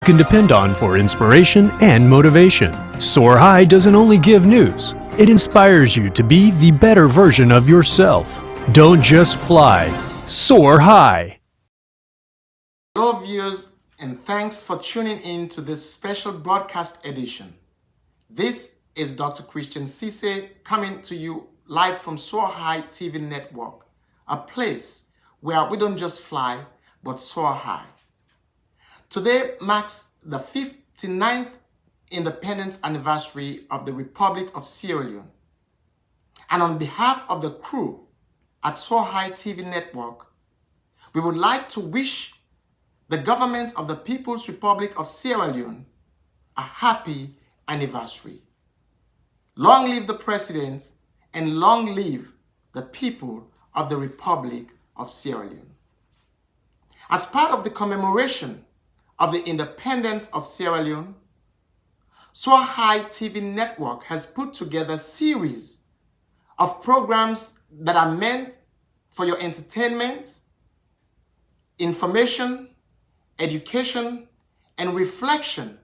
can depend on for inspiration and motivation. Soar High doesn't only give news, it inspires you to be the better version of yourself. Don't just fly, soar high. Hello viewers, and thanks for tuning in to this special broadcast edition. This is Dr. Christian Cisse coming to you live from SOAR High TV network, a place where we don't just fly, but soar high. Today marks the 59th independence anniversary of the Republic of Sierra Leone. And on behalf of the crew at SOAR High TV network, we would like to wish the government of the People's Republic of Sierra Leone a happy anniversary. Long live the president and long live the people of the Republic of Sierra Leone. As part of the commemoration of the independence of Sierra Leone, SOAR High TV network has put together a series of programs that are meant for your entertainment, information, education, and reflection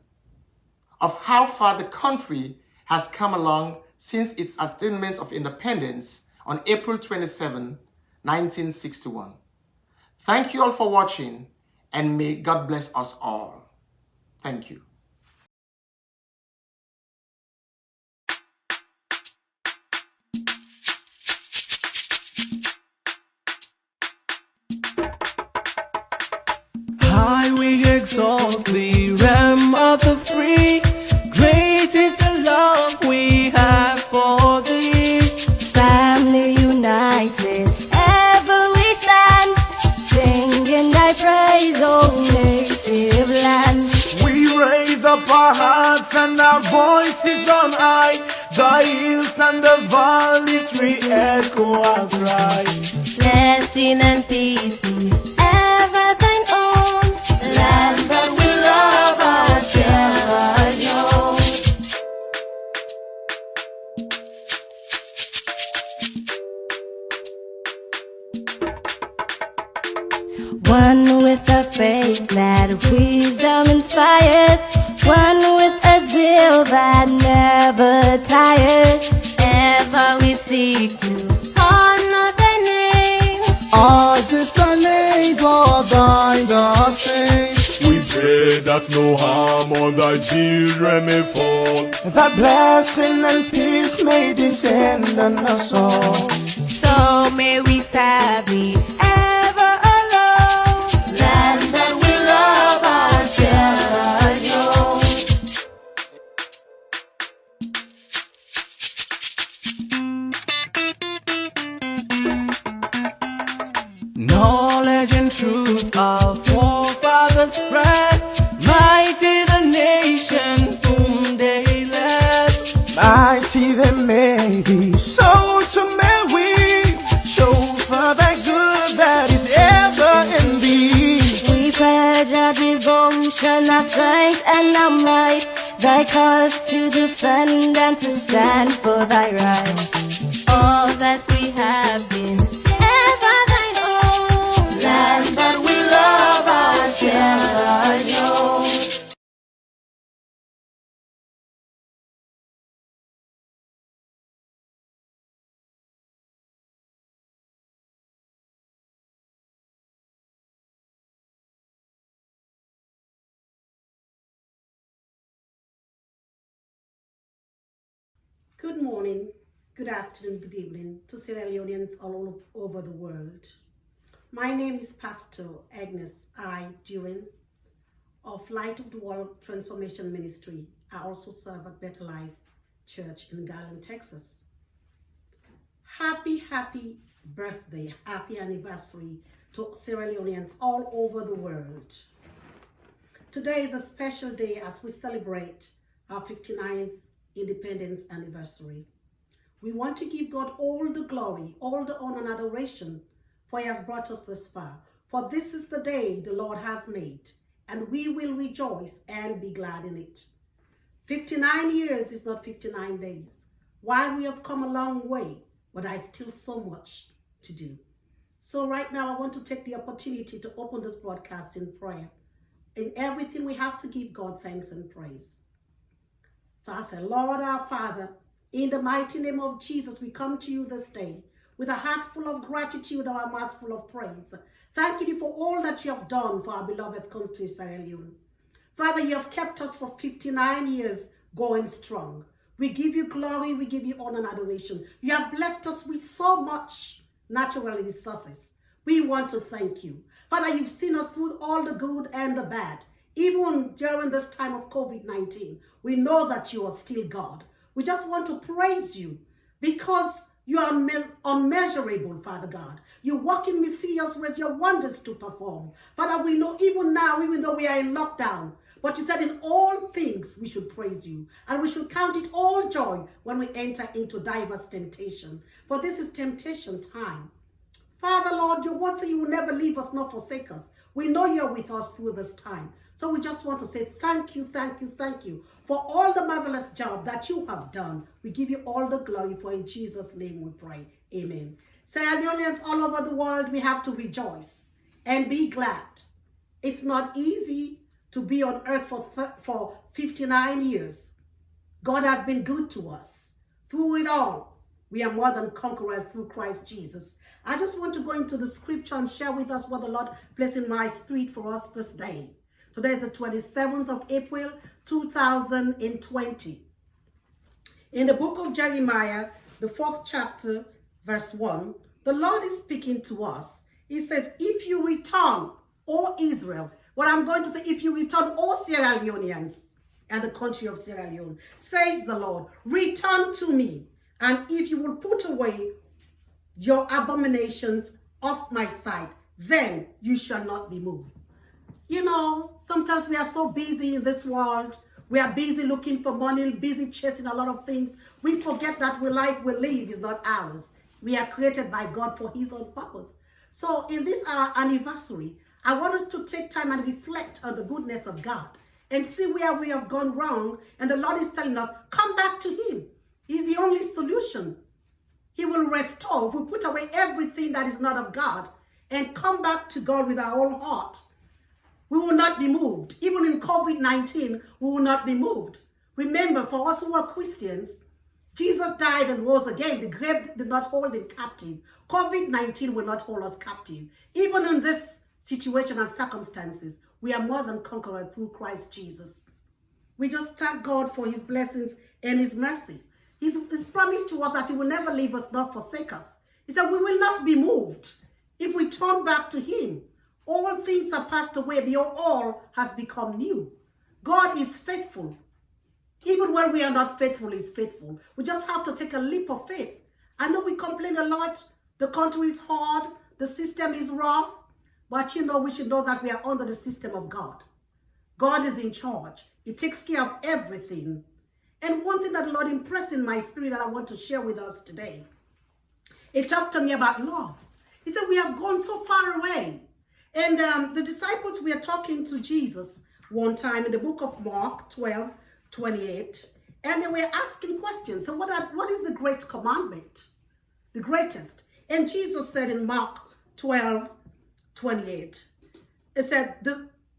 of how far the country has come along since its attainment of independence on April 27, 1961. Thank you all for watching, and may God bless us all. Thank you. High we exalt thee, Ram of the free. Great is the love we have for thee. Family united, ever we stand, singing thy praise, O native land. We raise up our hearts and our voices on high. The hills and the valleys re-echo our cry. Blessing and peace be ever thine own, land that we love, our Sierra Leone. One with a faith that wisdom inspires, one with a zeal that never tires. Ever we seek to honor thy name. Ours is the name, God, thine the same. We pray that no harm on thy children may fall, that blessing and peace may descend on us all. So may we serve thee ever alone, land that we love, our Sierra Leone. Knowledge and truth our forefathers spread, mighty the nation whom they led. Mighty they may be, so may we show for thy good that is ever in thee. We pledge our devotion, our strength and our might, thy cause to defend and to stand for thy right. All that we have been, ever thine own, land that we love, our Sierra Leone. Good morning, good afternoon, good evening to Sierra Leoneans all over the world. My name is Pastor Agnes I. Durin of Light of the World Transformation Ministry. I also serve at Better Life Church in Garland, Texas. Happy birthday, happy anniversary to Sierra Leoneans all over the world. Today is a special day as we celebrate our 59th independence anniversary. We want to give God all the glory, all the honor and adoration, for he has brought us this far. For this is the day the Lord has made, and we will rejoice and be glad in it. 59 years is not 59 days. While we have come a long way, but there is still so much to do. So right now I want to take the opportunity to open this broadcast in prayer. In everything we have to give God thanks and praise. So I say, Lord our Father, in the mighty name of Jesus, we come to you this day with a heart full of gratitude and a mouth full of praise. Thanking you for all that you have done for our beloved country, Sierra Leone. Father, you have kept us for 59 years going strong. We give you glory, we give you honor and adoration. You have blessed us with so much natural resources. We want to thank you. Father, you've seen us through all the good and the bad. Even during this time of COVID-19, we know that you are still God. We just want to praise you because you are unmeasurable, Father God. You walk in mysterious ways, your wonders to perform. Father, we know even now, even though we are in lockdown, but you said in all things we should praise you. And we should count it all joy when we enter into diverse temptation. For this is temptation time. Father, Lord, your word says you will never leave us nor forsake us. We know you're with us through this time. So we just want to say thank you, thank you, thank you for all the marvelous job that you have done. We give you all the glory, for in Jesus' name we pray. Amen. Sierra Leoneans all over the world, we have to rejoice and be glad. It's not easy to be on earth for 59 years. God has been good to us. Through it all, we are more than conquerors through Christ Jesus. I just want to go into the scripture and share with us what the Lord placed in my spirit for us this day. Today is the 27th of April, 2020. In the book of Jeremiah, the 4th chapter, verse 1, the Lord is speaking to us. He says, if you return, O Israel, what I'm going to say, if you return, O Sierra Leoneans, and the country of Sierra Leone, says the Lord, return to me, and if you will put away your abominations off my sight, then you shall not be moved. You know, sometimes we are so busy in this world. We are busy looking for money, busy chasing a lot of things. We forget that the life we live is not ours. We are created by God for his own purpose. So in this our anniversary, I want us to take time and reflect on the goodness of God and see where we have gone wrong. And the Lord is telling us, come back to him. He's the only solution. He will restore. If we put away everything that is not of God and come back to God with our whole heart, we will not be moved. Even in COVID-19, we will not be moved. Remember, for us who are Christians, Jesus died and rose again. The grave did not hold him captive. COVID-19 will not hold us captive. Even in this situation and circumstances, we are more than conquerors through Christ Jesus. We just thank God for his blessings and his mercy. He's promised to us that he will never leave us nor forsake us. He said we will not be moved if we turn back to him. All things are passed away, beyond all has become new. God is faithful. Even when we are not faithful, he's faithful. We just have to take a leap of faith. I know we complain a lot. The country is hard. The system is rough. But you know, we should know that we are under the system of God. God is in charge. He takes care of everything. And one thing that the Lord impressed in my spirit that I want to share with us today, he talked to me about love. He said, we have gone so far away. And the disciples were talking to Jesus one time in the book of Mark 12:28, and they were asking questions. So what is the great commandment? The greatest. And Jesus said in Mark 12:28, it said,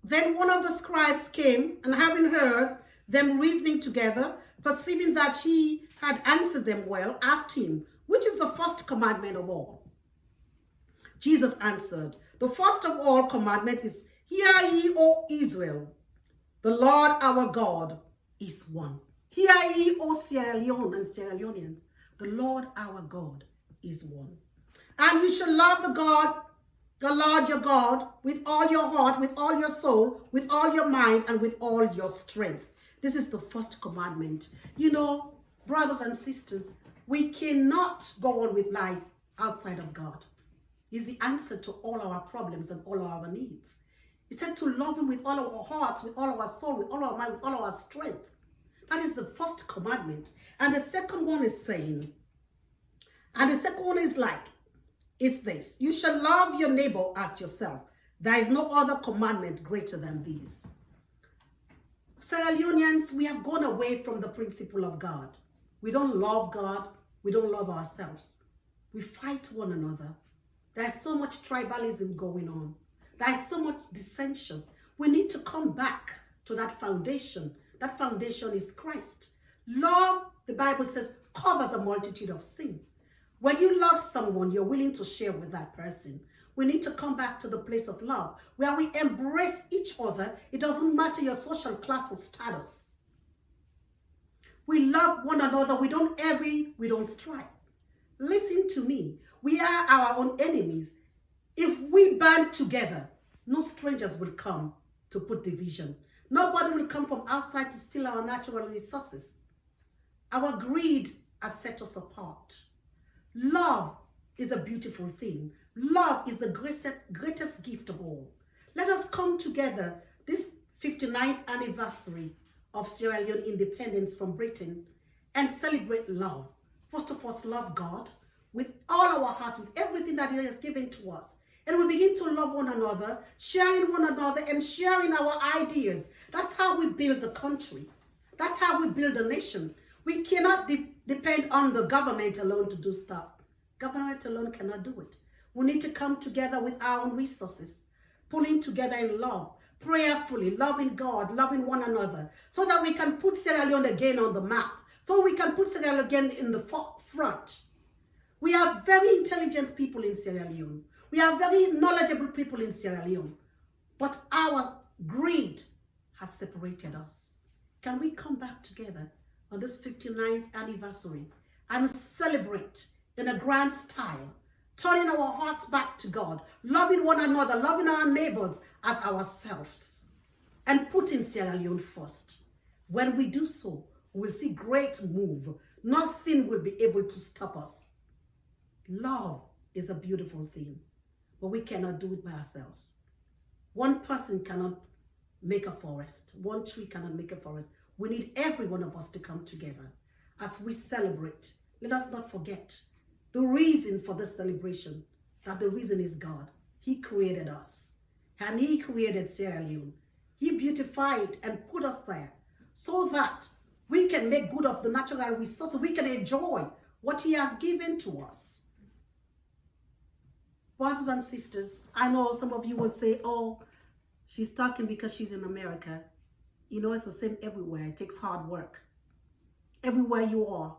then one of the scribes came, and having heard them reasoning together, perceiving that he had answered them well, asked him, which is the first commandment of all? Jesus answered, the first of all commandment is, hear ye, O Israel, the Lord our God is one. Hear ye, O Sierra Leone and Sierra Leoneans, the Lord our God is one. And you shall love the Lord your God with all your heart, with all your soul, with all your mind, and with all your strength. This is the first commandment. You know, brothers and sisters, we cannot go on with life outside of God. He's the answer to all our problems and all our needs. He said to love him with all our hearts, with all our soul, with all our mind, with all our strength. That is the first commandment. And the second one is saying, and the second one is like, is this, you shall love your neighbor as yourself. There is no other commandment greater than these. Sierra Leoneans, we have gone away from the principle of God. We don't love God. We don't love ourselves. We fight one another. There's so much tribalism going on. There's so much dissension. We need to come back to that foundation. That foundation is Christ. Love, the Bible says, covers a multitude of sin. When you love someone, you're willing to share with that person. We need to come back to the place of love where we embrace each other. It doesn't matter your social class or status. We love one another. We don't envy. We don't strive. Listen to me. We are our own enemies. If we band together, no strangers will come to put division. Nobody will come from outside to steal our natural resources. Our greed has set us apart. Love is a beautiful thing. Love is the greatest gift of all. Let us come together this 59th anniversary of Sierra Leone independence from Britain and celebrate love. First of all, love God with all our hearts, with everything that He has given to us. And we begin to love one another, sharing one another and sharing our ideas. That's how we build a country. That's how we build a nation. We cannot depend on the government alone to do stuff. Government alone cannot do it. We need to come together with our own resources, pulling together in love, prayerfully, loving God, loving one another, so that we can put Sierra Leone again on the map, so we can put Sierra Leone again in the front. We are very intelligent people in Sierra Leone. We are very knowledgeable people in Sierra Leone. But our greed has separated us. Can we come back together on this 59th anniversary and celebrate in a grand style, turning our hearts back to God, loving one another, loving our neighbors as ourselves, and putting Sierra Leone first? When we do so, we'll see great move. Nothing will be able to stop us. Love is a beautiful thing, but we cannot do it by ourselves. One person cannot make a forest. One tree cannot make a forest. We need every one of us to come together as we celebrate. Let us not forget the reason for this celebration, that the reason is God. He created us, and He created Sierra Leone. He beautified and put us there so that we can make good of the natural resources. We can enjoy what He has given to us. Brothers and sisters, I know some of you will say, oh, she's talking because she's in America. You know, it's the same everywhere. It takes hard work. Everywhere you are.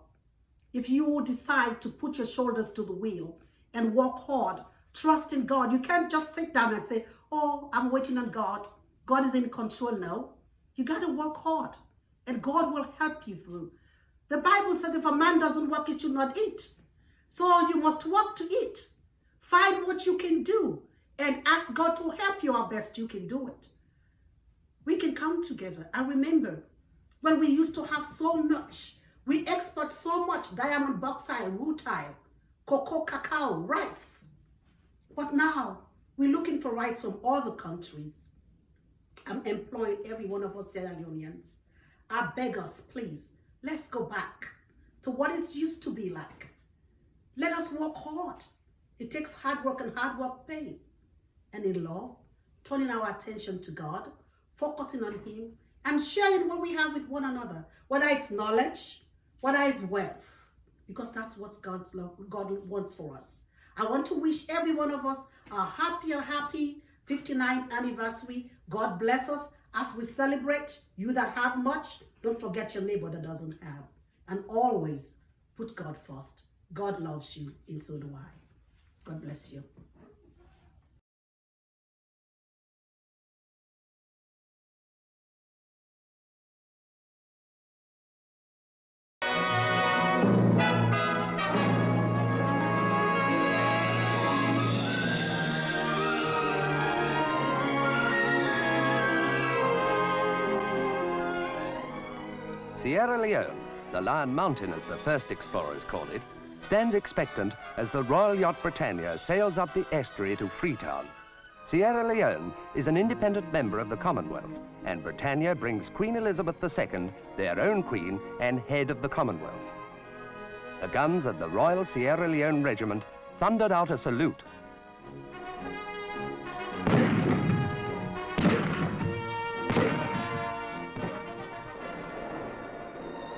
If you decide to put your shoulders to the wheel and work hard, trust in God, you can't just sit down and say, oh, I'm waiting on God. God is in control now. You got to work hard, and God will help you through. The Bible says if a man doesn't work, he should not eat. So you must work to eat. Find what you can do and ask God to help you how best you can do it. We can come together. I remember when we used to have so much. We export so much diamond, bauxite, rutile, cocoa, cacao, rice. But now we're looking for rice from other countries. I'm employing every one of us Sierra Leoneans. I beg us, please, let's go back to what it used to be like. Let us work hard. It takes hard work, and hard work pays. And in love, turning our attention to God, focusing on Him, and sharing what we have with one another, whether it's knowledge, whether it's wealth, because that's what God wants for us. I want to wish every one of us a happy 59th anniversary. God bless us as we celebrate. You that have much, don't forget your neighbor that doesn't have. And always put God first. God loves you, and so do I. God bless you. Sierra Leone, the Lion Mountain as the first explorers called it, stands expectant as the Royal Yacht Britannia sails up the estuary to Freetown. Sierra Leone is an independent member of the Commonwealth, and Britannia brings Queen Elizabeth II, their own queen and head of the Commonwealth. The guns of the Royal Sierra Leone Regiment thundered out a salute.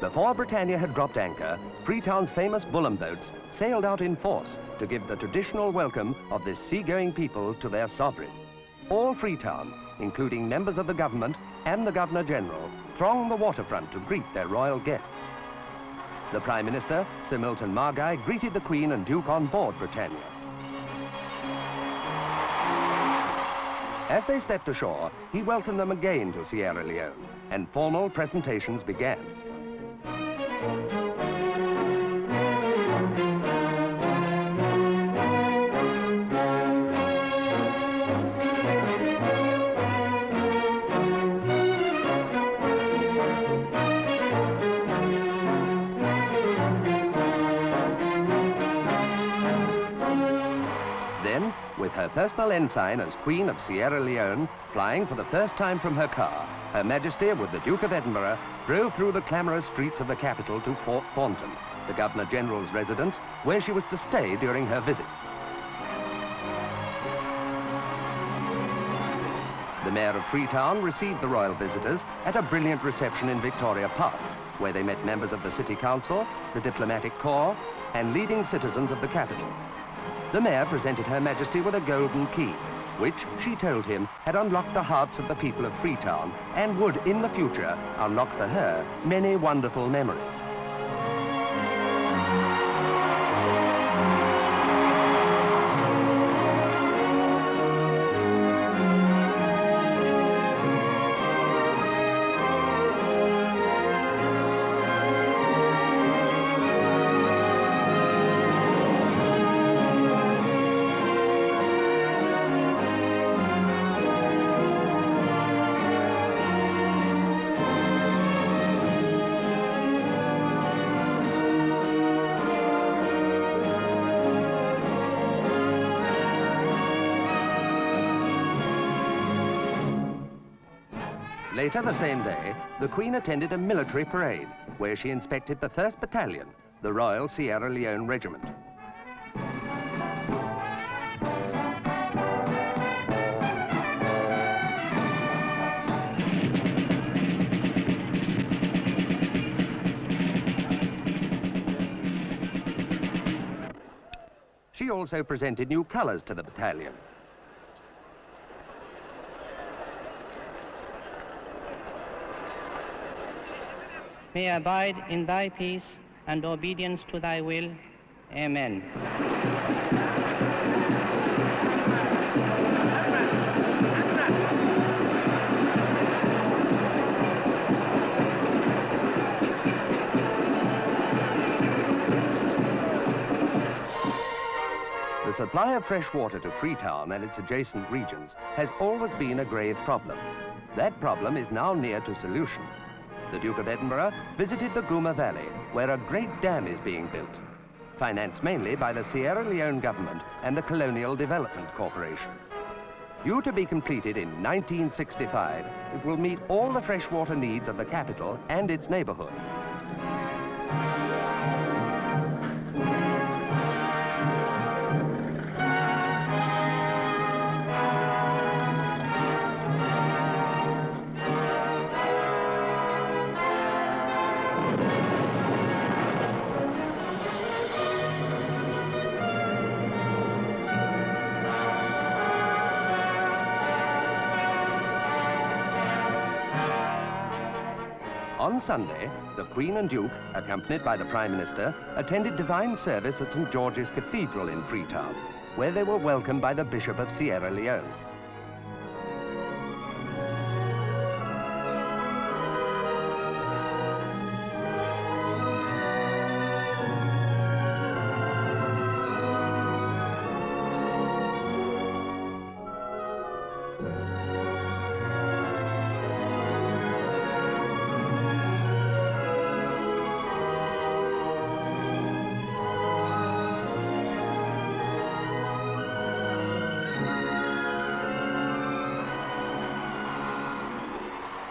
Before Britannia had dropped anchor, Freetown's famous Bullen boats sailed out in force to give the traditional welcome of this seagoing people to their sovereign. all Freetown, including members of the government and the Governor-General, thronged the waterfront to greet their royal guests. The Prime Minister, Sir Milton Margai, greeted the Queen and Duke on board Britannia. As they stepped ashore, he welcomed them again to Sierra Leone, and formal presentations began. Then, with her personal ensign as Queen of Sierra Leone flying for the first time from her car, Her Majesty with the Duke of Edinburgh drove through the clamorous streets of the capital to Fort Thornton, the Governor-General's residence, where she was to stay during her visit. The Mayor of Freetown received the royal visitors at a brilliant reception in Victoria Park, where they met members of the City Council, the Diplomatic Corps, and leading citizens of the capital. The Mayor presented Her Majesty with a golden key, which, she told him, had unlocked the hearts of the people of Freetown and would, in the future, unlock for her many wonderful memories. Later the same day, the Queen attended a military parade where she inspected the 1st Battalion, the Royal Sierra Leone Regiment. She also presented new colours to the battalion. May abide in thy peace and obedience to thy will. Amen. The supply of fresh water to Freetown and its adjacent regions has always been a grave problem. That problem is now near to solution. The Duke of Edinburgh visited the Gooma Valley, where a great dam is being built, financed mainly by the Sierra Leone government and the Colonial Development Corporation. Due to be completed in 1965, it will meet all the freshwater needs of the capital and its neighborhood. On Sunday, the Queen and Duke, accompanied by the Prime Minister, attended divine service at St. George's Cathedral in Freetown, where they were welcomed by the Bishop of Sierra Leone.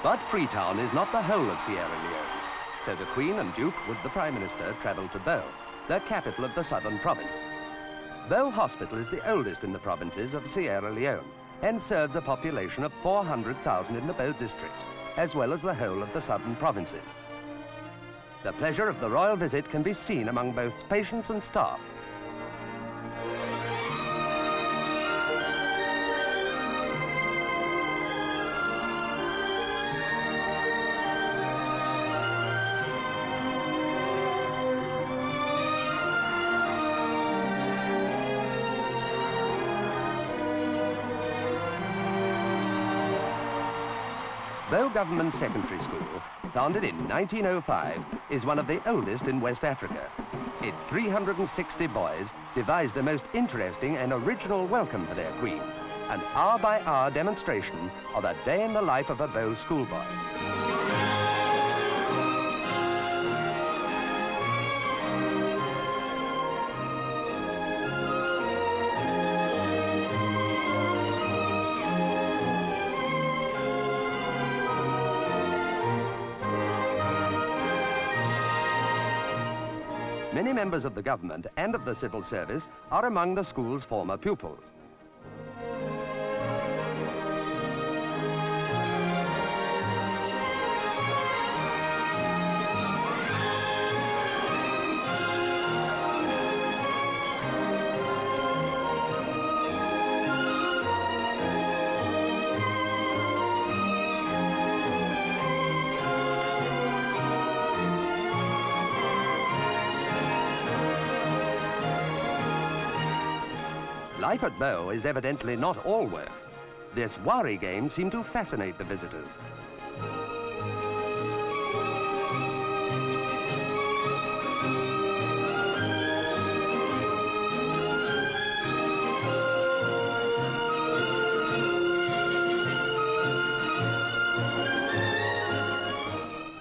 But Freetown is not the whole of Sierra Leone, so the Queen and Duke with the Prime Minister travelled to Bow, the capital of the southern province. Bow Hospital is the oldest in the provinces of Sierra Leone and serves a population of 400,000 in the Bow district, as well as the whole of the southern provinces. The pleasure of the royal visit can be seen among both patients and staff. no-government secondary school, founded in 1905, is one of the oldest in West Africa. Its 360 boys devised a most interesting and original welcome for their queen, an hour-by-hour demonstration of a day in the life of a Bow schoolboy. Many members of the government and of the civil service are among the school's former pupils. Life at Bow is evidently not all work. This Wari game seemed to fascinate the visitors.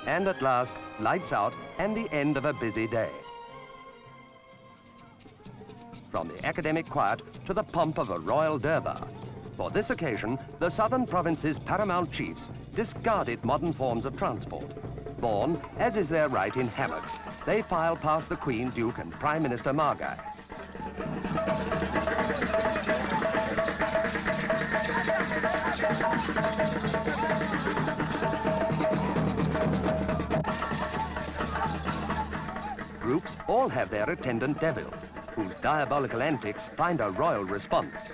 And at last, lights out and the end of a busy day. From the academic quiet to the pomp of a royal durbar. For this occasion, the southern province's paramount chiefs discarded modern forms of transport. Born, as is their right, in hammocks, they file past the Queen, Duke and Prime Minister Margai. Groups all have their attendant devils, whose diabolical antics find a royal response.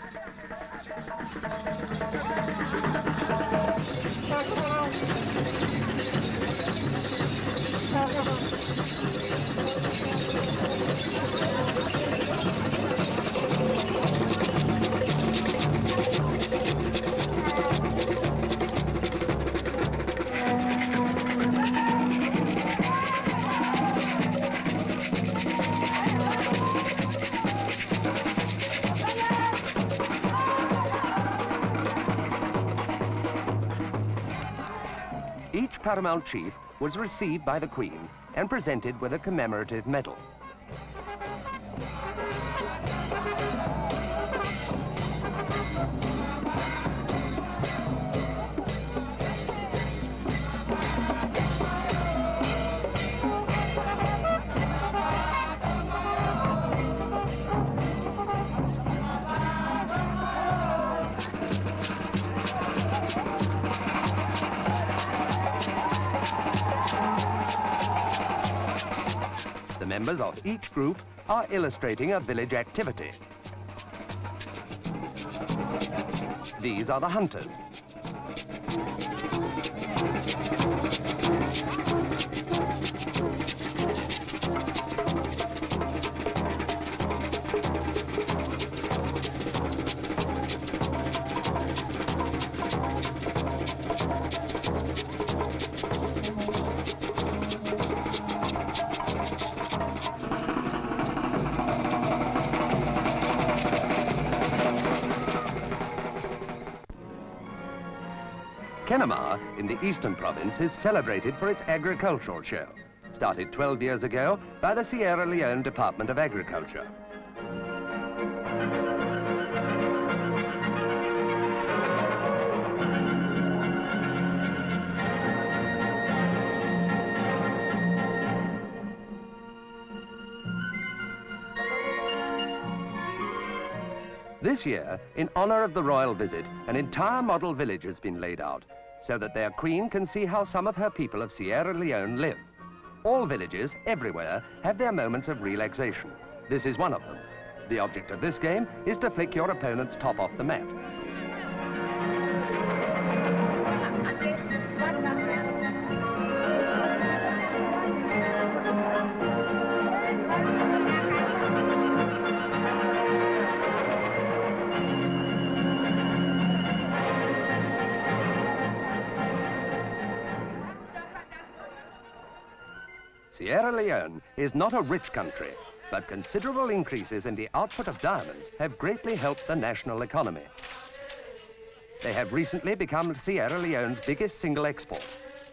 Each paramount chief was received by the Queen and presented with a commemorative medal. The members of each group are illustrating a village activity. These are the hunters. Kenema in the eastern province is celebrated for its agricultural show, started 12 years ago by the Sierra Leone Department of Agriculture. This year, in honor of the royal visit, an entire model village has been laid out so that their queen can see how some of her people of Sierra Leone live. All villages, everywhere, have their moments of relaxation. This is one of them. The object of this game is to flick your opponent's top off the mat. Sierra Leone is not a rich country, but considerable increases in the output of diamonds have greatly helped the national economy. They have recently become Sierra Leone's biggest single export.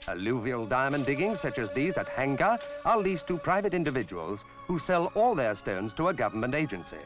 Alluvial diamond diggings such as these at Hanga are leased to private individuals who sell all their stones to a government agency.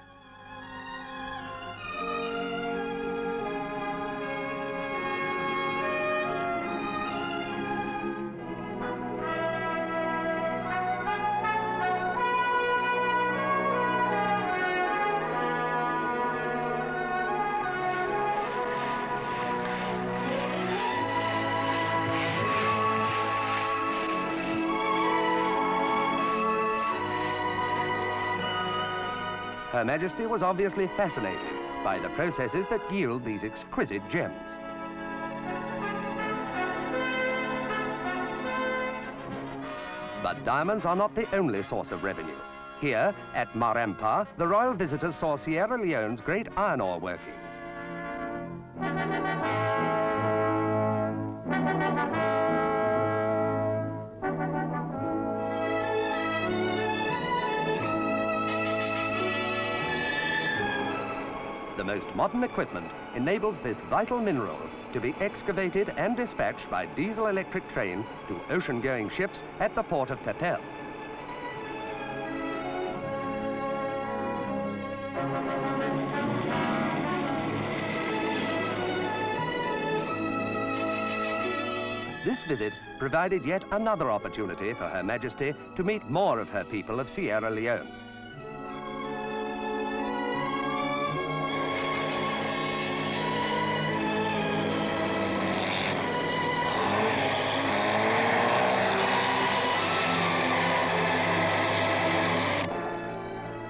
Her Majesty was obviously fascinated by the processes that yield these exquisite gems. But diamonds are not the only source of revenue. Here, at Marempa, the royal visitors saw Sierra Leone's great iron ore workings. The most modern equipment enables this vital mineral to be excavated and dispatched by diesel-electric train to ocean-going ships at the port of Pepel. This visit provided yet another opportunity for Her Majesty to meet more of her people of Sierra Leone.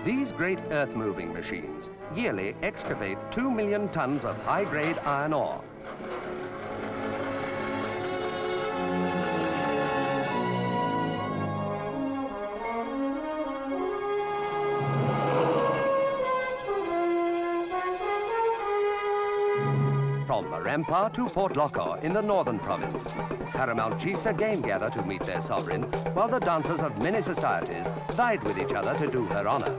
These great earth-moving machines yearly excavate 2 million tons of high-grade iron ore. From Marempa to Port Loko in the northern province, paramount chiefs again gather to meet their sovereign, while the dancers of many societies vied with each other to do her honor.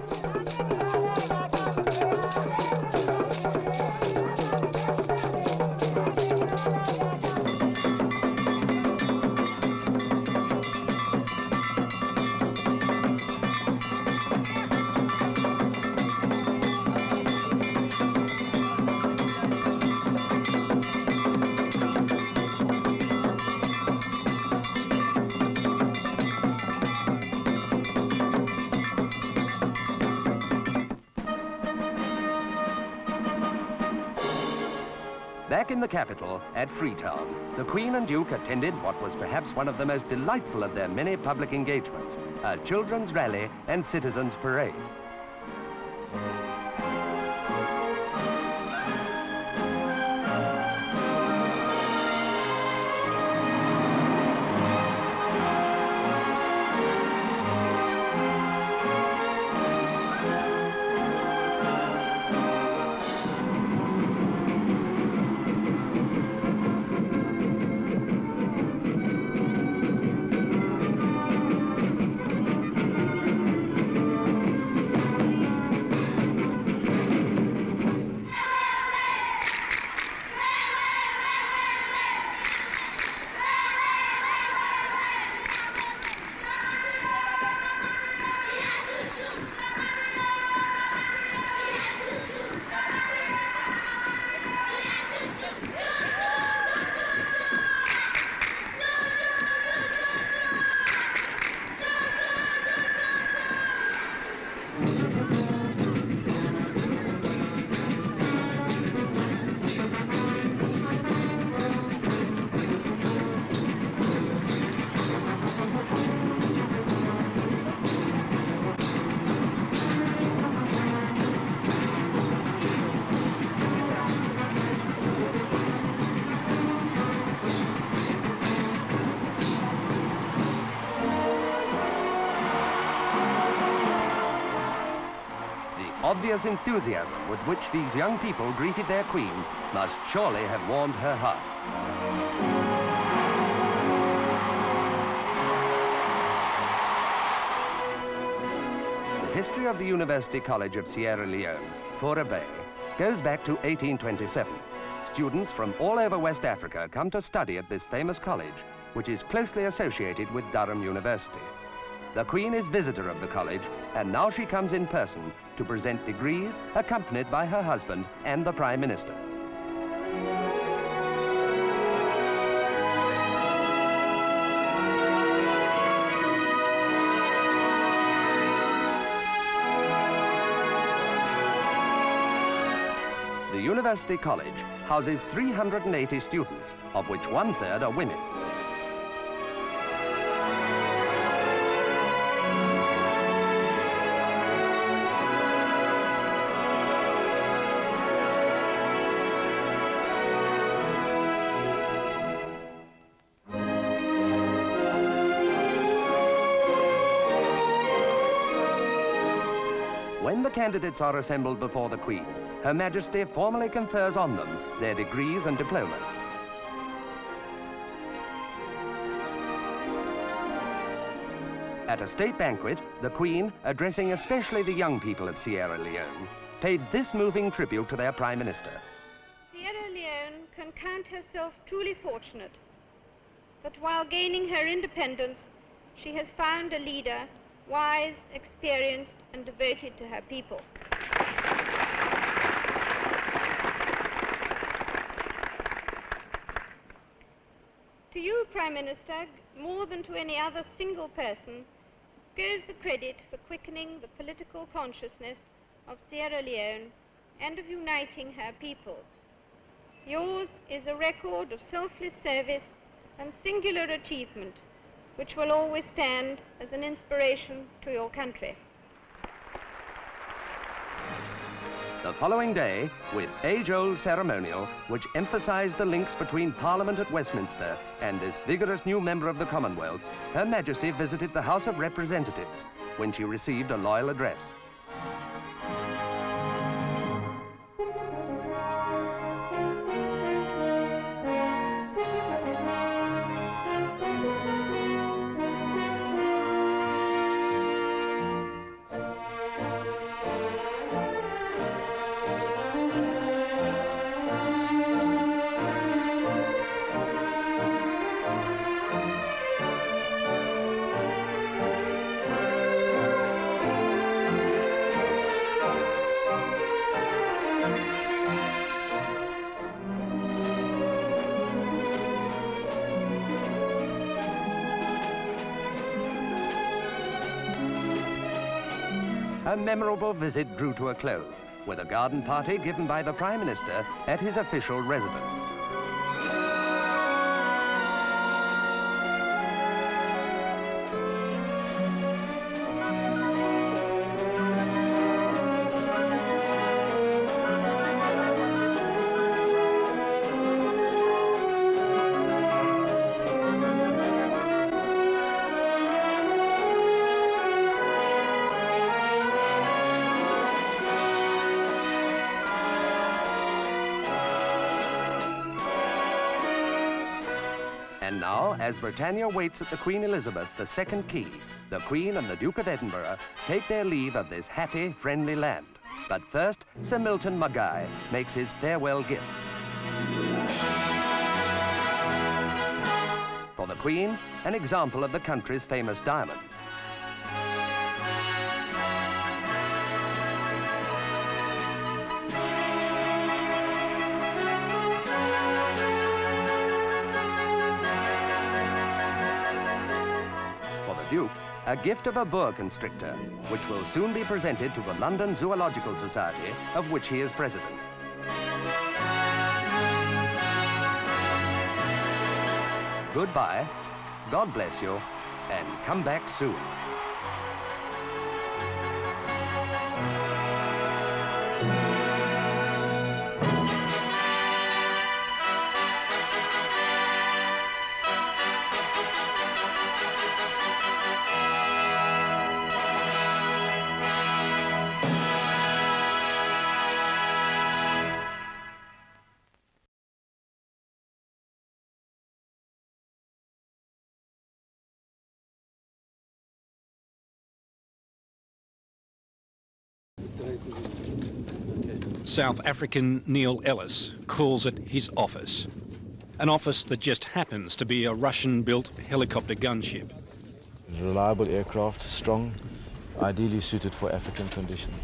Back in the capital, at Freetown, the Queen and Duke attended what was perhaps one of the most delightful of their many public engagements, a children's rally and citizens' parade. Obvious enthusiasm with which these young people greeted their queen must surely have warmed her heart. history of the University College of Sierra Leone, Fora Bay, goes back to 1827. Students from all over West Africa come to study at this famous college, which is closely associated with Durham University. The Queen is visitor of the college, and now she comes in person to present degrees accompanied by her husband and the Prime Minister. The University College houses 380 students, of which 1/3 are women. When the candidates are assembled before the Queen, Her Majesty formally confers on them their degrees and diplomas. At a state banquet, the Queen, addressing especially the young people of Sierra Leone, paid this moving tribute to their Prime Minister. Sierra Leone can count herself truly fortunate that while gaining her independence, she has found a leader wise, experienced, and devoted to her people. To you, Prime Minister, more than to any other single person, goes the credit for quickening the political consciousness of Sierra Leone and of uniting her peoples. Yours is a record of selfless service and singular achievement, which will always stand as an inspiration to your country. The following day, with age-old ceremonial which emphasized the links between Parliament at Westminster and this vigorous new member of the Commonwealth, Her Majesty visited the House of Representatives when she received a loyal address. A memorable visit drew to a close with a garden party given by the Prime Minister at his official residence. And now, as Britannia waits at the Queen Elizabeth II Quay, the Queen and the Duke of Edinburgh take their leave of this happy, friendly land. But first, Sir Milton Mackay makes his farewell gifts. For the Queen, an example of the country's famous diamonds. Duke, a gift of a boa constrictor, which will soon be presented to the London Zoological Society, of which he is president. Goodbye, God bless you, and come back soon. South African Neil Ellis calls it his office. An office that just happens to be a Russian-built helicopter gunship. Reliable aircraft, strong, ideally suited for African conditions.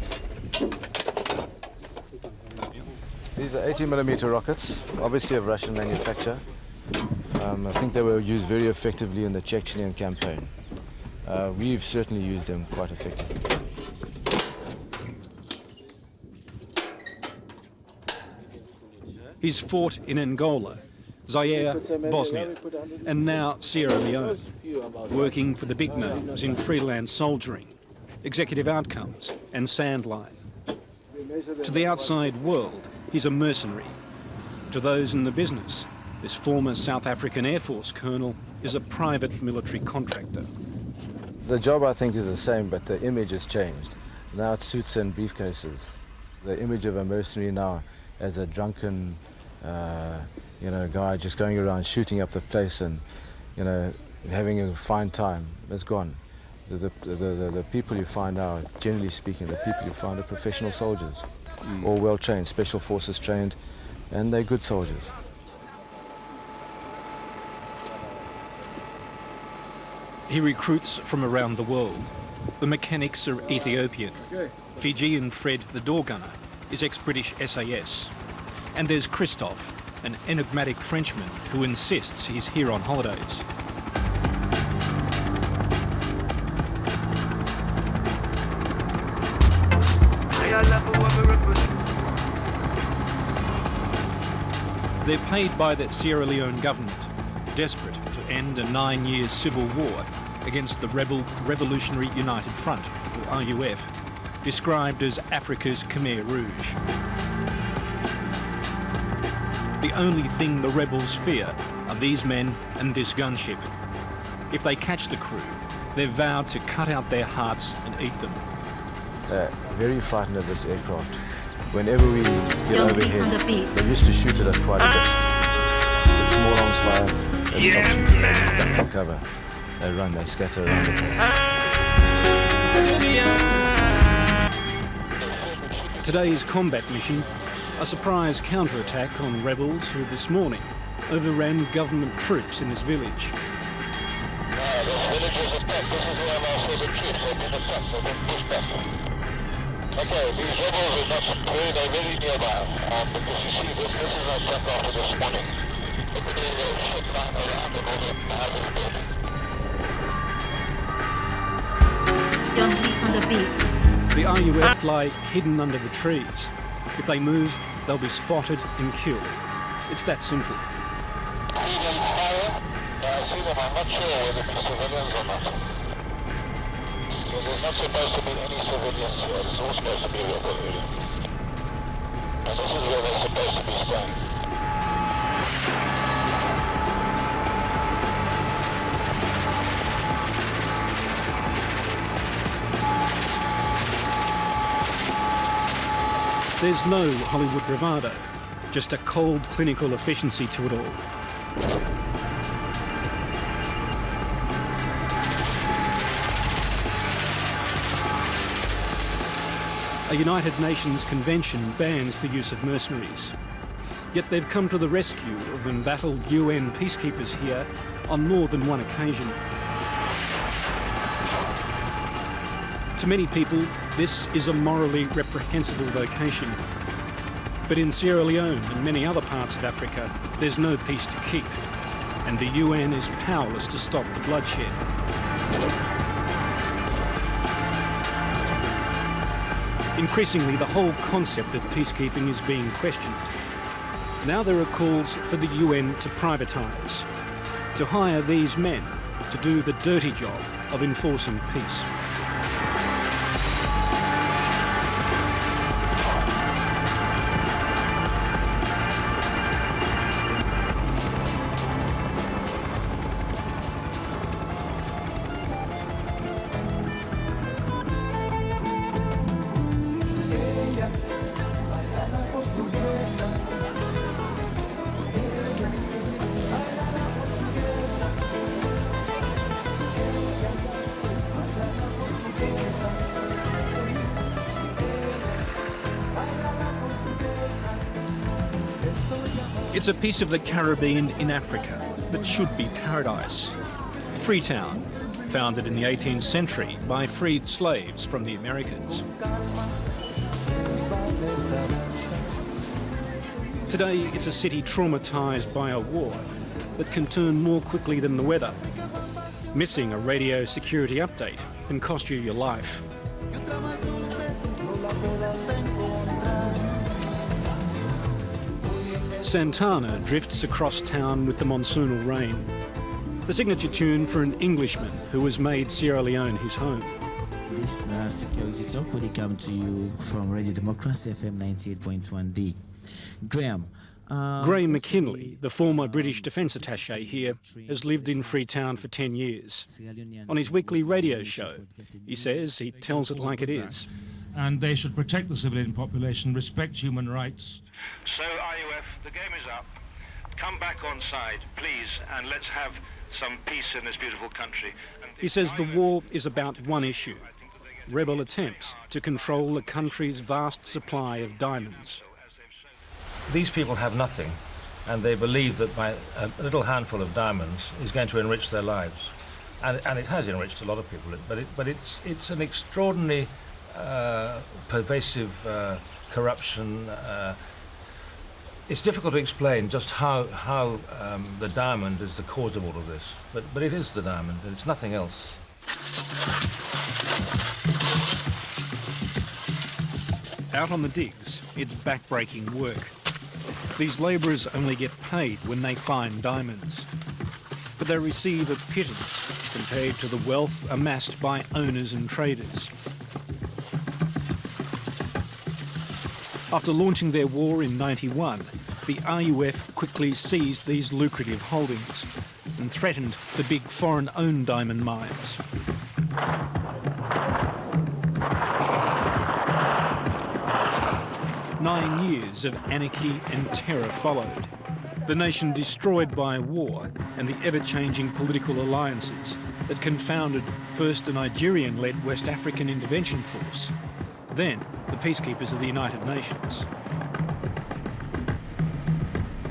These are 80mm rockets, obviously of Russian manufacture. I think they were used very effectively in the Chechenian campaign. We've certainly used them quite effectively. He's fought in Angola, Zaire, Bosnia, and now Sierra Leone, working for the big names in freelance soldiering, executive outcomes and sandline. To the outside world, he's a mercenary. To those in the business, this former South African Air Force colonel is a private military contractor. The job, I think, is the same, but the image has changed. Now it's suits and briefcases. The image of a mercenary now as a drunken guy just going around shooting up the place and, having a fine time, is gone. The people you find now, generally speaking, the people you find are professional soldiers, all well trained, special forces trained, and they're good soldiers. He recruits from around the world. The mechanics are Ethiopian. Fijian Fred, the door gunner, is ex-British SAS. And there's Christophe, an enigmatic Frenchman who insists he's here on holidays. They're paid by the Sierra Leone government, desperate to end a 9-year civil war against the Revolutionary United Front, or RUF, described as Africa's Khmer Rouge. The only thing the rebels fear are these men and this gunship. If they catch the crew, they've vowed to cut out their hearts and eat them. They're very frightened of this aircraft. Whenever we get overhead, they used to shoot at us quite a bit. With small arms fire, they stop shooting, they just duck for cover. They run, they scatter around the place. Today's combat mission, a surprise counterattack on rebels who this morning overran government troops in this village. This village is attacked. This is where our Australian troops have been attacked. They've been pushed back. Okay, these rebels are not very nearby. Because you see, this is our attack after this morning. Look at the ship line around and all the houses building. Don't leap on the beats. The RUF lie hidden under the trees. If they move, they'll be spotted and killed. It's that simple. I see them fire. I see them. I'm not sure whether it's civilians or not. So there's not supposed to be any civilians here. It's all supposed to be rebel area. And this is where they're supposed to be staying. There's no Hollywood bravado, just a cold clinical efficiency to it all. A United Nations convention bans the use of mercenaries. Yet they've come to the rescue of embattled UN peacekeepers here on more than one occasion. To many people, this is a morally reprehensible vocation. But in Sierra Leone and many other parts of Africa, there's no peace to keep, and the UN is powerless to stop the bloodshed. Increasingly, the whole concept of peacekeeping is being questioned. Now there are calls for the UN to privatise, to hire these men to do the dirty job of enforcing peace. It's a piece of the Caribbean in Africa that should be paradise. Freetown, founded in the 18th century by freed slaves from the Americas. Today, it's a city traumatised by a war that can turn more quickly than the weather. Missing a radio security update can cost you your life. Santana drifts across town with the monsoonal rain, the signature tune for an Englishman who has made Sierra Leone his home. This Security Talk will come to you from Radio Democracy FM 98.1D. Graham. Graham McKinley, the former British Defence Attaché here, has lived in Freetown for 10 years. On his weekly radio show, he says he tells it like it is. And they should protect the civilian population, respect human rights. So, IUF, the game is up. Come back on side, please, and let's have some peace in this beautiful country. He says the war is about one issue: rebel attempts to control the country's vast supply of diamonds. These people have nothing, and they believe that by a little handful of diamonds is going to enrich their lives. And it has enriched a lot of people, but it's an extraordinary pervasive corruption. It's difficult to explain just how the diamond is the cause of all of this, but it is the diamond, and it's nothing else. Out on the digs, it's backbreaking work. These labourers only get paid when they find diamonds, but they receive a pittance compared to the wealth amassed by owners and traders. After launching their war in '91, the RUF quickly seized these lucrative holdings and threatened the big foreign-owned diamond mines. Nine years of anarchy and terror followed. The nation destroyed by war and the ever-changing political alliances that confounded first a Nigerian-led West African intervention force, then the peacekeepers of the United Nations.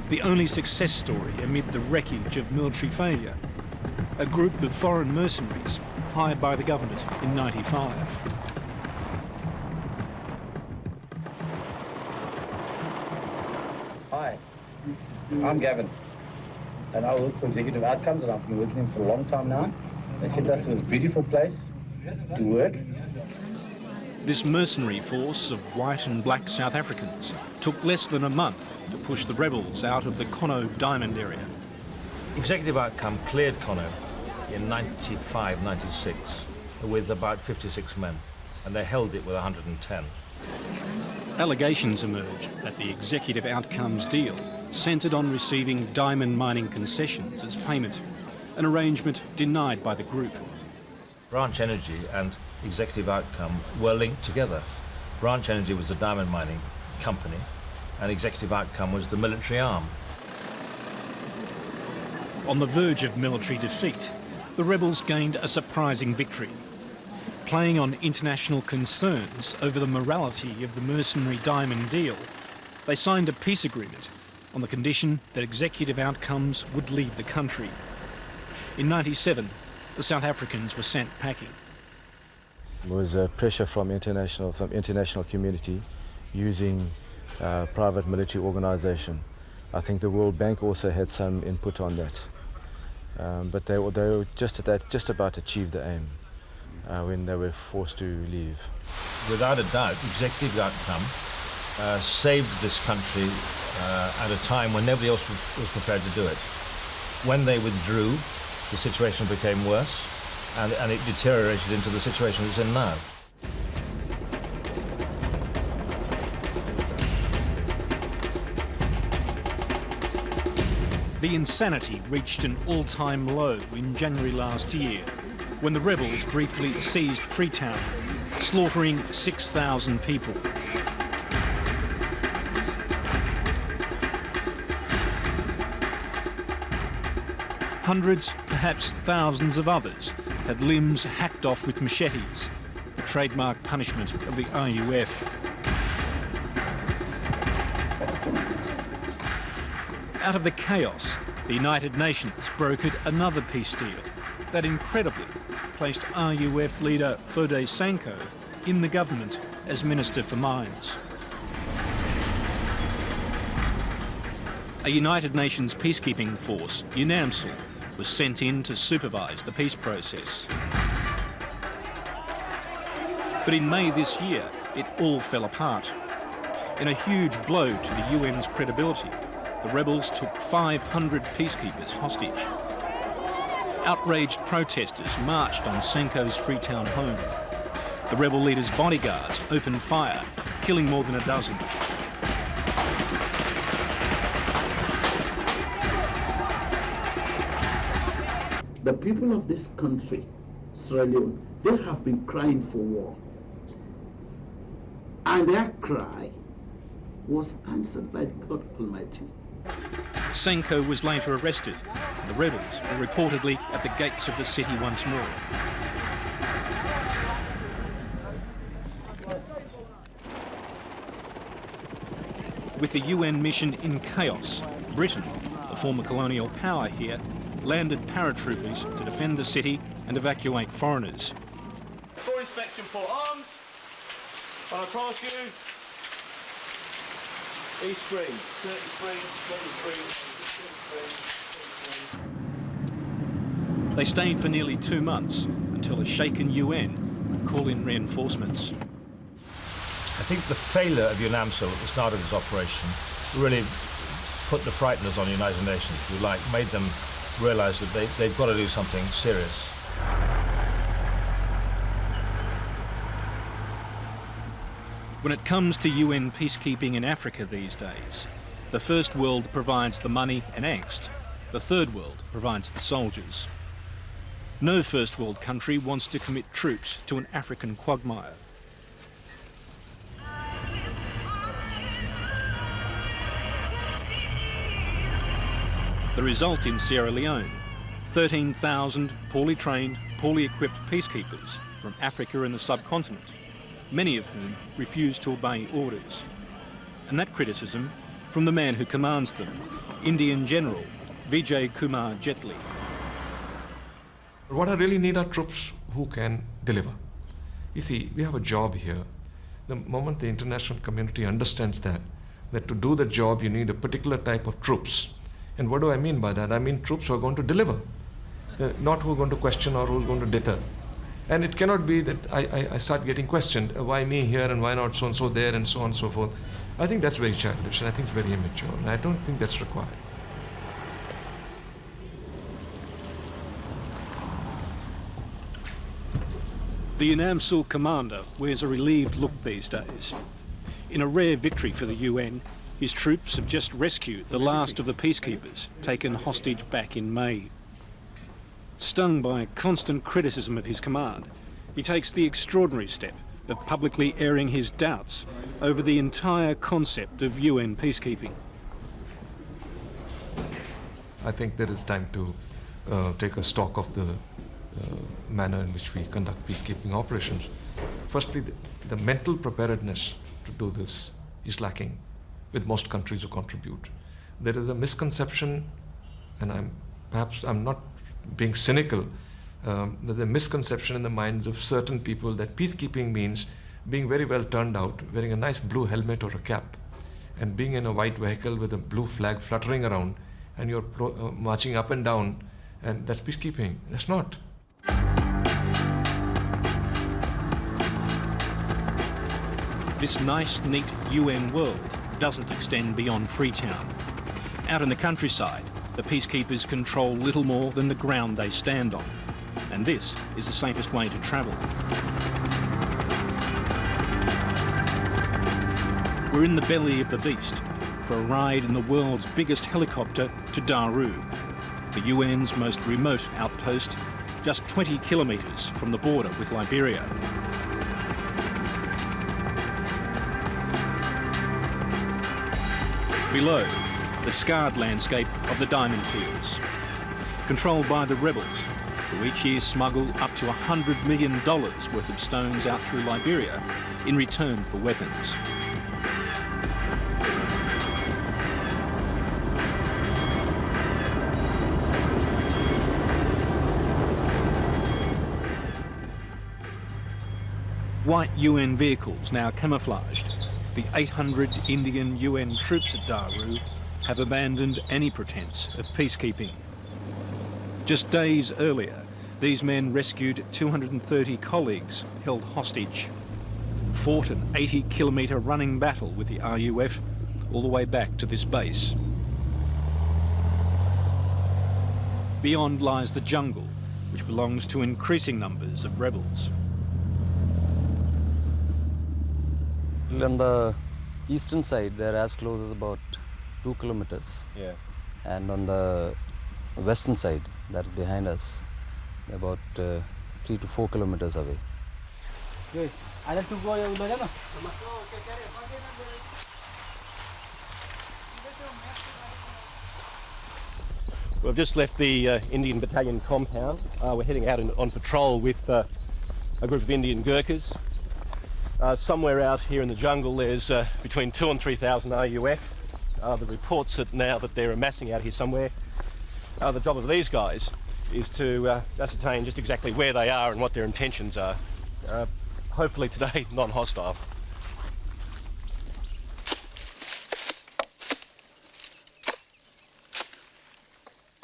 The only success story amid the wreckage of military failure, a group of foreign mercenaries hired by the government in '95. Hi, I'm Gavin, and I work for Executive Outcomes, and I've been working with them for a long time now. They sent us to this beautiful place to work. This mercenary force of white and black South Africans took less than a month to push the rebels out of the Kono diamond area. Executive Outcome cleared Kono in '95, '96 with about 56 men, and they held it with 110. Allegations emerged that the Executive Outcomes deal centred on receiving diamond mining concessions as payment, an arrangement denied by the group. Branch Energy and Executive Outcome were linked together. Branch Energy was the diamond mining company, and Executive Outcome was the military arm. On the verge of military defeat, the rebels gained a surprising victory. Playing on international concerns over the morality of the mercenary diamond deal, they signed a peace agreement on the condition that Executive Outcomes would leave the country. In '97, the South Africans were sent packing. There was pressure from international community using private military organisation. I think the World Bank also had some input on that, but they were just about to achieve the aim when they were forced to leave. Without a doubt, Executive Outcome saved this country at a time when nobody else was prepared to do it. When they withdrew, the situation became worse, and it deteriorated into the situation it's in now. The insanity reached an all-time low in January last year, when the rebels briefly seized Freetown, slaughtering 6,000 people. Hundreds, perhaps thousands of others had limbs hacked off with machetes, the trademark punishment of the RUF. Out of the chaos, the United Nations brokered another peace deal that incredibly placed RUF leader Fode Sanko in the government as Minister for Mines. A United Nations peacekeeping force, UNAMSL, was sent in to supervise the peace process. But in May this year, it all fell apart. In a huge blow to the UN's credibility, the rebels took 500 peacekeepers hostage. Outraged protesters marched on Sanko's Freetown home. The rebel leader's bodyguards opened fire, killing more than a dozen. The people of this country, Sierra Leone, they have been crying for war. And their cry was answered by God Almighty. Sanko was later arrested, and the rebels were reportedly at the gates of the city once more. With the UN mission in chaos, Britain, the former colonial power here, landed paratroopers to defend the city and evacuate foreigners. For inspection, port arms. On across you. East screen, 30 screen, They stayed for nearly 2 months until a shaken UN could call in reinforcements. I think the failure of UNAMSL at the start of this operation really put the frighteners on the United Nations, if you like, made them realise that they've got to do something serious. When it comes to UN peacekeeping in Africa these days, the First World provides the money and angst, the Third World provides the soldiers. No First World country wants to commit troops to an African quagmire. The result in Sierra Leone, 13,000 poorly trained, poorly equipped peacekeepers from Africa and the subcontinent, many of whom refuse to obey orders. And that criticism from the man who commands them, Indian General Vijay Kumar Jetli. What I really need are troops who can deliver. You see, we have a job here. The moment the international community understands that to do the job you need a particular type of troops. And what do I mean by that? I mean troops who are going to deliver, not who are going to question or who are going to deter. And it cannot be that I start getting questioned, why me here and why not so-and-so there and so on and so forth. I think that's very childish and I think it's very immature and I don't think that's required. The UNAMSL commander wears a relieved look these days. In a rare victory for the UN, his troops have just rescued the last of the peacekeepers taken hostage back in May. Stung by constant criticism of his command, he takes the extraordinary step of publicly airing his doubts over the entire concept of UN peacekeeping. I think there is time to take a stock of the manner in which we conduct peacekeeping operations. Firstly, the mental preparedness to do this is lacking with most countries who contribute. There is a misconception, and I'm not being cynical, there's a misconception in the minds of certain people that peacekeeping means being very well turned out, wearing a nice blue helmet or a cap, and being in a white vehicle with a blue flag fluttering around, and you're marching up and down, and that's peacekeeping. That's not. This nice, neat UN world doesn't extend beyond Freetown. Out in the countryside, the peacekeepers control little more than the ground they stand on. And this is the safest way to travel. We're in the belly of the beast for a ride in the world's biggest helicopter to Daru, the UN's most remote outpost, just 20 kilometres from the border with Liberia. Below, the scarred landscape of the diamond fields, controlled by the rebels, who each year smuggle up to $100 million worth of stones out through Liberia in return for weapons. White UN vehicles now camouflaged, the 800 Indian UN troops at Daru have abandoned any pretense of peacekeeping. Just days earlier, these men rescued 230 colleagues held hostage, fought an 80-kilometre running battle with the RUF all the way back to this base. Beyond lies the jungle, which belongs to increasing numbers of rebels. On the eastern side, they're as close as about 2 kilometers. Yeah. And on the western side, that's behind us, about 3 to 4 kilometers away. We've just left the Indian Battalion compound. We're heading out on patrol with a group of Indian Gurkhas. Somewhere out here in the jungle there's between 2,000 and 3,000 RUF. The reports that now that they're amassing out here somewhere. The job of these guys is to ascertain just exactly where they are and what their intentions are. Hopefully today non-hostile.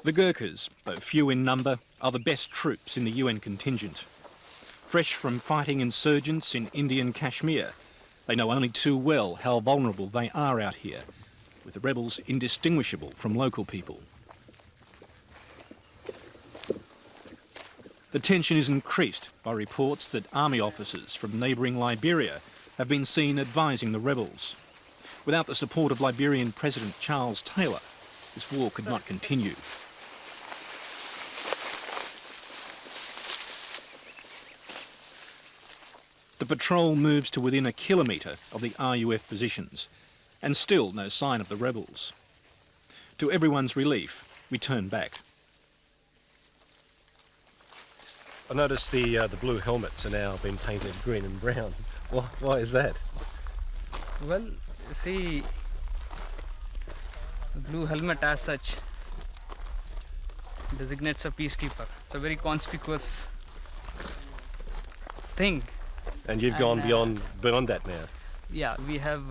The Gurkhas, though few in number, are the best troops in the UN contingent. Fresh from fighting insurgents in Indian Kashmir, they know only too well how vulnerable they are out here, with the rebels indistinguishable from local people. The tension is increased by reports that army officers from neighbouring Liberia have been seen advising the rebels. Without the support of Liberian President Charles Taylor, this war could not continue. The patrol moves to within a kilometre of the RUF positions, and still no sign of the rebels. To everyone's relief, we turn back. I noticed the blue helmets are now been painted green and brown. Why is that? Well, see, the blue helmet as such designates a peacekeeper. It's a very conspicuous thing. And you've gone beyond that now? Yeah, we have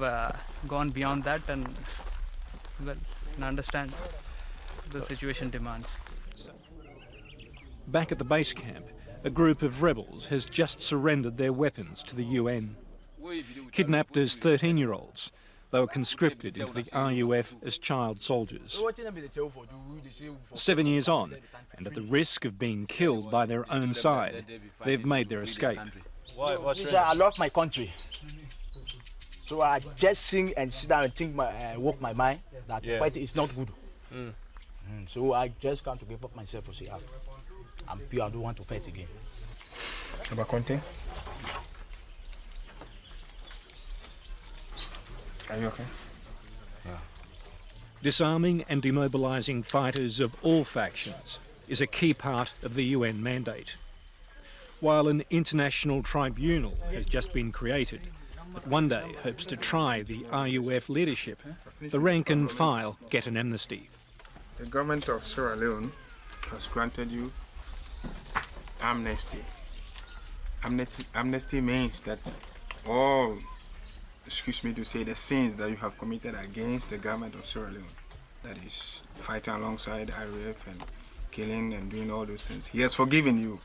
gone beyond that and, well, understand the situation demands. Back at the base camp, a group of rebels has just surrendered their weapons to the UN. Kidnapped as 13-year-olds, they were conscripted into the RUF as child soldiers. 7 years on, and at the risk of being killed by their own side, they've made their escape. I love my country. So I just sing and sit down and think, work my mind that fighting is not good. So I just come to give up myself and say, I'm pure, I don't want to fight again. About Conte? Are you okay? Yeah. Disarming and demobilising fighters of all factions is a key part of the UN mandate. While an international tribunal has just been created that one day hopes to try the RUF leadership, the rank and file get an amnesty. The government of Sierra Leone has granted you amnesty. Amnesty means that all, excuse me to say, the sins that you have committed against the government of Sierra Leone, that is fighting alongside RUF and killing and doing all those things, he has forgiven you.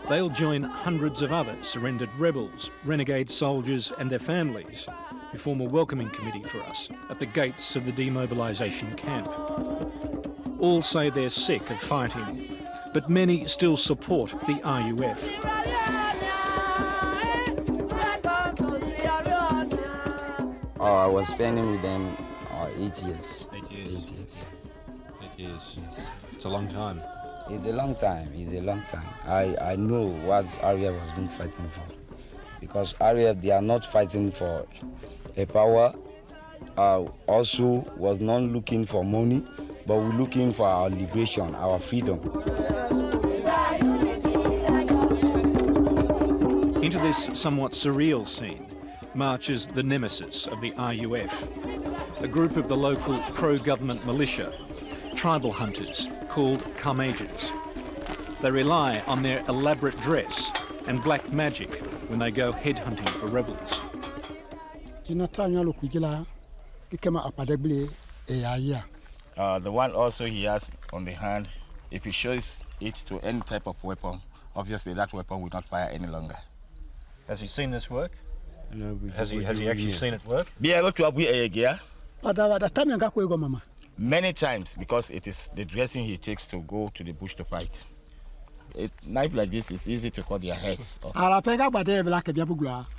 They'll join hundreds of other surrendered rebels, renegade soldiers and their families who form a welcoming committee for us at the gates of the demobilisation camp. All say they're sick of fighting, but many still support the RUF. I was spending with them 8 years. 8 years? 8 years. 8 years. Yes. It's a long time. It's a long time. It's a long time. I know what RUF has been fighting for. Because RUF, they are not fighting for a power. Also was not looking for money, but we're looking for our liberation, our freedom. Into this somewhat surreal scene marches the nemesis of the RUF, a group of the local pro-government militia, tribal hunters called Kamajers. They rely on their elaborate dress and black magic when they go headhunting for rebels. The one also he has on the hand, if he shows it to any type of weapon, obviously that weapon will not fire any longer. Has he seen this work? No. Has he actually seen it work? Be able to many times, because it is the dressing he takes to go to the bush to fight. A knife like this is easy to cut their heads off.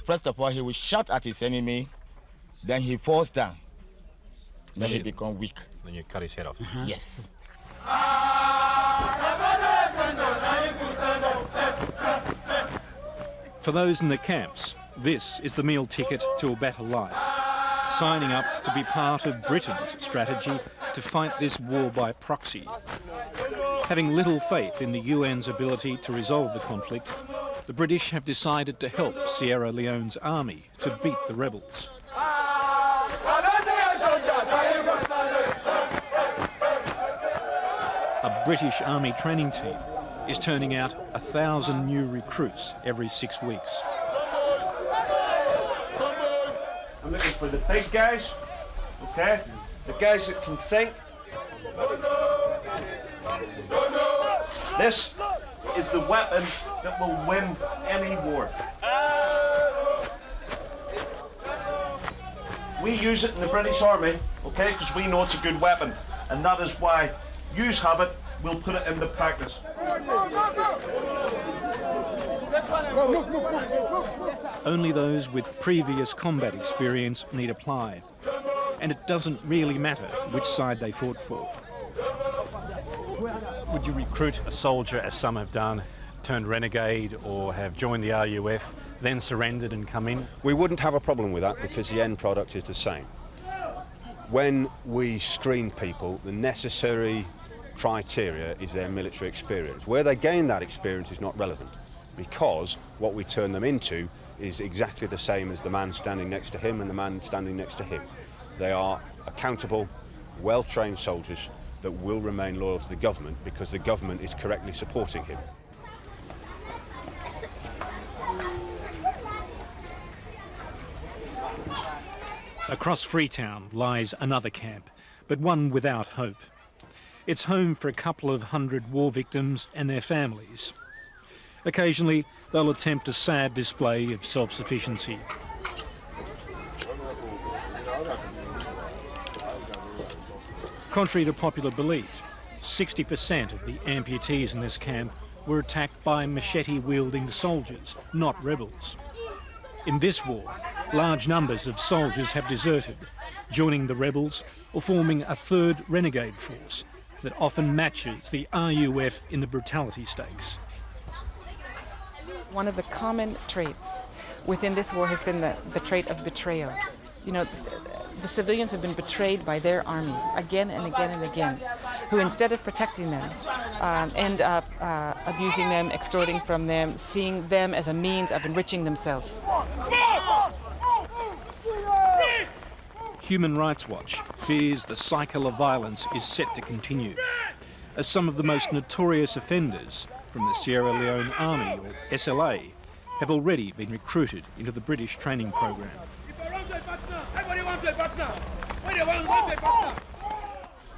First of all, he will shout at his enemy, then he falls down, then he becomes weak. Then you cut his head off? Yes. For those in the camps, this is the meal ticket to a better life. Signing up to be part of Britain's strategy to fight this war by proxy. Having little faith in the UN's ability to resolve the conflict, the British have decided to help Sierra Leone's army to beat the rebels. A British Army training team is turning out 1,000 new recruits every 6 weeks. I'm looking for the big guys, okay? The guys that can think. This is the weapon that will win any war. We use it in the British Army, okay, because we know it's a good weapon, and that is why you have it, we'll put it into practice. Only those with previous combat experience need apply, and it doesn't really matter which side they fought for. Would you recruit a soldier, as some have done, turned renegade or have joined the RUF, then surrendered and come in? We wouldn't have a problem with that because the end product is the same. When we screen people, the necessary criteria is their military experience. Where they gain that experience is not relevant, because what we turn them into is exactly the same as the man standing next to him and the man standing next to him. They are accountable, well-trained soldiers that will remain loyal to the government because the government is correctly supporting him. Across Freetown lies another camp, but one without hope. It's home for a couple of hundred war victims and their families. Occasionally, they'll attempt a sad display of self-sufficiency. Contrary to popular belief, 60% of the amputees in this camp were attacked by machete-wielding soldiers, not rebels. In this war, large numbers of soldiers have deserted, joining the rebels or forming a third renegade force that often matches the RUF in the brutality stakes. One of the common traits within this war has been the trait of betrayal. You know, the civilians have been betrayed by their armies again and again and again, who instead of protecting them, end up abusing them, extorting from them, seeing them as a means of enriching themselves. Human Rights Watch fears the cycle of violence is set to continue, as some of the most notorious offenders from the Sierra Leone Army, or SLA, have already been recruited into the British training program.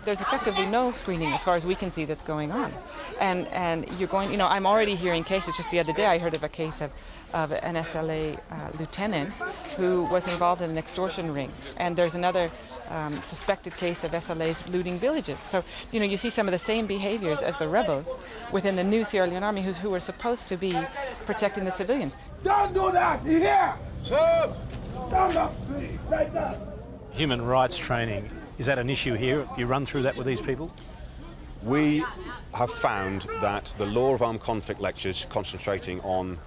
There's effectively no screening as far as we can see that's going on. And you're going, you know, I'm already hearing cases. Just the other day I heard of a case of an SLA lieutenant who was involved in an extortion ring. And there's another suspected case of SLAs looting villages. So, you know, you see some of the same behaviors as the rebels within the new Sierra Leone Army who are supposed to be protecting the civilians. Don't do that! You hear? Stop! Stand up, please, like that. Human rights training, is that an issue here? Do you run through that with these people? We have found that the law of armed conflict lectures, concentrating on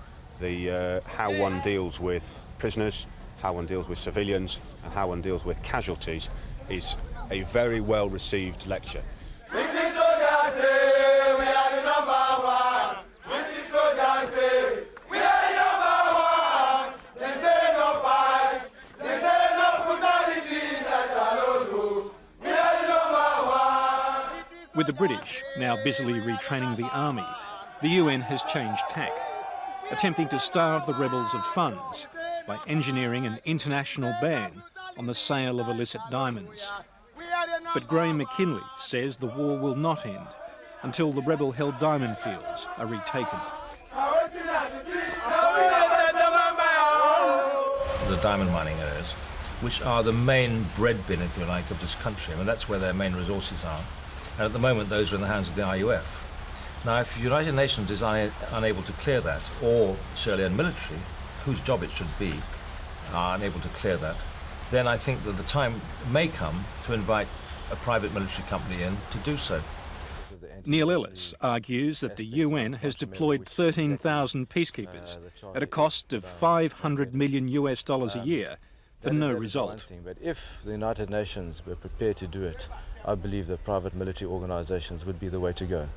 the how one deals with prisoners, how one deals with civilians, and how one deals with casualties, is a very well received lecture. With the British now busily retraining the army, the UN has changed tack, attempting to starve the rebels of funds by engineering an international ban on the sale of illicit diamonds. But Graham McKinley says the war will not end until the rebel-held diamond fields are retaken. The diamond mining areas, which are the main bread bin, if you like, of this country. I mean, that's where their main resources are. And at the moment, those are in the hands of the RUF. Now, if the United Nations is unable to clear that, or Sierra Leone military, whose job it should be, are unable to clear that, then I think that the time may come to invite a private military company in to do so. Neil Ellis argues that the UN has deployed 13,000 peacekeepers at a cost of $500 million a year for no result. But if the United Nations were prepared to do it, I believe that private military organisations would be the way to go.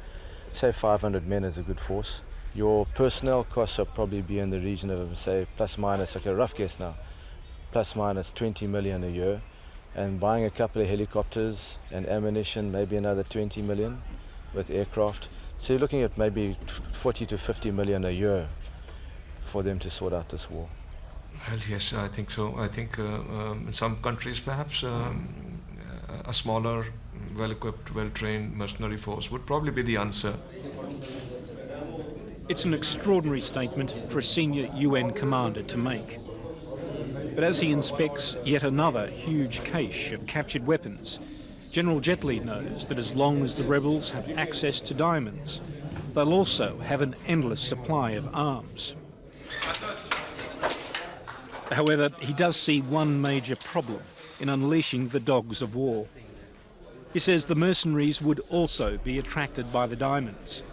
Say 500 men is a good force. Your personnel costs will probably be in the region of, say, plus minus, like a rough guess now, plus minus 20 million a year, and buying a couple of helicopters and ammunition, maybe another 20 million with aircraft. So you're looking at maybe 40 to 50 million a year for them to sort out this war. Well, yes, I think so. I think in some countries perhaps a smaller, well-equipped, well-trained mercenary force would probably be the answer. It's an extraordinary statement for a senior UN commander to make. But as he inspects yet another huge cache of captured weapons, General Jetley knows that as long as the rebels have access to diamonds, they'll also have an endless supply of arms. However, he does see one major problem in unleashing the dogs of war. He says the mercenaries would also be attracted by the diamonds,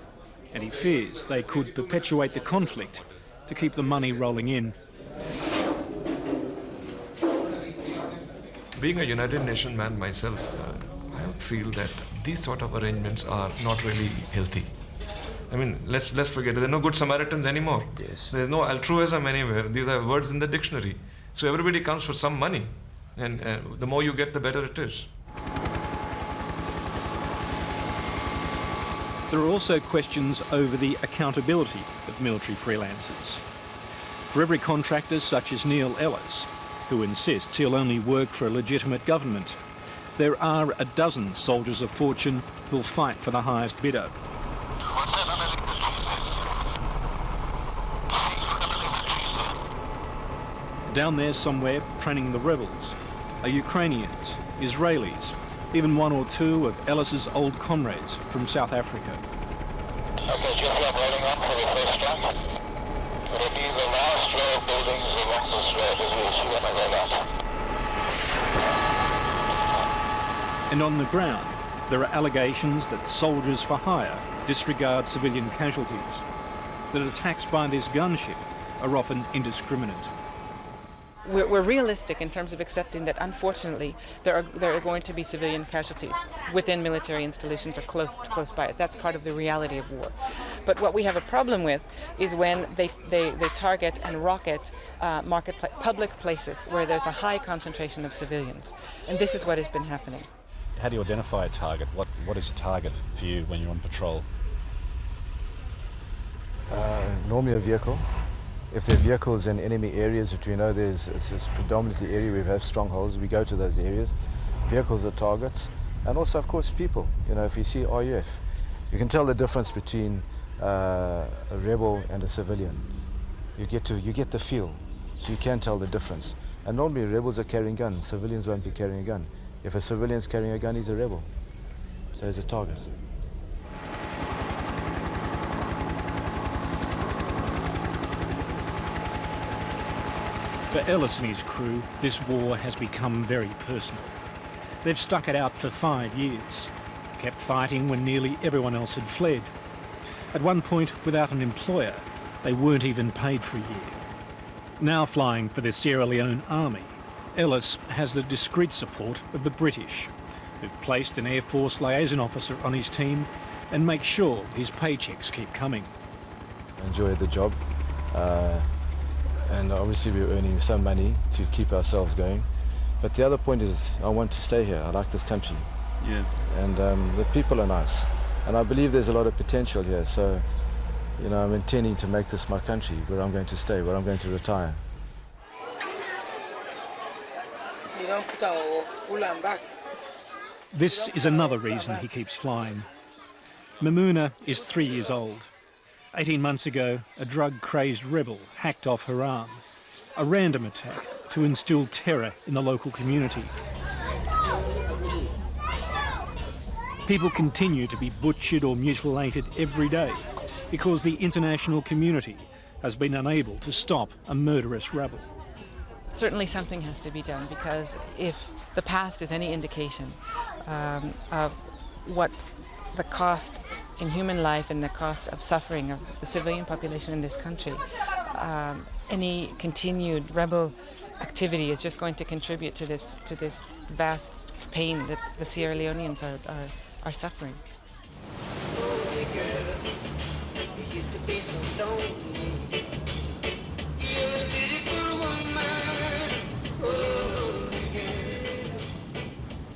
and he fears they could perpetuate the conflict to keep the money rolling in. Being a United Nations man myself, I feel that these sort of arrangements are not really healthy. I mean, let's forget it. There are no good Samaritans anymore. Yes. There's no altruism anywhere. These are words in the dictionary. So everybody comes for some money, and the more you get, the better it is. There are also questions over the accountability of military freelancers. For every contractor such as Neil Ellis, who insists he'll only work for a legitimate government, there are a dozen soldiers of fortune who'll fight for the highest bidder. Down there somewhere, training the rebels, are Ukrainians, Israelis, even one or two of Ellis's old comrades from South Africa. Okay, Jeffrey, I'm rolling on for the first strike. It'll be the last row of buildings along this road as we'll see when I roll out. And on the ground, there are allegations that soldiers for hire disregard civilian casualties, that attacks by this gunship are often indiscriminate. We're realistic in terms of accepting that, unfortunately, there are going to be civilian casualties within military installations or close by it. That's part of the reality of war. But what we have a problem with is when they target and rocket public places where there's a high concentration of civilians. And this is what has been happening. How do you identify a target? What is a target for you when you're on patrol? Normally a vehicle. If there are vehicles in enemy areas that we know it's predominantly area where we have strongholds, we go to those areas. Vehicles are targets, and also, of course, people. You know, if you see RUF, you can tell the difference between a rebel and a civilian. You get the feel, so you can tell the difference. And normally, rebels are carrying guns. Civilians won't be carrying a gun. If a civilian's carrying a gun, he's a rebel. So he's a target. For Ellis and his crew, this war has become very personal. They've stuck it out for 5 years, kept fighting when nearly everyone else had fled. At one point, without an employer, they weren't even paid for a year. Now flying for the Sierra Leone Army, Ellis has the discreet support of the British, who've placed an Air Force liaison officer on his team and make sure his paychecks keep coming. I enjoy the job. And obviously we're earning some money to keep ourselves going. But the other point is I want to stay here. I like this country. Yeah. And the people are nice. And I believe there's a lot of potential here. So, you know, I'm intending to make this my country, where I'm going to stay, where I'm going to retire. You don't put our Ulan back. This is another reason he keeps flying. Mamuna is 3 years old. 18 months ago, a drug-crazed rebel hacked off her arm. A random attack to instill terror in the local community. People continue to be butchered or mutilated every day because the international community has been unable to stop a murderous rebel. Certainly something has to be done, because if the past is any indication of what the cost in human life and the cost of suffering of the civilian population in this country, any continued rebel activity is just going to contribute to this vast pain that the Sierra Leoneans are suffering.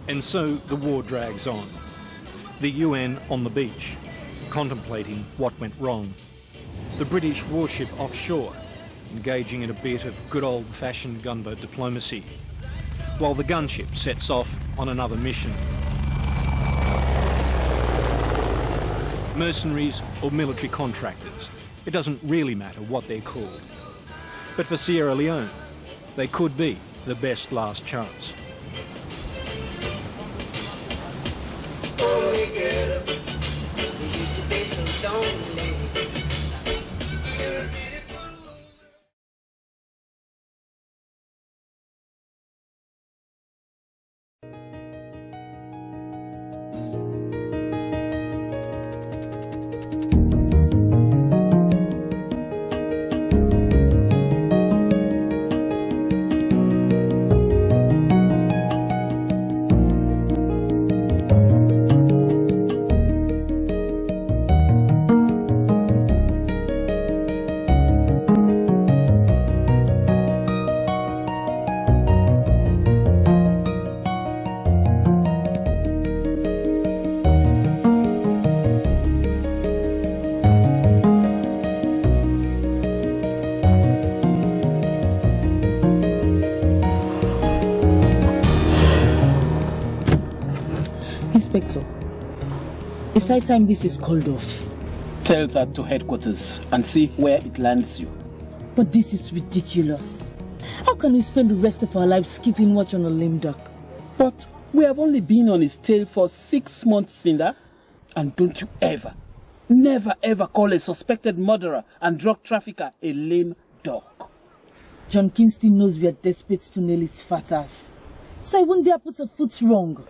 And so the war drags on. The UN on the beach, contemplating what went wrong. The British warship offshore, engaging in a bit of good old-fashioned gunboat diplomacy, while the gunship sets off on another mission. Mercenaries or military contractors, it doesn't really matter what they're called. But for Sierra Leone, they could be the best last chance. Inspector, it's high time this is called off. Tell that to headquarters and see where it lands you. But this is ridiculous. How can we spend the rest of our lives keeping watch on a lame duck? But we have only been on his tail for 6 months, Finda. And don't you ever, never ever call a suspected murderer and drug trafficker a lame duck. John Kingston knows we are desperate to nail his fat ass. So he won't dare put a foot wrong.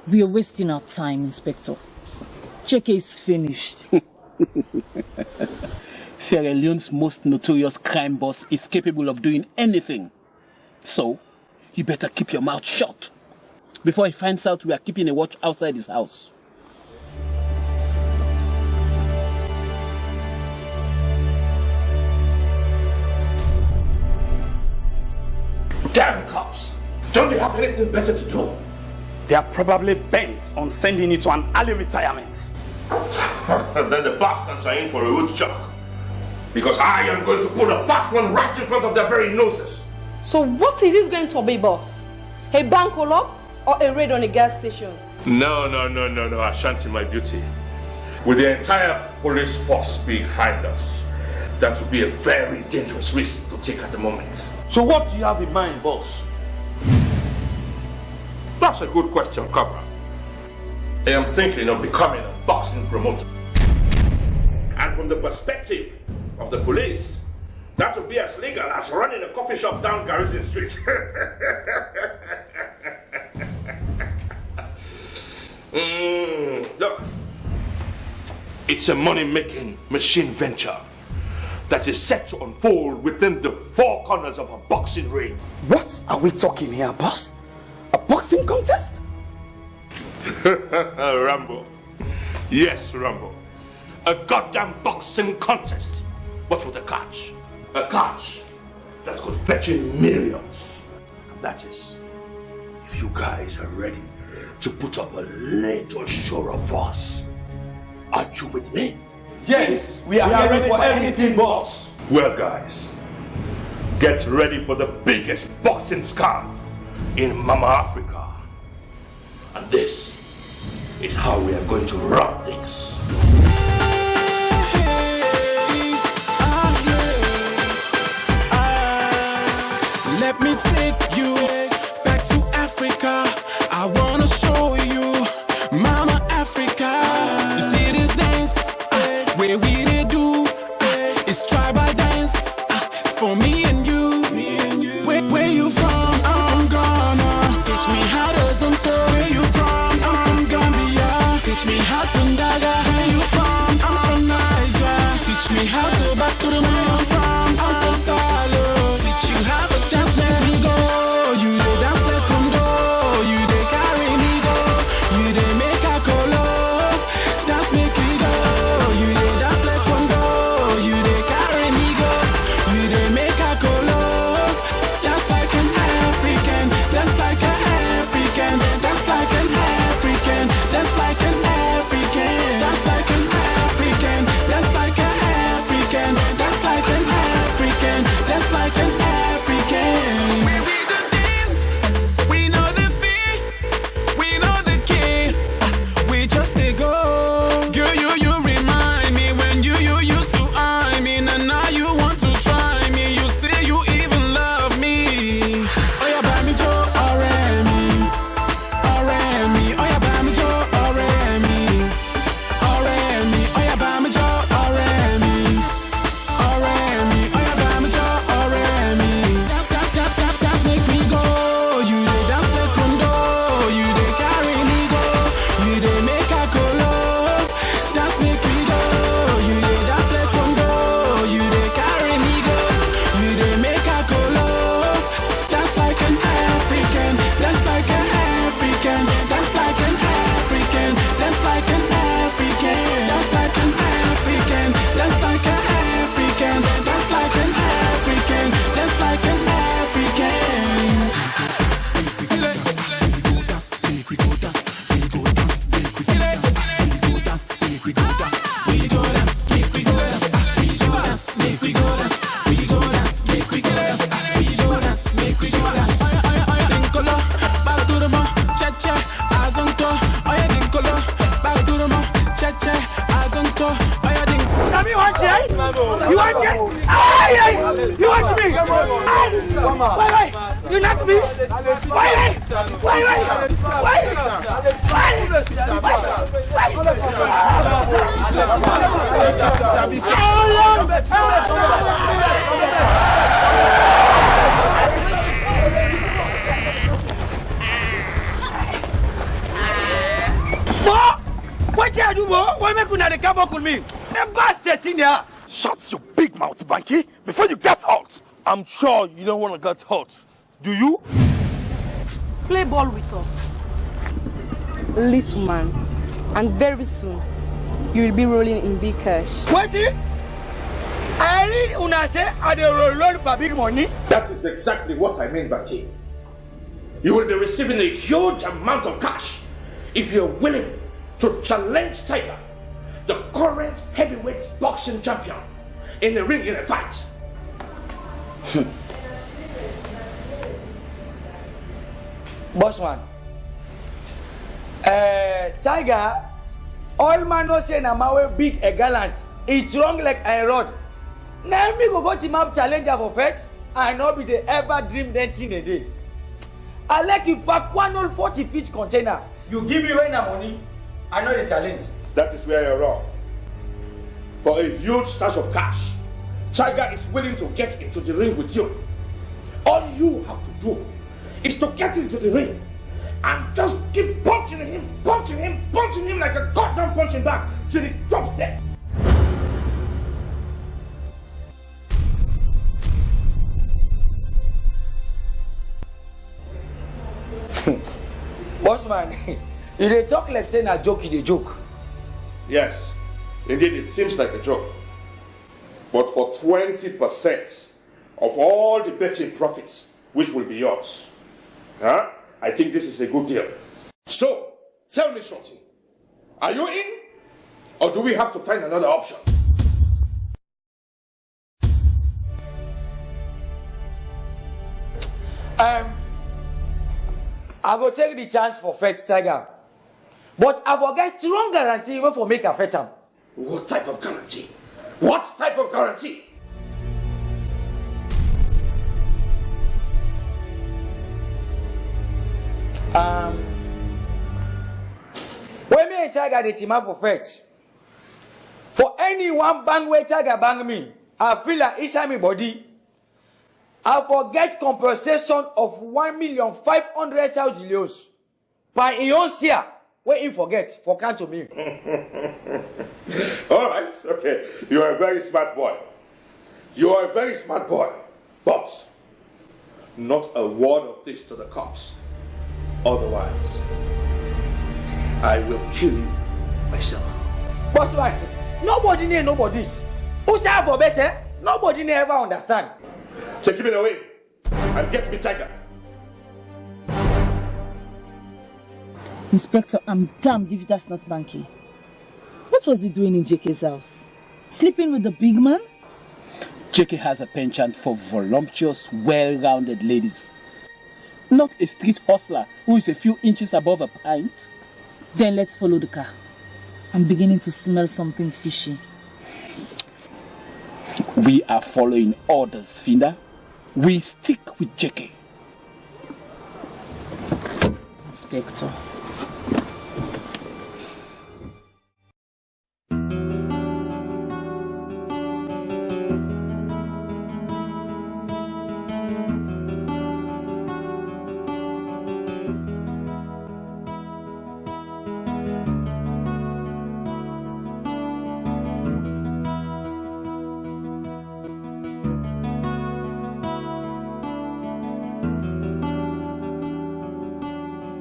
We are wasting our time, Inspector. Cheke is finished. Sierra Leone's most notorious crime boss is capable of doing anything. So, you better keep your mouth shut before he finds out we are keeping a watch outside his house. Damn cops! Don't they have anything better to do? They are probably bent on sending you to an early retirement. Then the bastards are in for a root shock. Because I am going to pull a fast one right in front of their very noses. So what is this going to be, boss? A bank roll-up or a raid on a gas station? No, Ashanti, my beauty. With the entire police force behind us, that would be a very dangerous risk to take at the moment. So what do you have in mind, boss? That's a good question, Cobra. I am thinking of becoming a boxing promoter. And from the perspective of the police, that would be as legal as running a coffee shop down Garrison Street. Look, it's a money-making machine venture that is set to unfold within the four corners of a boxing ring. What are we talking here, boss? A boxing contest? Rambo. Yes, Rambo. A goddamn boxing contest. But with a catch. A catch that could fetch in millions. And that is, if you guys are ready to put up a little show of force. Are you with me? Yes, we are ready for anything, boss. Well, guys, get ready for the biggest boxing scam in Mama Africa. And this is how we are going to run things. Let me take you back to Africa. I wanna show you Mama Africa. You see this dance where we they do it's tribal dance. It's for me and you. Where you from? I'm Ghana. Teach me how to Zonto. Where you from? I'm from Gambia. Teach me how to Ndaga. Where you from? I'm from Niger. Teach me how to Bakuru. Where I'm from Salo. Teach you how to dance like me go. You dey dance like Congo. You dey carry me go. You dey make a colo. Dance make me go. You dey dance like Congo. You dey carry me go. You dey make a colo. Dance like an African. Dance like an African. Dance like an African. Dance like an African. Dance like an African. Dance like an African. Dance like an African. Dance like an African. Where we do this, we know the fee, we know the key. We just they go. Girl, you remind me when you used to eye me, and now you want to try me. You say you even love me. Oh yeah, buy me Joe Oremi, Oremi. Oh yeah, buy me Joe Oremi, Oremi. Oh yeah, buy me Joe Oremi, Oremi. Oh yeah, buy me Joe Oremi. Dance make me go. You dey dance like Kondo. You dey carry me go. You dey make a colo. Dance make me go. You dey dance like Kondo. You dey carry me go. You dey make a colo. Dance like an African. Dance like an African. Dance like an African. Dance like an African. Dance like an African. Dance like an African. Dance like an African. Dance like an African. You want it? Aye, you want me? Why? You knock me? Why? What you do, boy? Why make you not come up with me? Them bastards in there. Shut your big mouth, Banky, before you get out. I'm sure you don't want to get hurt. Do you? Play ball with us, little man, and very soon you will be rolling in big cash. What? I read una say I dey roll for big money. That is exactly what I mean, Banky. You will be receiving a huge amount of cash if you're willing to challenge Tiger, the current heavyweight boxing champion, in the ring in a fight. Bossman, Tiger, all man no say na my big a gallant. It's wrong like I rod. Now me go team up challenger for fight. I know be the ever dream that thing a day. I like you pack 140 feet container. You give me right now money. I know the challenge. That is where you're wrong. For a huge stash of cash, Tiger is willing to get into the ring with you. All you have to do is to get into the ring and just keep punching him like a goddamn punching bag till he drops dead. Bossman, you dey talk like saying a joke, you dey joke. Yes, indeed it seems like a joke. But for 20% of all the betting profits, which will be yours, I think this is a good deal. So, Tell me, Shorty, are you in? Or do we have to find another option? I go take the chance for fetch Tiger. But I will get strong guarantee even for make a fetch him. What type of guarantee? What type of guarantee? When me and Tiger the team up for fetch. For any one bang where Tiger bang me, I feel like inside my body, I forget compensation of 1,500,000 euros. By Ionsia, where him forget for count to me. All right, okay. You are a very smart boy. You are a very smart boy. But not a word of this to the cops. Otherwise, I will kill you myself. Boss man, nobody near nobody's. Who shall for better? Nobody never understand. Take him away and get me Tiger. Inspector, I'm damned if that's not Banky. What was he doing in JK's house? Sleeping with the big man? JK has a penchant for voluptuous, well-rounded ladies. Not a street hustler who is a few inches above a pint. Then let's follow the car. I'm beginning to smell something fishy. We are following orders, Finda. We stick with JK. Inspector.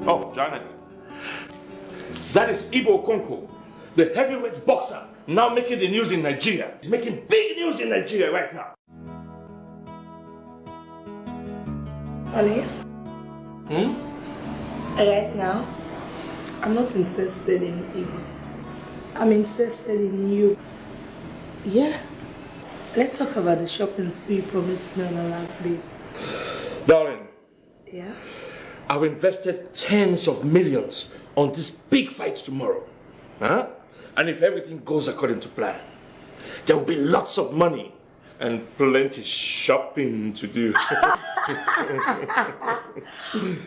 Oh, Janet. That is Ibo Konko, the heavyweight boxer, now making the news in Nigeria. He's making big news in Nigeria right now. Honey? Right now, I'm not interested in you. I'm interested in you. Yeah. Let's talk about the shopping spree you promised me on the last date. Darling. Yeah? I've invested tens of millions on this big fight tomorrow. Huh? And if everything goes according to plan, there will be lots of money and plenty shopping to do.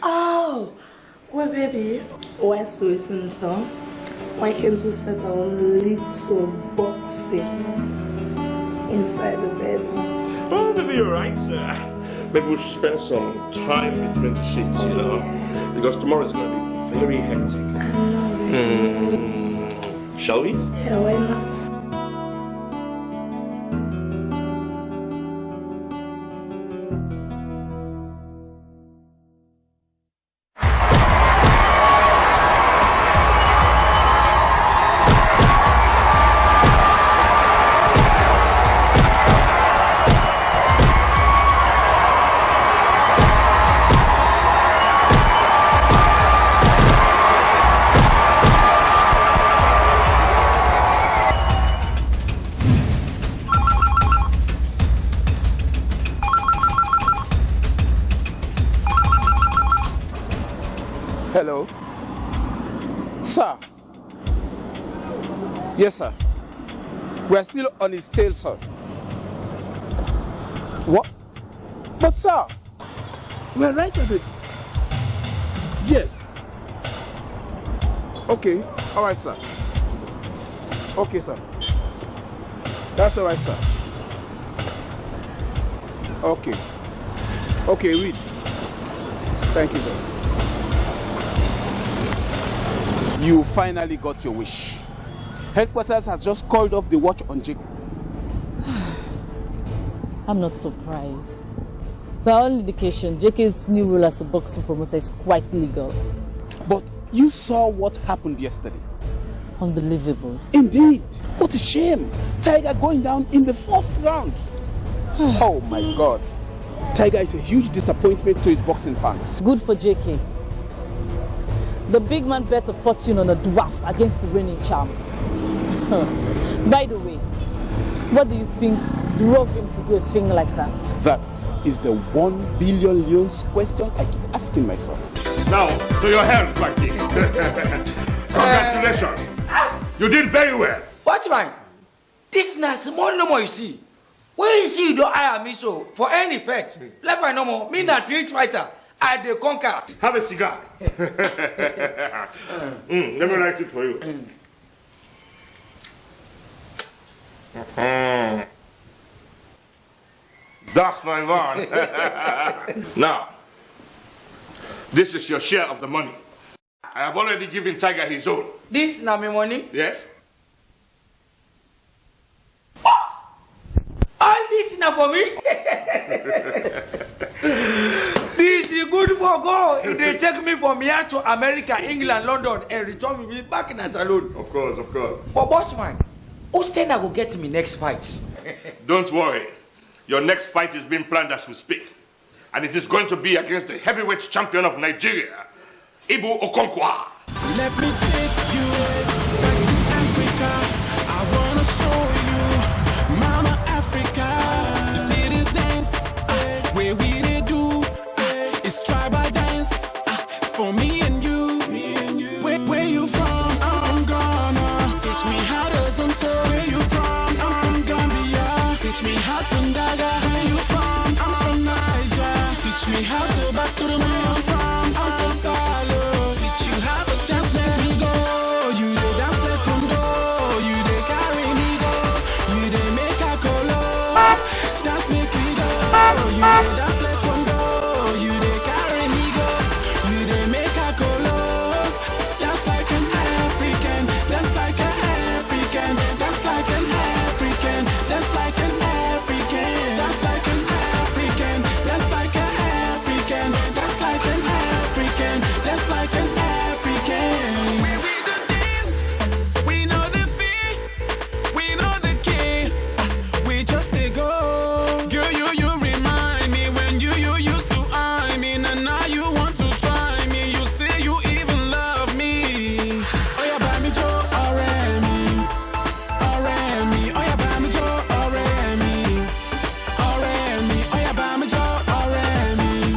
Oh, well, baby, why still waiting, son? Why can't we start our own little boxing inside the bedroom? Oh, maybe you're right, sir. Maybe we'll spend some time between the sheets, you know, because tomorrow is going to be very hectic. Shall we? Yeah, why not? Hello? Sir? Yes, sir. We're still on his tail, sir. What? But, sir, we're right at it. Yes. Okay. All right, sir. Okay, sir. That's all right, sir. Okay. Okay, read. Thank you, sir. You finally got your wish. Headquarters has just called off the watch on Jake. I'm not surprised. By all indication, JK's new role as a boxing promoter is quite legal. But you saw what happened yesterday. Unbelievable. Indeed. What a shame. Tiger going down in the first round. Oh my God. Tiger is a huge disappointment to his boxing fans. Good for JK. The big man bet a fortune on a dwarf against the reigning champ. By the way, what do you think drove him to do a thing like that? That is the 1 billion leons question I keep asking myself. Now, to your health, Frankie. Congratulations. You did very well. Watch mine. This is small no more you see. When you see you don't hire me so for any pet. Left by no more. Me not rich fighter. I the conquer. Have a cigar. Let me write it for you. That's my man. Now, this is your share of the money. I have already given Tiger his own. This is not my money? Yes. All this is not for me? This is good for go. If they take me from here to America, England, London, and return me back in a saloon. Of course, of course. But boss man, who's then I will get me next fight? Don't worry. Your next fight is being planned as we speak. And it is going to be against the heavyweight champion of Nigeria, Ibu Okonkwa. Let me take you back to Africa. I wanna show you Mama Africa. You see this dance where we they do it's tribal dance. It's for me and you. Where you from? I'm gonna teach me how to Zonto. Where you from? I'm Gambia. Teach me how to Ndaga. Where you from? I'm from Niger. Teach me how to back to the man. I'm from Salo. Teach you how to just let me go. You dey dance like Kondo. You dey carry me go. You dey make a colo. Dance make me go. You dey dance like Kondo. You dey carry me go. You dey make a colo. Dance like an African. Dance like an African. Dance like an African. Dance like an African. Dance like an African. Dance like an African. Dance like an African. Dance like an African. When we do this, we know the fee, we know the key. We just they go. Girl, you remind me when you used to eye me, and now you want to try me. You say you even love me. Oh yeah, buy me Joe, Remy. Oh yeah, buy me Joe, Remy. Oh yeah, buy me Joe, Remy.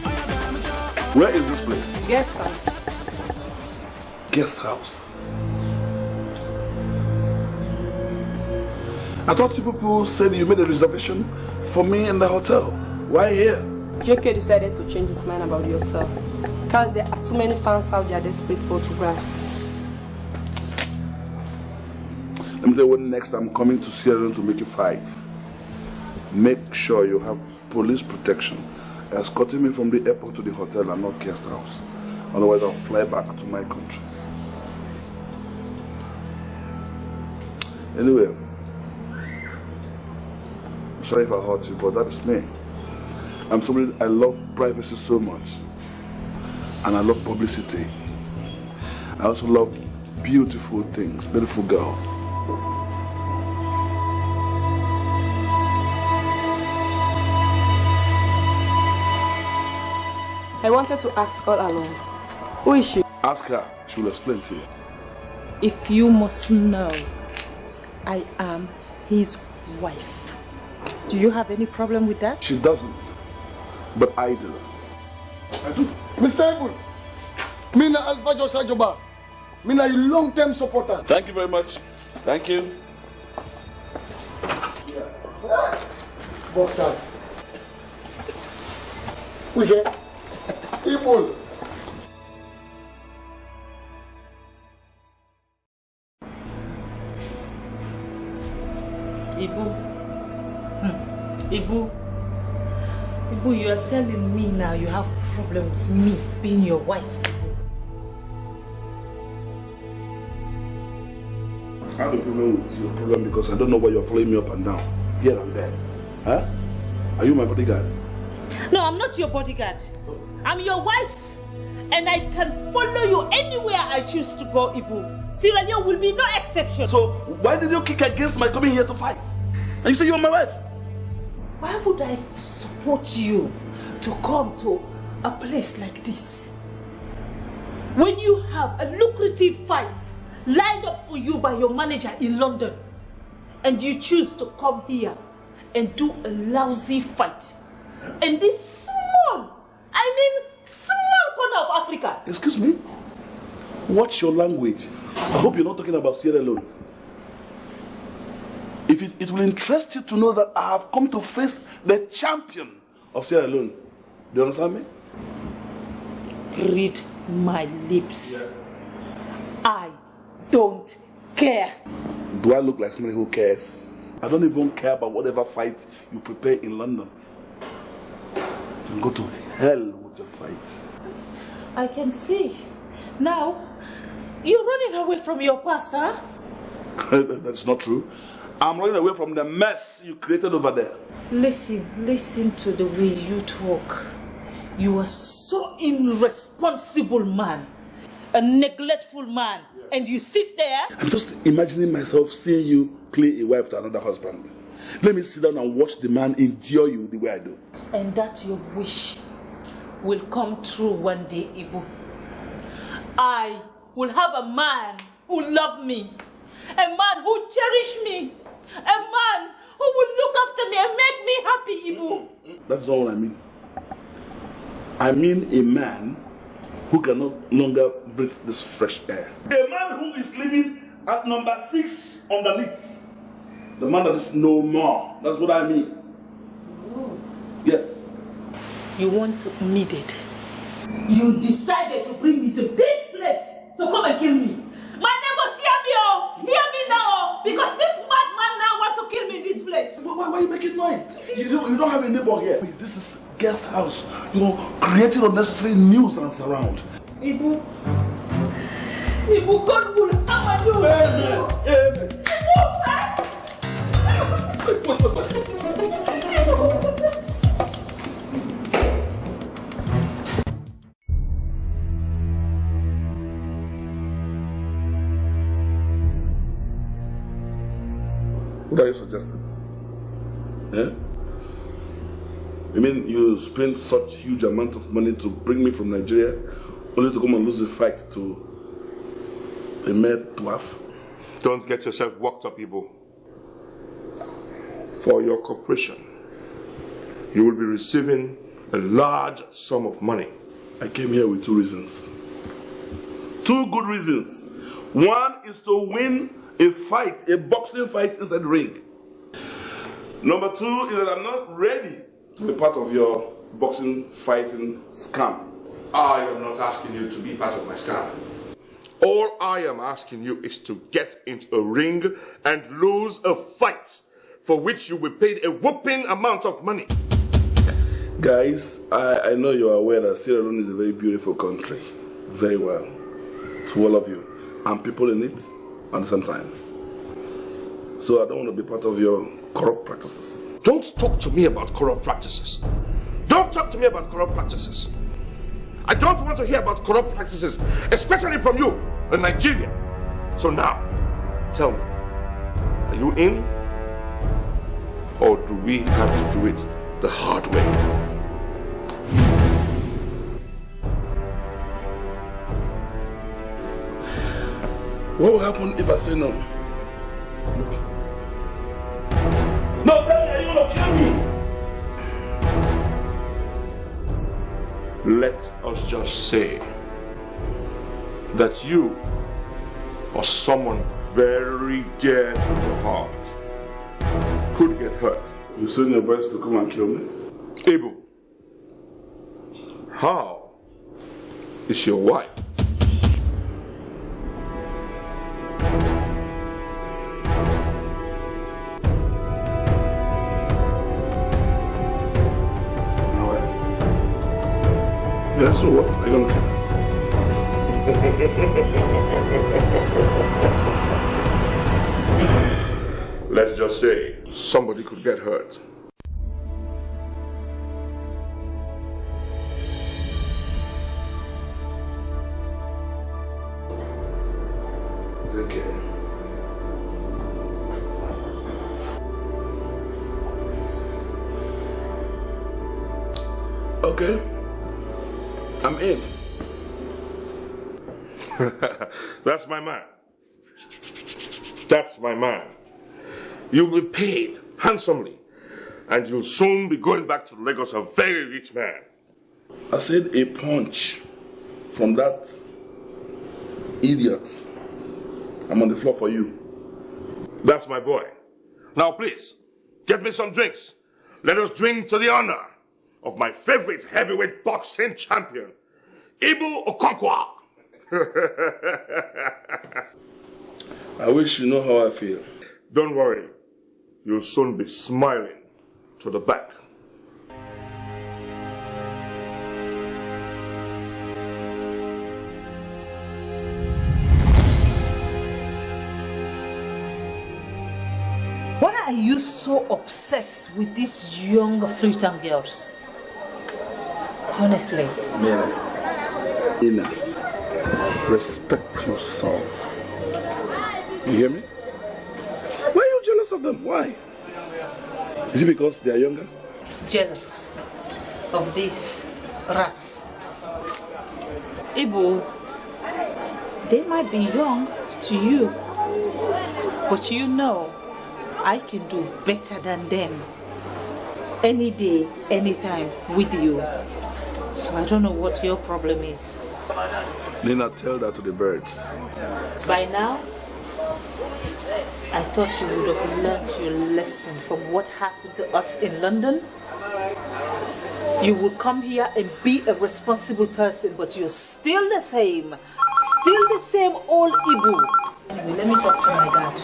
Oh yeah, buy me Joe. Where is this place? Guest house. Guest house. I thought you people said you made a reservation for me in the hotel. Why here? JK decided to change his mind about the hotel because there are too many fans out there desperate for autographs. Let me tell you what, next I'm coming to Sierra Leone to make a fight. Make sure you have police protection escorting me from the airport to the hotel and not guest house. Otherwise I'll fly back to my country. Anyway, I'm sorry if I hurt you, but that is me. I'm somebody, I love privacy so much. And I love publicity. I also love beautiful things, beautiful girls. I wanted to ask all along, who is she? Ask her, she will explain to you. If you must know, I am his wife. Do you have any problem with that? She doesn't, but I do. I do. Mr. Ebun, Mina Alpha Joshua Joba, Mina a long-term supporter. Thank you very much. Thank you. Boxers. Who's it? Ebun. Ibu, you are telling me now you have a problem with me being your wife. I have a problem with your problem because I don't know why you're following me up and down, here and there. Huh? Are you my bodyguard? No, I'm not your bodyguard. I'm your wife. And I can follow you anywhere I choose to go, Ibu. Sierra Leone will be no exception. So, why did you kick against my coming here to fight? And you say you're my wife? Why would I support you to come to a place like this? When you have a lucrative fight lined up for you by your manager in London, and you choose to come here and do a lousy fight in this small corner of Africa. Excuse me? Watch your language. I hope you're not talking about Sierra Leone. If it will interest you to know that I have come to face the champion of Sierra Leone. Do you understand me? Read my lips. Yes. I don't care. Do I look like somebody who cares? I don't even care about whatever fight you prepare in London. You can go to hell with your fight. I can see. Now, you're running away from your past, huh? That's not true. I'm running away from the mess you created over there. Listen to the way you talk. You are so irresponsible man. A neglectful man. And you sit there. I'm just imagining myself seeing you play a wife to another husband. Let me sit down and watch the man endure you the way I do. And that your wish will come true one day, Ibu. I will have a man who loves me. A man who cherishes me. A man who will look after me and make me happy, Ibu. That's all I mean. I mean a man who can no longer breathe this fresh air. A man who is living at number 6 underneath. The man that is no more. That's what I mean. Yes. You want me dead. You decided to bring me to this place to come and kill me. My neighbors, hear me, oh! Hear me now, because this madman now wants to kill me in this place. Why are you making noise? You don't have a neighbor here. This is guest house. You're creating unnecessary nuisance around. Ibu, God will hammer you. Amen. Amen. What are you suggesting? Yeah? You mean you spend such huge amount of money to bring me from Nigeria only to come and lose the fight to a mere dwarf? Don't get yourself worked up, Ibo. For your cooperation, you will be receiving a large sum of money. I came here with 2 reasons. 2 good reasons. One is to win a fight, a boxing fight inside the ring. Number 2 is that I'm not ready to be part of your boxing fighting scam. I am not asking you to be part of my scam. All I am asking you is to get into a ring and lose a fight for which you will be paid a whopping amount of money. Guys, I know you are aware that Sierra Leone is a very beautiful country. Very well. To all of you. And people in it at the same time. So I don't want to be part of your corrupt practices. Don't talk to me about corrupt practices. Don't talk to me about corrupt practices. I don't want to hear about corrupt practices, especially from you, a Nigerian. So now, tell me, are you in? Or do we have to do it the hard way? What will happen if I say no? No, tell me, are you going to kill me? Let us just say that you or someone very dear to your heart could get hurt. You send your boys to come and kill me? Abel, how is your wife? Yeah, so what? Are you gonna kill her? Let's just say somebody could get hurt. Okay. Okay. I'm in. That's my man. That's my man. You'll be paid handsomely, and you'll soon be going back to Lagos a very rich man. I said a punch from that idiot. I'm on the floor for you. That's my boy. Now please, get me some drinks. Let us drink to the honor of my favorite heavyweight boxing champion, Ibu Okonkwo. I wish you know how I feel. Don't worry. You'll soon be smiling to the back. Why are you so obsessed with these young African girls? Honestly. Ina, respect yourself. You hear me? Why are you jealous of them? Why? Is it because they are younger? Jealous of these rats. Ibu, they might be young to you, but you know I can do better than them. Any day, anytime with you. So I don't know what your problem is. Nina, tell that to the birds. By now, I thought you would have learned your lesson from what happened to us in London. You would come here and be a responsible person, but you're still the same. Still the same old Ibu. Anyway, let me talk to my dad.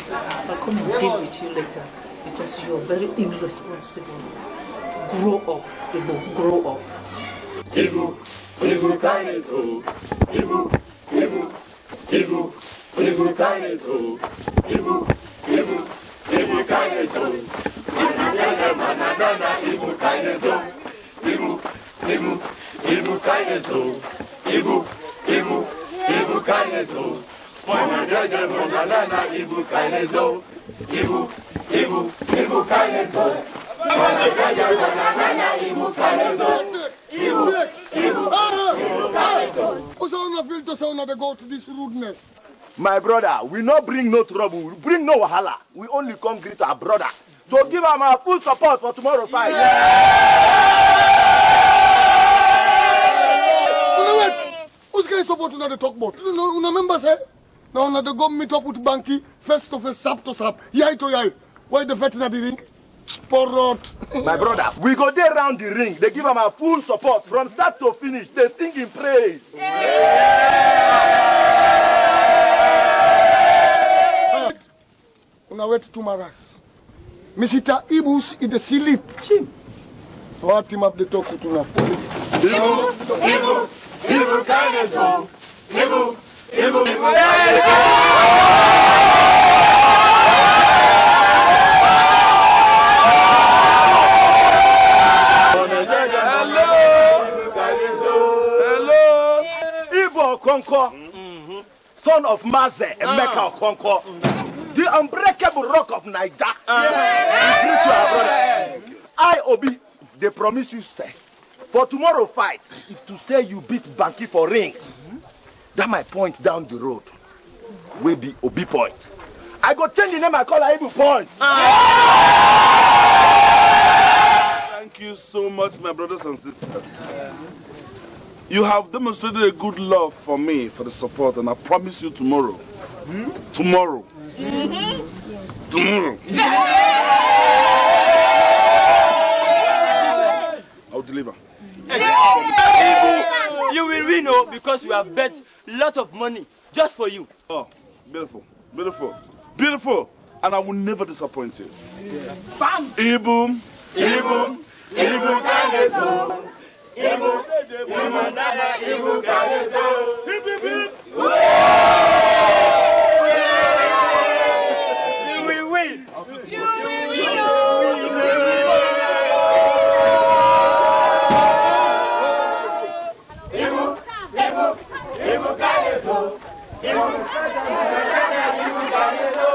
I'll come and deal with you later because you're very irresponsible. Grow up, Ibu. Grow up. Ibu, Ibu kindness, oh. Ibu, Ibu, Ibu, Ibu kindness, oh. Ibu, Ibu, Ibu kindness, oh. Manana, Ibu kindness, oh. Ibu, Ibu, Ibu kindness, oh. Ibu, Ibu, Ibu kindness, oh. Manana, Ibu kindness, oh. Ibu, Ibu, Ibu kindness, oh. Manana, Ibu kindness, oh. They go to this rudeness. My brother, we not bring no trouble, we bring no wahala. We only come greet our brother. So give him our full support for tomorrow fight. Wait, who's going to support you the talk about? You remember, say? Now they go meet up with Banky, face to face, sap to sap, yai to yai. Why the veterinary ring? My brother, we go there round the ring. They give him our full support from start to finish. They sing in praise. Una wait to Maras. Mr. Ibus in the sleep. What him up the talk to na police. Ibu kindness, oh. Ibu, Ibu, Okonkwo, son of Maze, Emeka Okonkwo, the unbreakable rock of Naija. I, Obi, they promise you, sir, for tomorrow fight, if to say you beat Banky for ring, that might point down the road, will be Obi point. I go change the name I call Ibu Points. Thank you so much, my brothers and sisters. You have demonstrated a good love for me, for the support, and I promise you tomorrow. Tomorrow. Tomorrow. I'll deliver. You will win, oh, because we have bet a lot of money just for you. Oh, beautiful, beautiful, beautiful, and I will never disappoint you. Bam! Ibu, Ibu, Ibu kindness, oh. Ibu, Manana, Ibu kindness, oh. You will win. You will win. Ibu kindness, oh. Ibu, Manana, Ibu kindness, oh.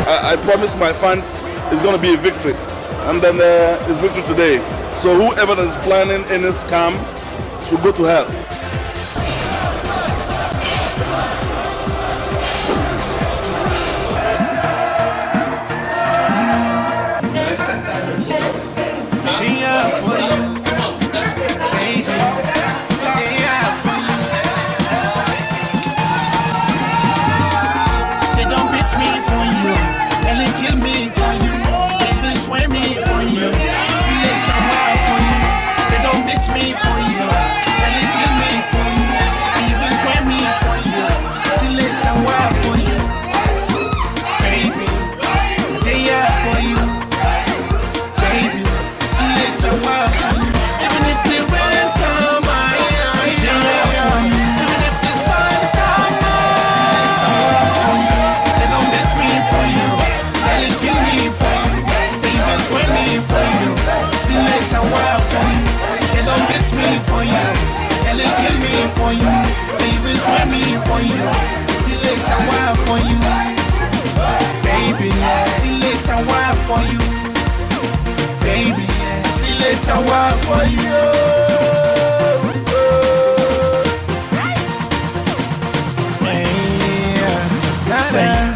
I promised my fans it's going to be a victory. And then it's victory today. So whoever is planning any scam should go to hell.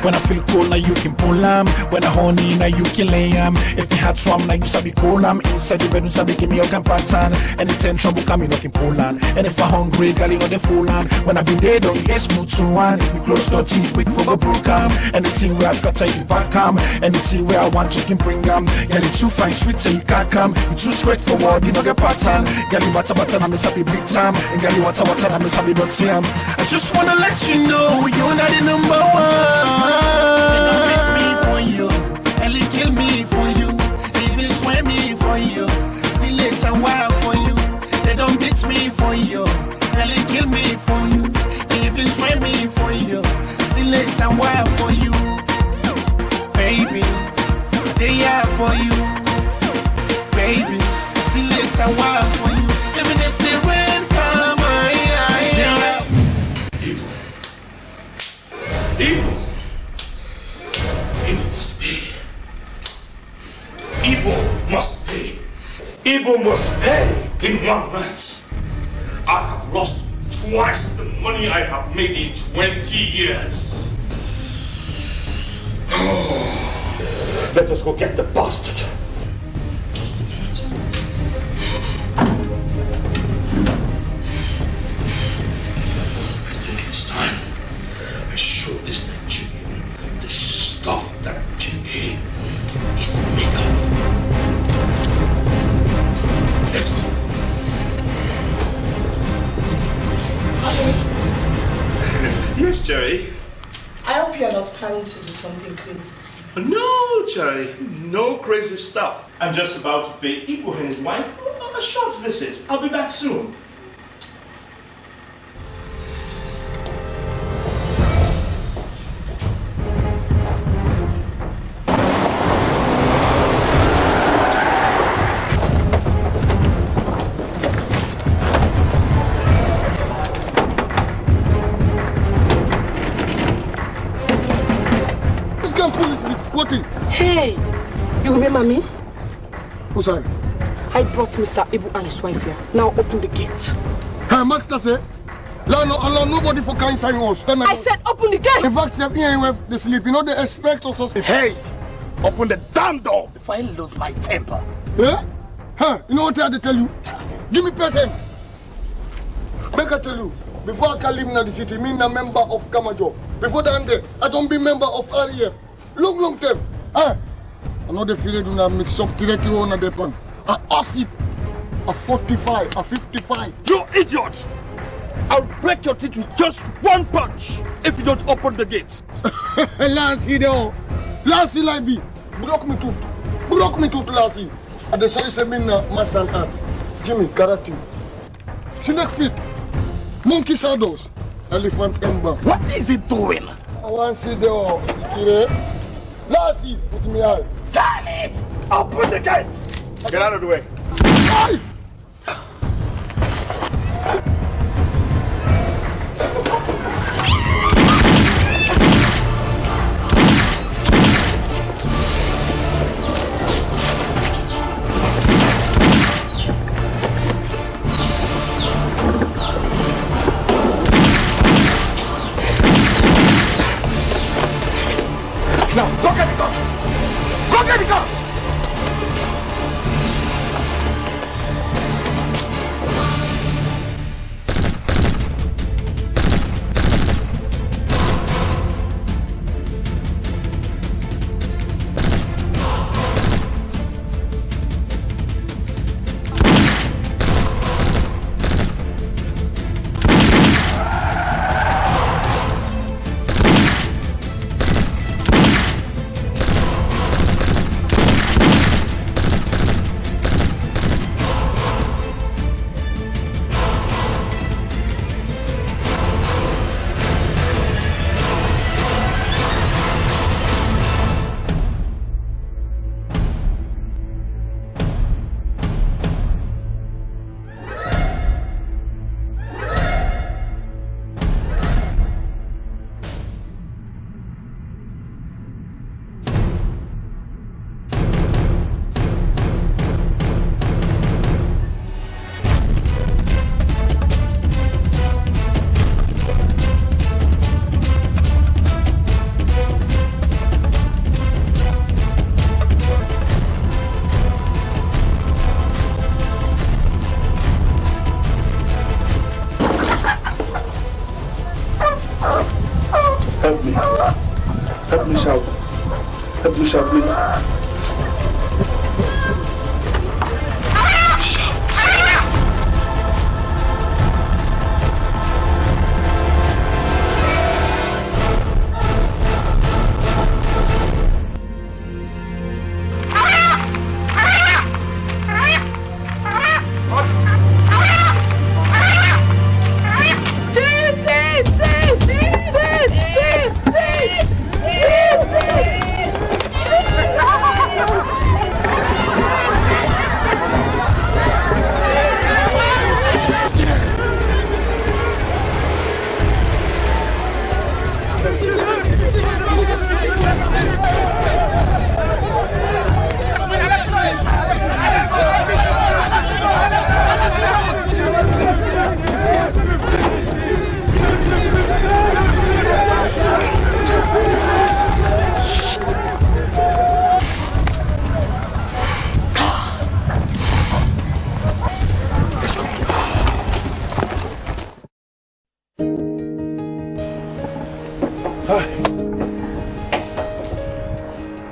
When I feel cold, now you can pull 'em. When I horny, now you can lay 'em. If you had swam, now you sabi cool 'em. Inside the bedroom, sabi give me your pattern. Anytime trouble coming, you can pull 'em. And if I'm hungry, girl, you know the full 'em. When I be there, don't get smooth to one. If we close, dirty, quick for the broke 'em. Anything where I scatter, you pack 'em. Anything where I want, you can bring 'em. Girl, you too fine, sweet, so you can't come. You too straightforward, you know get pattern. Girl, you water, I miss a big time. And girl, you water, I miss a big dirty. I just wanna let you know you're not the number one. Ellie kill me for you, even swear me for you. Still it's a while for you. They don't beat me for you. Ellie kill me for you, even swear me for you. Still it's a while for you, baby. They are for you, baby. Still it's a while for you. Even if the rain come, Igbo must pay. Igbo must pay. Igbo must pay in one night. I have lost twice the money I have made in 20 years. Let us go get the bastard. Just a minute. I think it's time I show this Nigerian the stuff that JK is made of. Let's go. Yes, Jerry. I hope you're not planning to do something crazy. No, Jerry. No crazy stuff. I'm just about to pay Igbo and his wife a short visit. I'll be back soon. Hey, you will be mommy? Who's I? I brought Mr. Ibu and his wife here. Now open the gate. Hey, master say, allow nobody for kind sign us. I said open the gate. In fact, they sleep. You know they expect us to sleep. Hey, open the damn door before I lose my temper. Yeah? Huh? You know what I had to tell you? Give me present. Make I tell you, before I can live in the city, me a member of Kamajo. Before that, I don't be member of REF. Long time. I know the feeling do not mix up 30 on the pan. A OSIP, a 45, a 55. You idiots! I'll break your teeth with just one punch if you don't open the gates. Lassie, though. Lassie, like me. Broke me tooth, Lassie. And the soil say, muscle ant. Jimmy, karate. Snake pit. Monkey shadows. Elephant ember. What is it doing? I want to see the curious. Lassie, put me out. Damn it! Open the gates! Get out of the way. Hey! me. Help me shout. Help me shout, please.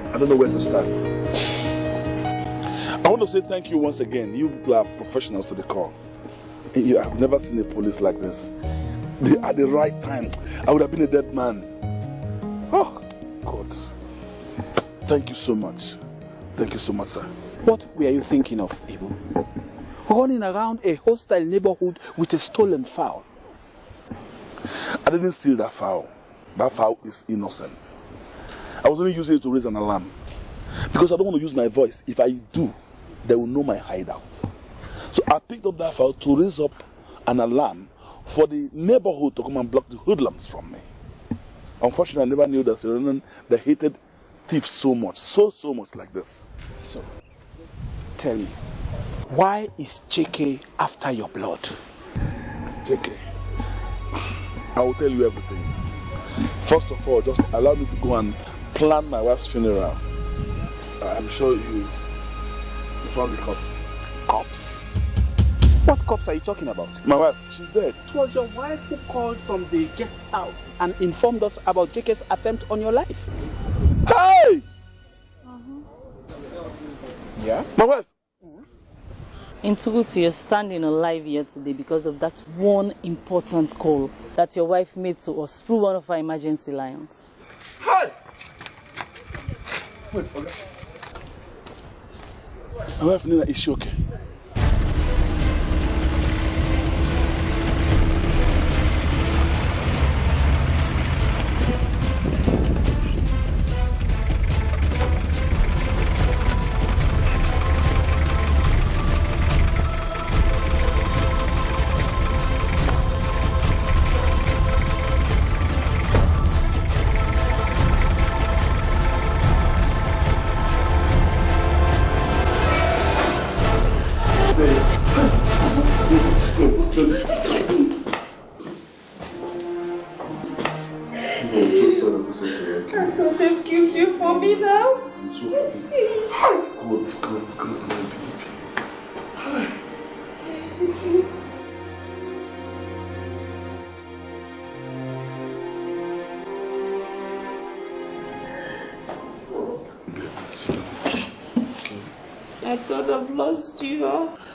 I don't know where to start. I want to say thank you once again. You people are professionals to the call. I've never seen a police like this. At the right time, I would have been a dead man. Oh, God. Thank you so much. Thank you so much, sir. What were you thinking of, Ibu? Running around a hostile neighborhood with a stolen fowl. I didn't steal that fowl. That fowl is innocent. I was only using it to raise an alarm. Because I don't want to use my voice. If I do, they will know my hideout. So I picked up that fowl to raise up an alarm for the neighborhood to come and block the hoodlums from me. Unfortunately, I never knew that Serena, they hated thieves so much. So much like this. So, tell me, why is JK after your blood? JK, I will tell you everything. First of all, just allow me to go and plan my wife's funeral. I'm sure you found the cops. Cops? What cops are you talking about? My wife, she's dead. It was your wife who called from the guest house and informed us about JK's attempt on your life. Hey! Yeah? My wife! In truth, you're standing alive here today because of that one important call that your wife made to us through one of our emergency lines. Hi! Wait, okay. My wife, Nina, is she okay? I thought they've killed you for me now. It's okay. Hi! Good, my baby. Hi. Sit down. Okay. I thought I've lost you.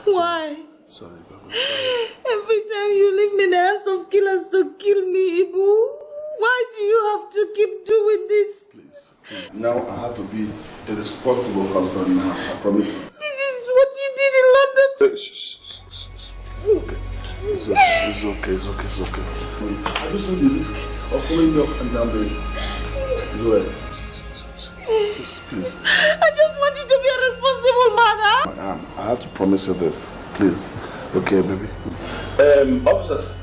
Why? Sorry, Baba. Sorry. Every time you leave me in the hands of killers to kill me, Ibu. Why do you have to keep doing this? Please. Now I have to be a responsible husband now. I promise you. This is what you did in London. Shh. It's okay. It's okay. I just want the risk of following me up and down the road. Please. I just want you to be a responsible mother. I have to promise you this. Please. Okay, baby. Officers,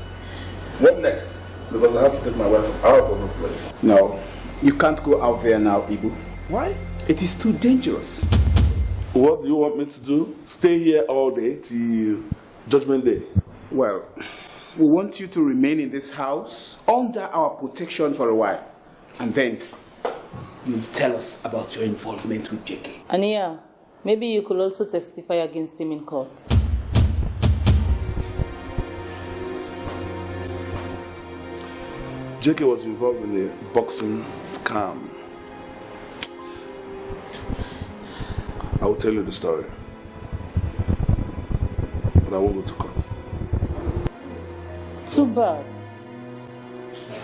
what next? Because I have to take my wife out of this place. No, you can't go out there now, Ibu. Why? It is too dangerous. What do you want me to do? Stay here all day till Judgment Day? Well, we want you to remain in this house under our protection for a while. And then you'll tell us about your involvement with JK. Ania, maybe you could also testify against him in court. JK was involved in a boxing scam. I will tell you the story. But I won't go to court. Too bad.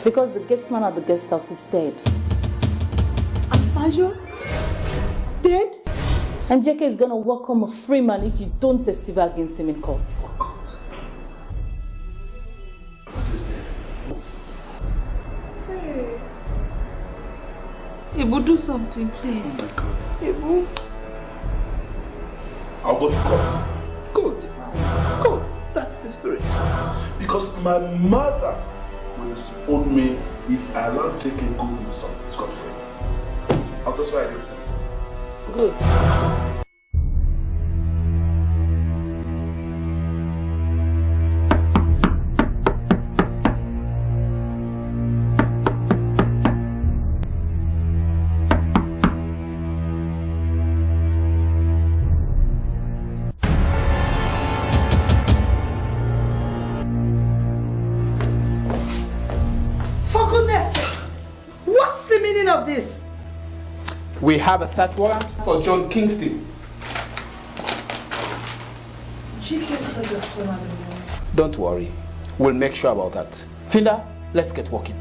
Because the gatesman at the guest house is dead. Alfajo? Dead? And JK is gonna welcome a free man if you don't testify against him in court. Yes. Hey. Ibu, do something, please. Oh my God. Ibu. I'll go to court. Good. Good. That's the spirit. Because my mother will own me if I allow JK go do something scot-free. I'll just write everything. Good. For goodness sake, what's the meaning of this? We have a search warrant for John Kingston. Don't worry. We'll make sure about that. Finda, let's get working.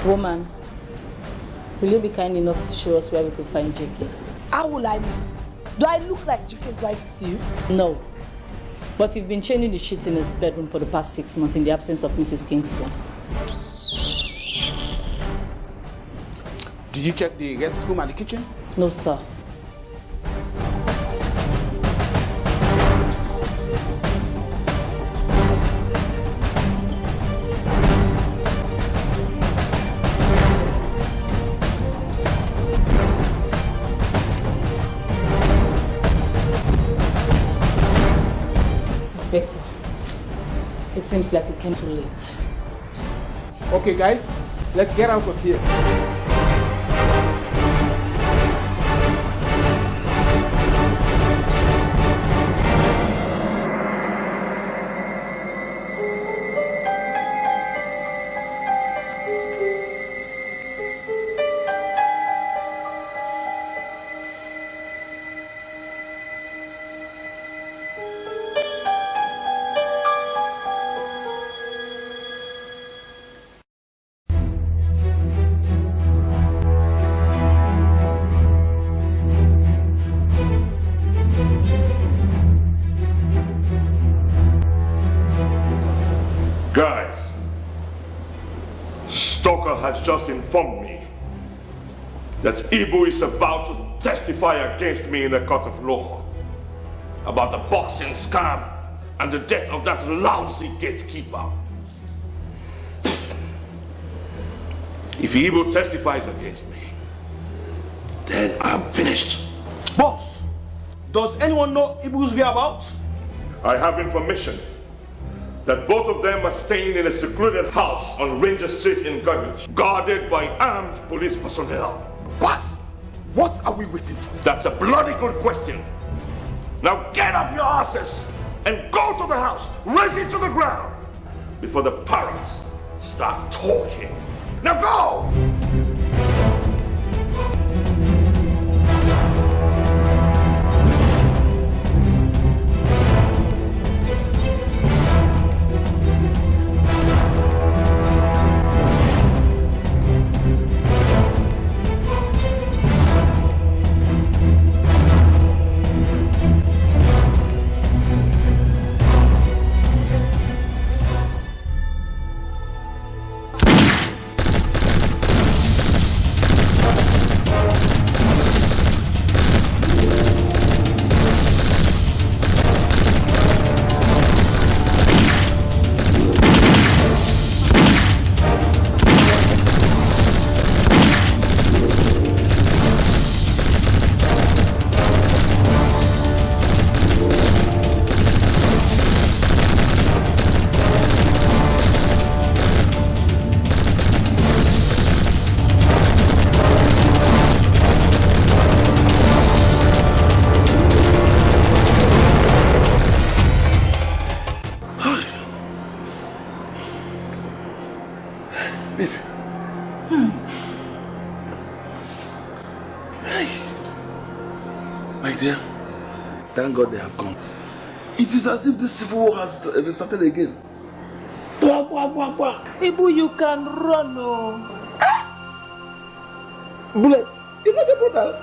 Woman, will you be kind enough to show us where we could find JK? How will I know? Do I look like JK's wife to you? No. But you've been chaining the sheets in his bedroom for the past 6 months in the absence of Mrs. Kingston. Did you check the guest room and the kitchen? No, sir. Inspector, it seems like we came too late. Okay, guys, let's get out of here. Guys, Stoker has just informed me that Ibu is about to testify against me in the court of law about the boxing scam and the death of that lousy gatekeeper. If Ibu testifies against me, then I'm finished. Boss, does anyone know Ibu's whereabouts? I have information that both of them are staying in a secluded house on Ranger Street in Garbage, guarded by armed police personnel. Boss, what are we waiting for? That's a bloody good question. Now get up your asses and go to the house, raise it to the ground before the parrots start talking. Now go! Hey, my dear, thank God they have gone. It is as if this civil war has started again. Ibu, you can run, oh. Bullet, you know the brother.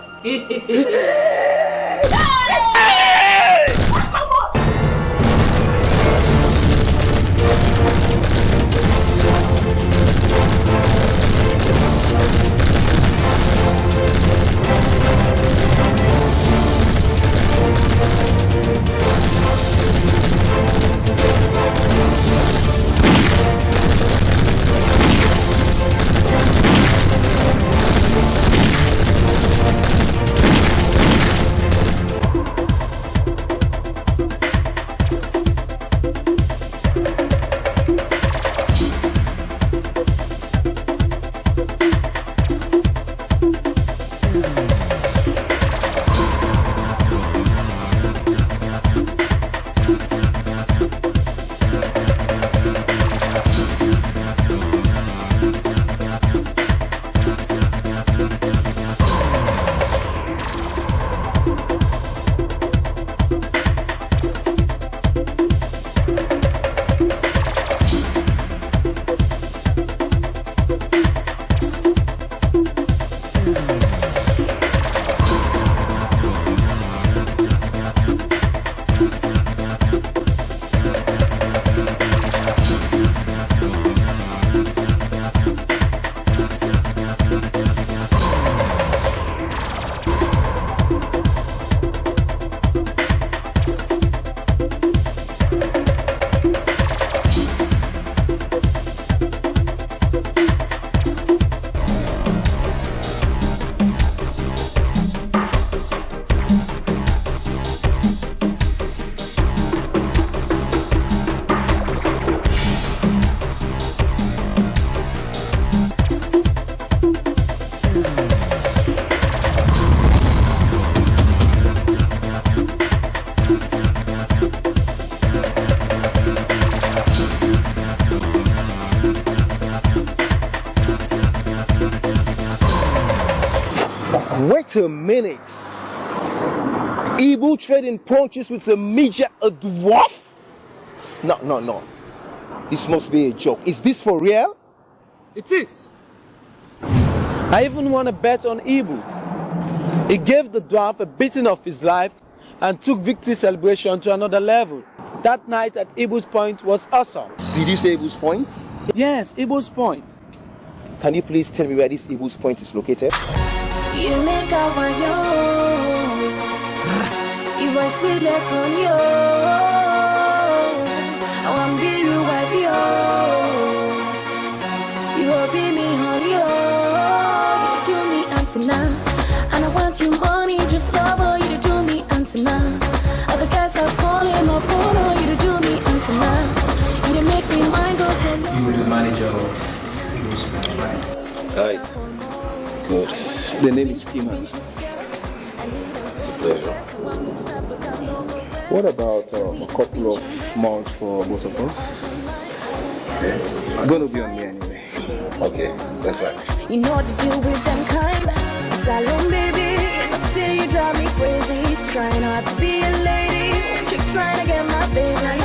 Wait a minute. Igbo trading punches with a midget, a dwarf? No. This must be a joke. Is this for real? It is. I even won a bet on Igbo. He gave the dwarf a beating of his life and took victory celebration to another level. That night at Igbo's Point was awesome. Did you say Igbo's Point? Yes, Igbo's Point. Can you please tell me where this Igbo's Point is located? You make a wayo, you are sweet like onion. I want be you wife yo, you will be me honey yo. You do me antenna, and I want you money, just love her. You do me antenna. Other guys are calling my phone, oh, you do me antenna. You make me mind go. You were the manager of Igbo's Point, right? Right. Good. The name is Timan. It's a pleasure. What about a couple of months for both of us? Okay. It's going to be on me anyway. Okay, that's right. You know what to do with them kind. Salon baby, I say you drive me crazy. Trying hard to be a lady, chicks trying to get my baby.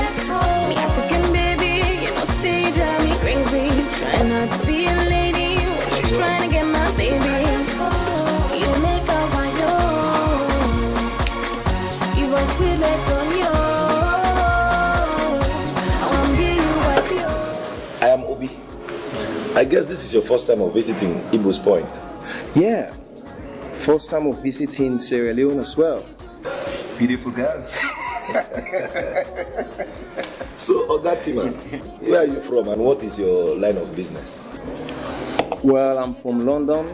Me African baby, you know say you drive me crazy. Trying hard to be a lady, chicks trying to get my baby. You make a wayo, you are sweet like onion. I want be you wife yo. I am Obi. I guess this is your first time of visiting Igbo's Point. Yeah. First time of visiting Sierra Leone as well. Beautiful girls. So, Ogatiman, where are you from and what is your line of business? Well, I'm from London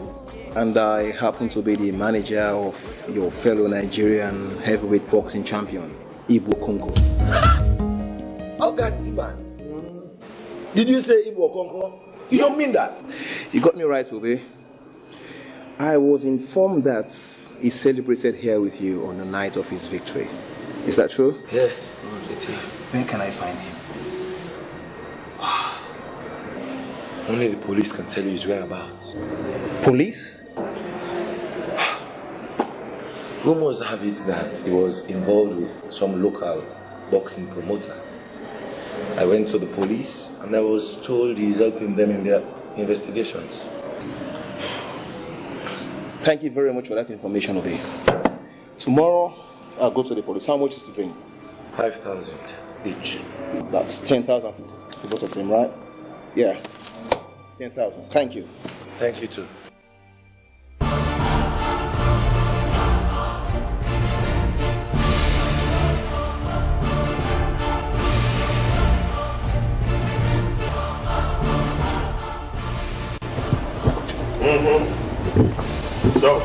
and I happen to be the manager of your fellow Nigerian heavyweight boxing champion, Igbo Konko. Ogatiman, did you say Igbo Konko? You don't mean that? You got me right, Obi. I was informed that he celebrated here with you on the night of his victory. Is that true? Yes, it is. Where can I find him? Only the police can tell you his whereabouts. Police? Rumors have it that he was involved with some local boxing promoter. I went to the police and I was told he's helping them in their investigations. Thank you very much for that information, Obey. Tomorrow, I'll go to the police. How much is the drink? 5,000 each. That's 10,000 for both of them, right? Yeah. 10,000. Thank you. Thank you too. So,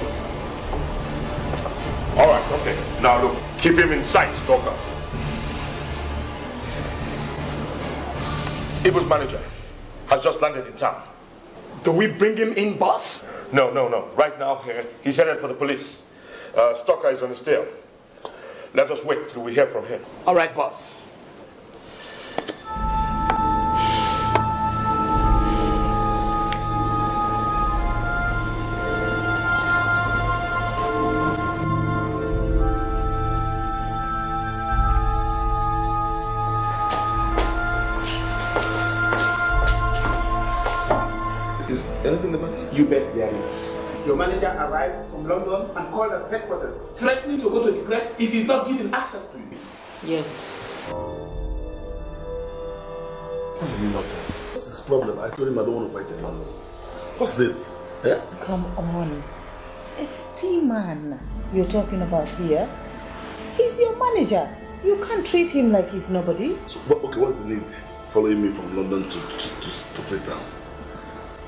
all right, okay. Now look, keep him in sight, Stalker. Ibu's manager has just landed in town. Do we bring him in, boss? No. Right now, he's headed for the police. Stalker is on his tail. Let us wait till we hear from him. All right, boss. Anything about it? You bet there is. Your manager arrived from London and called at headquarters, threatening to go to the press if he's not given access to you. Yes. What's the meaning of this? What's his problem? I told him I don't want to fight in London. What's this? Yeah? Come on. It's T-Man you're talking about here. He's your manager. You can't treat him like he's nobody. So, okay, what's the need following me from London to Freetown?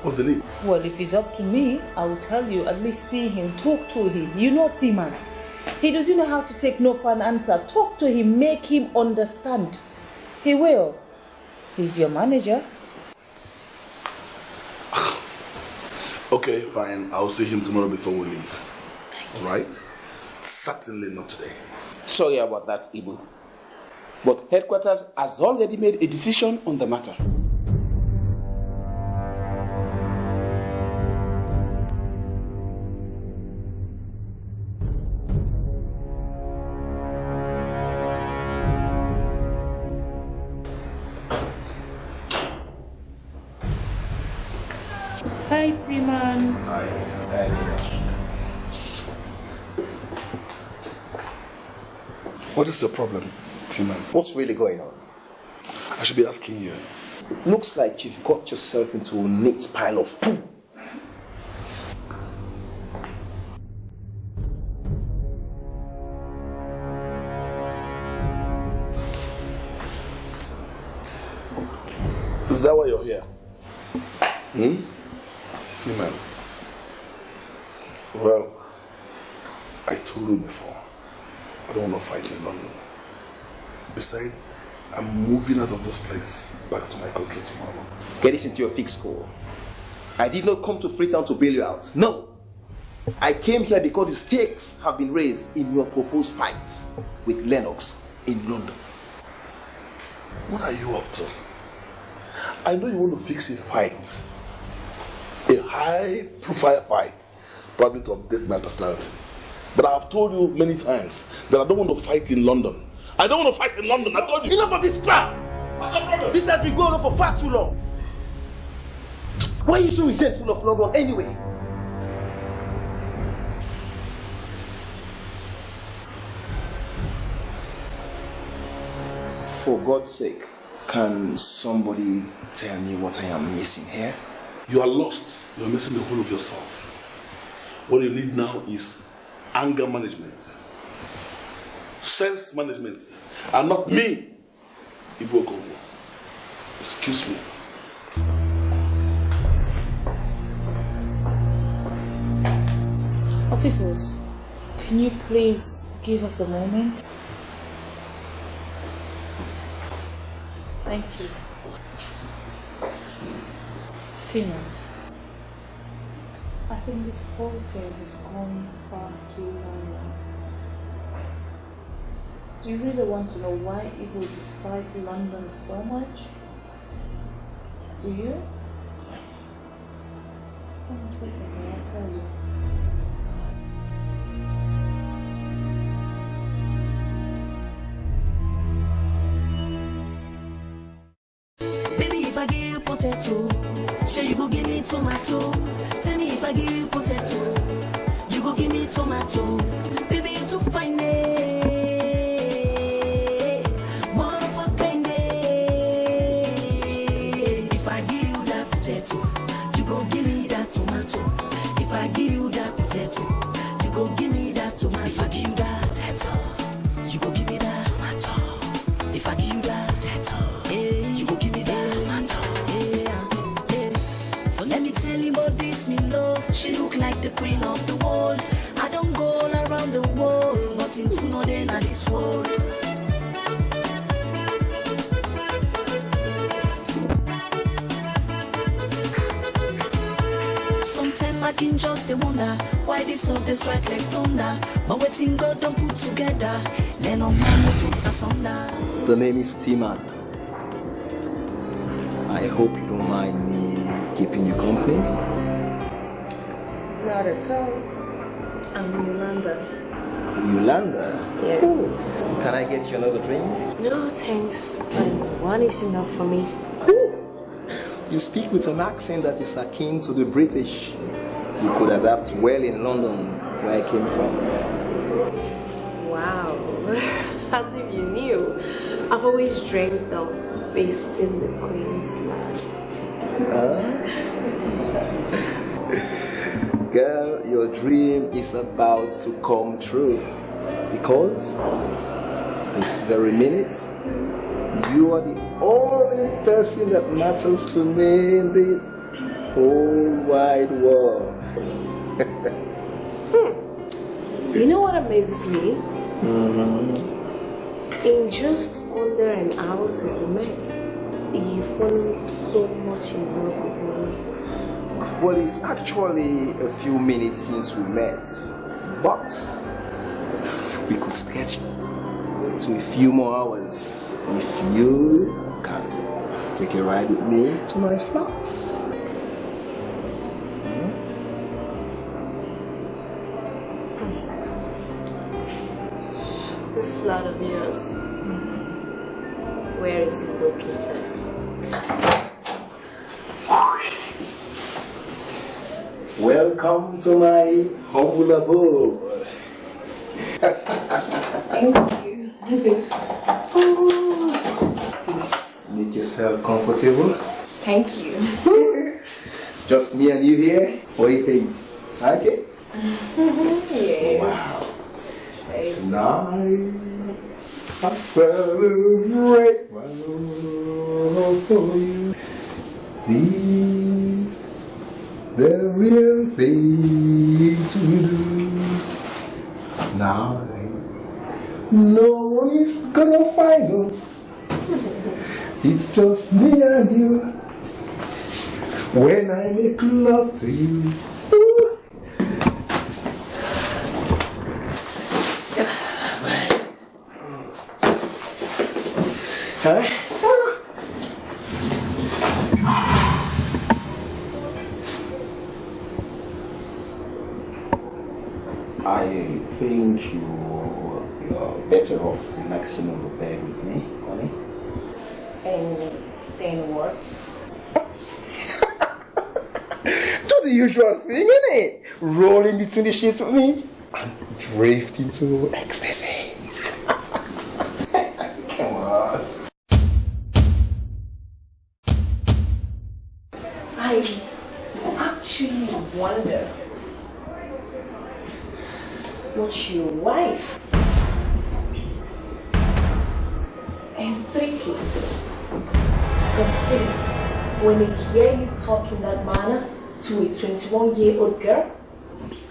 What's the need? Well, if it's up to me, I will tell you, at least see him, talk to him. You know T-Man. He doesn't know how to take no for an answer. Talk to him, make him understand. He will. He's your manager. Okay, fine. I'll see him tomorrow before we leave. Alright? Certainly not today. Sorry about that, Ibu. But headquarters has already made a decision on the matter. Hi, T-Man. Hi. What is the problem, T-Man? What's really going on? I should be asking you. Looks like you've got yourself into a neat pile of poo. Is that why you're here? T-Man. Well, I told you before, I don't want to fight in London. Besides, I'm moving out of this place back to my country tomorrow. Get it into your fixed score. I did not come to Freetown to bail you out. No! I came here because the stakes have been raised in your proposed fight with Lennox in London. What are you up to? I know you want to fix a fight. A high-profile fight. Probably to update my personality. But I have told you many times that I don't want to fight in London. I don't want to fight in London. I told you. Enough of this crap! What's the problem? This has been going on for far too long. Why are you so resentful of London anyway? For God's sake, can somebody tell me what I am missing here? You are lost. You are missing the whole of yourself. What you need now is anger management, sense management, and not me, Iboko. Excuse me. Officers, can you please give us a moment? Thank you. Tina, I think this whole thing has gone far too long. Do you really want to know why people despise London so much? Do you? see him, I'll tell you. Baby, if I give you potato, sure you go give me tomato. Tell me if I give you potato, you go give me tomato. Baby, you too fine, one of a kind. If I give you that potato, you go give me that tomato. If I give you that potato, you go give me that tomato. If I give you that potato, you go give me that tomato. If I give you that potato, you go give me that tomato. So let me tell you about this, me love. She look like the queen of the world. I don't go all around the world, nothing to know then at this world. Sometimes I can just wonder why this love they strike like thunder. But waiting God don't put together, let no man no put asunder. The name is T-Man. I hope you don't mind me keeping you company. Not at all. I'm Yolanda. Yolanda? Yes. Ooh. Can I get you another drink? No, thanks. One is enough for me. You speak with an accent that is akin to the British. You could adapt well in London, where I came from. Wow. As if you knew. I've always dreamed of visiting the Queen's land. Girl, your dream is about to come true. Because this very minute, you are the only person that matters to me in this whole wide world. You know what amazes me? In just under an hour since we met, you've fallen so much in love with me. Well, it's actually a few minutes since we met, but we could stretch to a few more hours if you can take a ride with me to my flat. This flat of yours, where is it located? Welcome to my humble abode. Thank you. Make yourself comfortable. Thank you. It's just me and you here. What do you think? Okay? Yes. Wow. Tonight I celebrate my love for you. These the real thing to do. Now no one is gonna find us. It's just me and you. When I make love to you. Huh? I think you're better off relaxing on the bed with me, honey. And then what? Do the usual thing, innit? Rolling between the sheets with me and drift into ecstasy. Come on. I actually wonder what your wife and 3 kids gonna say when they hear you talk in that manner to a 21-year-old girl.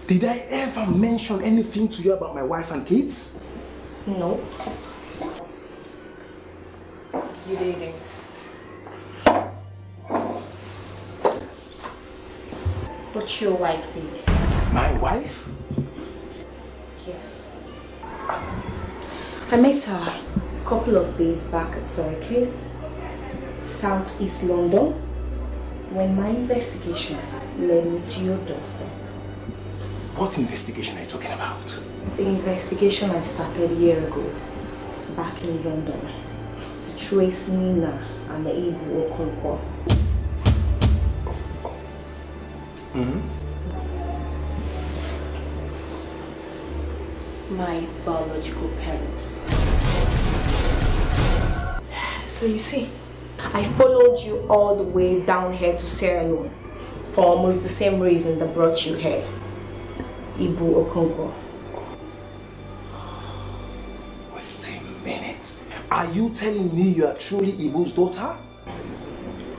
Did I ever mention anything to you about my wife and kids? No. You didn't. But your wife did. My wife? Yes. I met her a couple of days back at SOAR, Southeast London. when my investigations led me to your doorstep. What investigation are you talking about? The investigation I started a year ago, back in London, to trace Nina and the Ibu Okonkwo. My biological parents. So you see, I followed you all the way down here to Sierra Leone for almost the same reason that brought you here. Ibu Okonkwo. Wait a minute. Are you telling me you are truly Ibu's daughter?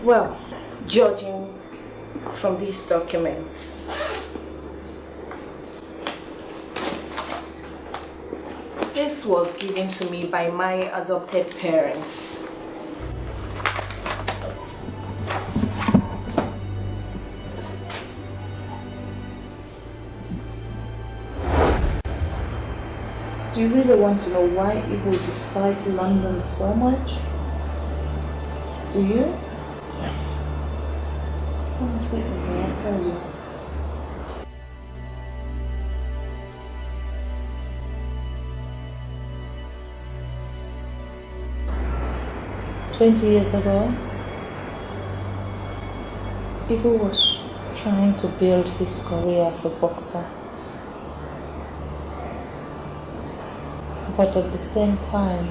Well, judging from these documents, this was given to me by my adopted parents. Do you really want to know why Ibu despise London so much? Do you? Yeah. Come sit with me, I'll tell you. "20 years ago, Ibu was trying to build his career as a boxer. But at the same time,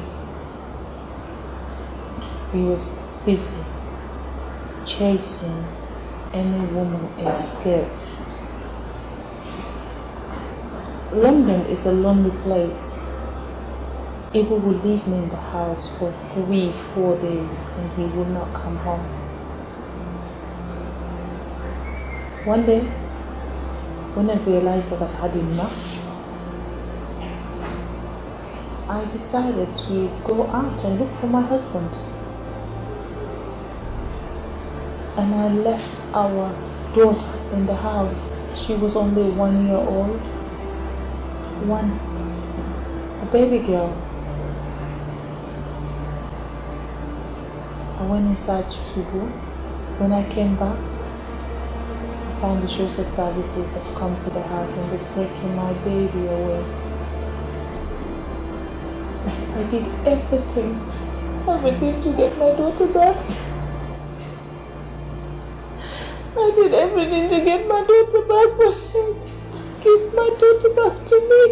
he was busy chasing any woman in skirts. London is a lonely place. Ibu would leave me in the house for 3-4 days and he would not come home. One day, when I realized that I've had enough, I decided to go out and look for my husband. And I left our daughter in the house. She was only 1 year old. A baby girl. I went inside Fugu. When I came back, I found the social services have come to the house and they've taken my baby away. I did everything to get my daughter back. I did everything to get my daughter back, but she didn't give my daughter back to me.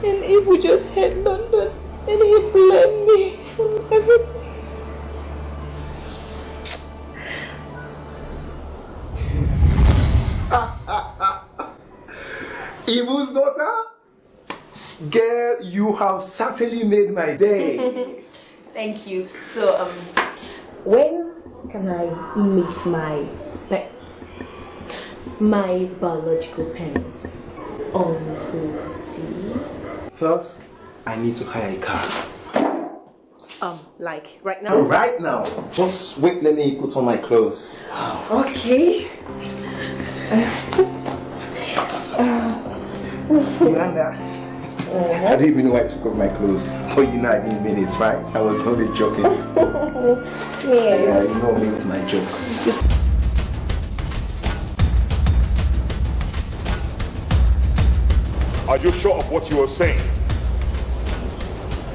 And Ibu just hit London and he blamed me for everything. Ibu's daughter? Girl, you have certainly made my day. Thank you. So, when can I meet my biological parents on duty? First, I need to hire a car. Like right now? Right now. Just wait, let me put on my clothes. Okay. Yolanda, I didn't even know I took off my clothes. Oh, you know I didn't mean it, right? I was only joking. Yeah, you know me with my jokes. Are you sure of what you were saying?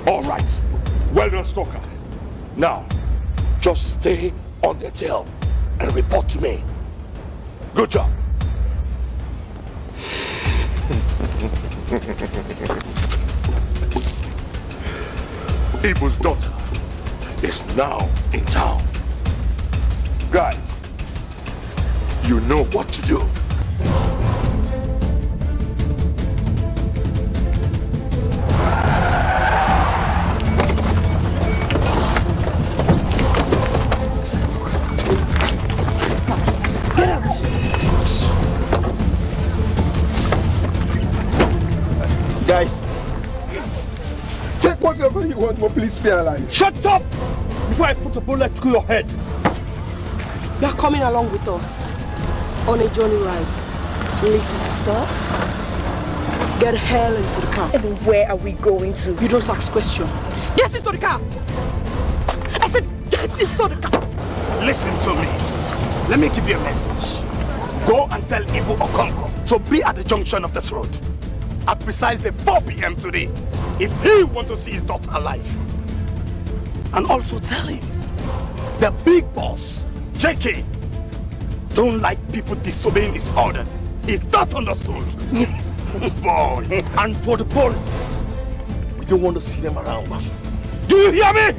All right. Well done, Stalker. Now, just stay on the tail and report to me. Good job. Ibu's daughter is now in town. Guys, you know what to do. Guys, take whatever you want, but please spare alive. Shut up! Before I put a bullet through your head. You are coming along with us on a journey ride. Little sister, get hell into the car. And where are we going to? You don't ask questions. Get into the car! I said, get into the car! Listen to me. Let me give you a message. Go and tell Ibu Okonkwo to be at the junction of this road at precisely 4 p.m. today if he wants to see his daughter alive. And also tell him the big boss, JK, don't like people disobeying his orders. Is that understood? Boy. And for the police, we don't want to see them around us. Do you hear me?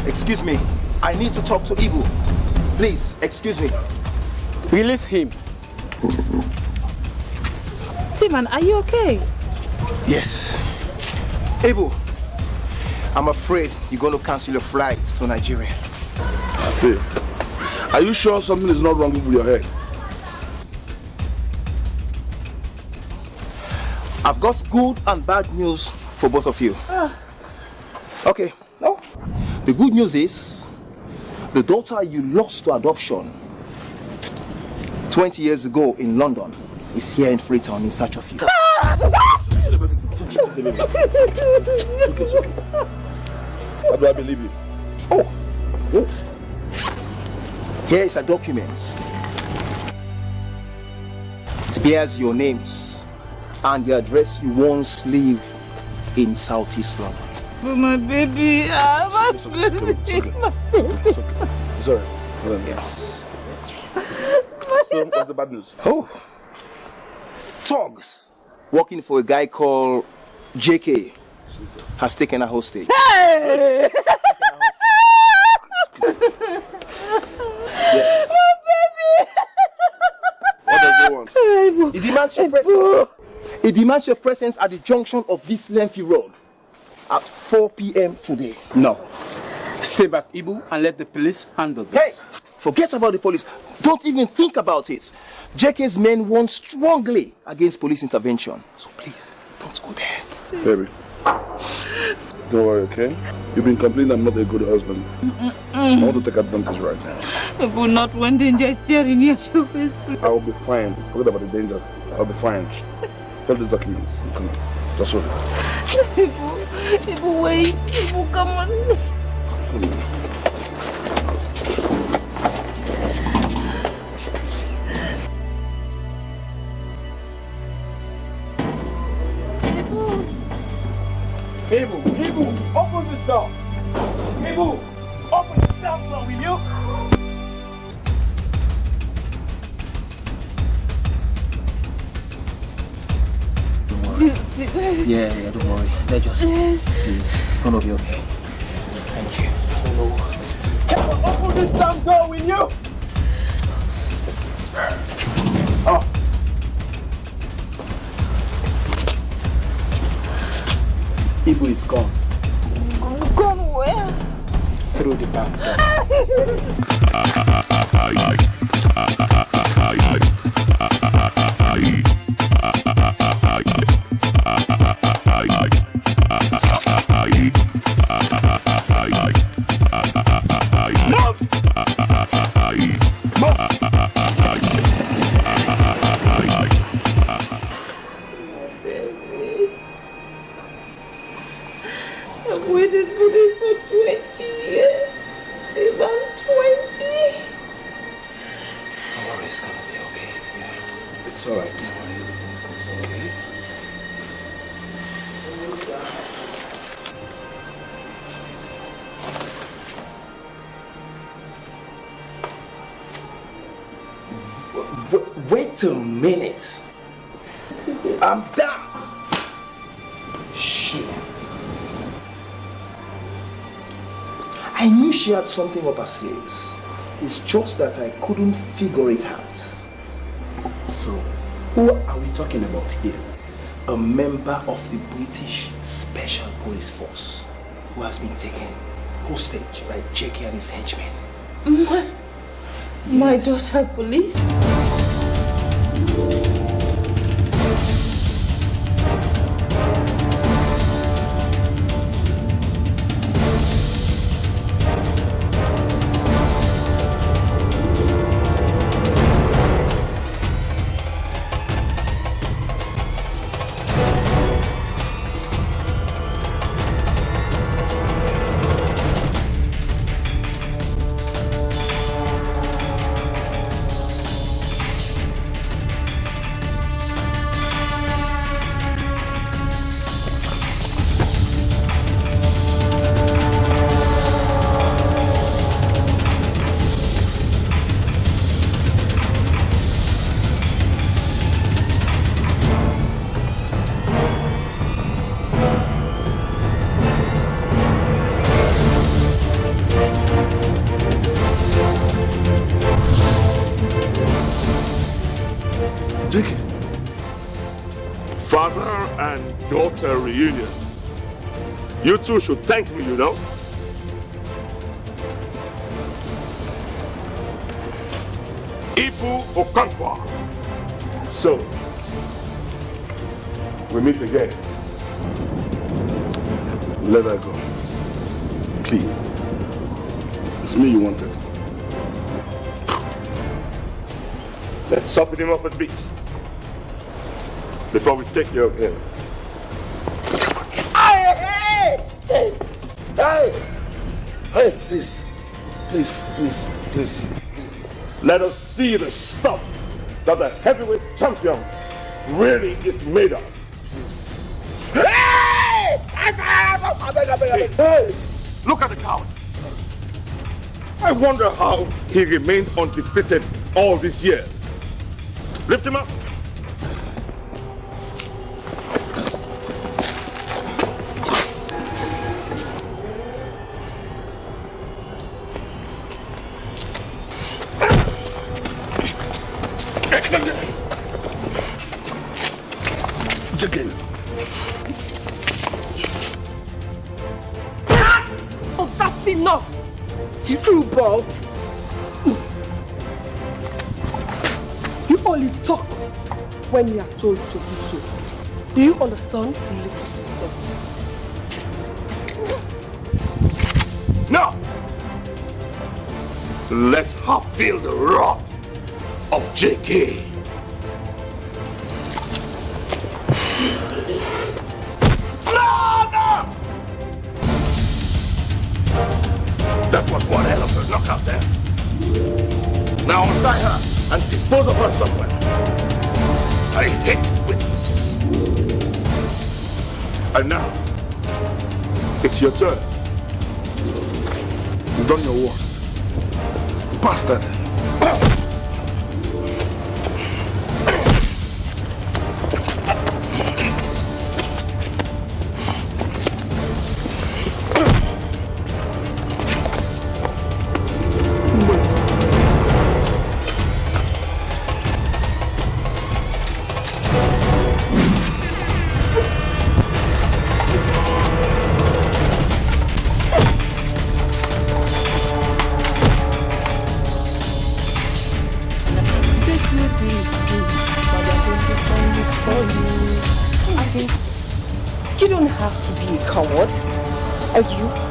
Excuse me, I need to talk to Ibu. Please, excuse me. Release him. Timan, are you okay? Yes. Ibu, I'm afraid you're going to cancel your flights to Nigeria. I see. Are you sure something is not wrong with your head? I've got good and bad news for both of you. Okay, no. The good news is, the daughter you lost to adoption 20 years ago in London is here in Freetown in search of you. How do I believe you? Oh, good. Here is a document. It bears your names and the address you once lived in Southeast London. For my baby, my baby. It's alright. Yes. So, what's the bad news? Oh. Thugs working for a guy called JK has taken a hostage. Hey! Yes. My baby! What does he want? He demands your presence. He demands your presence at the junction of this lengthy road at 4 p.m. today. No. Stay back, Ibu, and let the police handle this. Hey! Forget about the police. Don't even think about it. JK's men warn strongly against police intervention. So please, don't go there. Baby, don't worry, okay? You've been complaining I'm not a good husband. I want to take advantage right now. People not when danger is staring at your face. I will be fine. Forget about the dangers. I'll be fine. Hold these documents. Come on. Just hold it. People wait. People come on. Ibu, open this door. Ibu, open this damn door, will you? Yeah, don't worry. Let just, please, it's gonna be okay. Thank you. Open this damn door, will you? Oh. Ibu is gone. Gone where? Through the back I've waited for this for 20 years. About 20. Wait a minute. I'm done. Shit. I knew she had something up her sleeves. It's just that I couldn't figure it out. So, who are we talking about here? A member of the British Special Police Force who has been taken hostage by Jackie and his henchmen. My daughter, police? Daughter reunion. You two should thank me, you know. Ibu Okonkwo. So, we meet again. Let her go. Please. It's me you wanted. Let's soften him up a bit before we take care of him. Hey, please. Let us see the stuff that the heavyweight champion really is made of. Hey! Hey! Look at the coward. I wonder how he remained undefeated all these years. Lift him up. Chicken. Oh, that's enough! Screwball! You only talk when you are told to do so. Do you understand, little sister? No! Let her feel the wrath of JK. That was one hell of a knockout there. Now untie her and dispose of her somewhere. I hate witnesses. And now, it's your turn. You've done your worst. Bastard. You don't have to be a coward. Are you?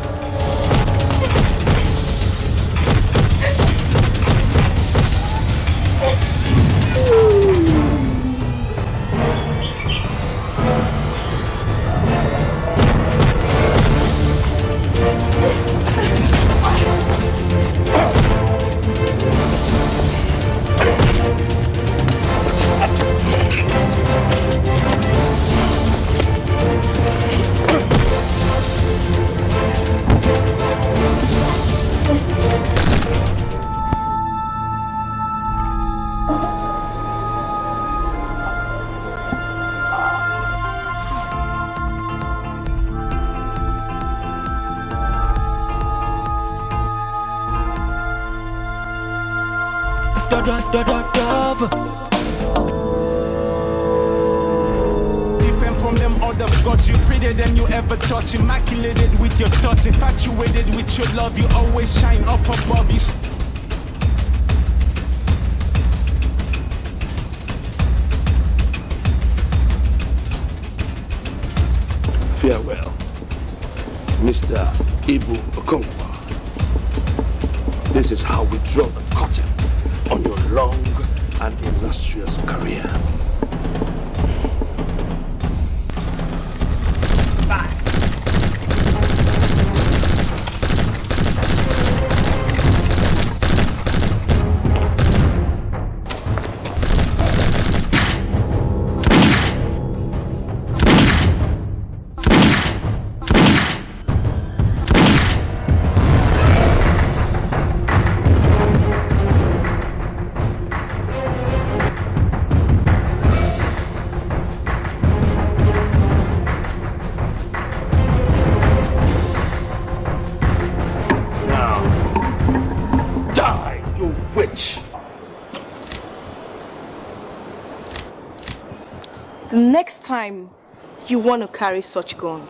Different from them other gods, you prettier than you ever thought. Immaculated with your thoughts, infatuated with your love. You always shine up above. You farewell, Mr. Ibu Okonkwo. This is how we draw the curtain on your long and illustrious career. The next time you want to carry such gun,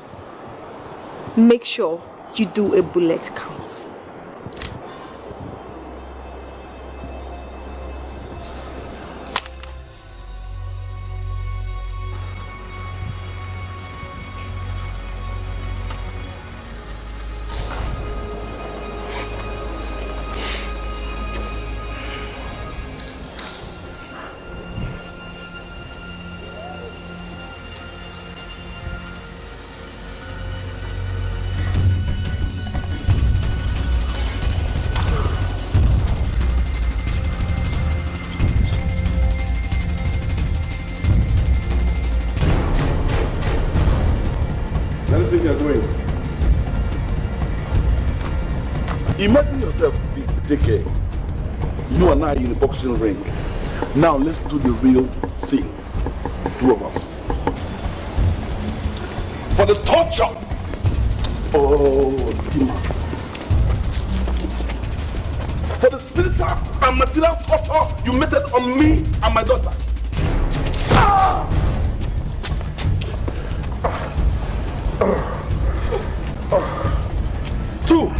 make sure you do a bullet count. Imagine yourself, JK. You and I in a boxing ring. Now let's do the real thing. Two of us. For the torture. Oh, Stima. For the spiritual and material torture you meted on me and my daughter. Ah! Two.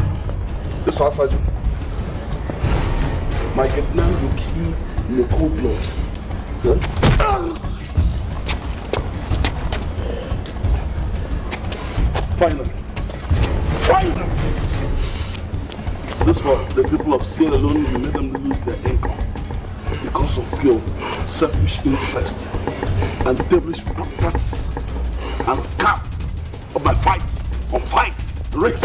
The Salfaju. My Vietnam will kill in the cold blood. Finally. This for the people of Sierra Leone, you made them lose their income because of your selfish interest and devilish practice and scam of my fights, on fights, rape.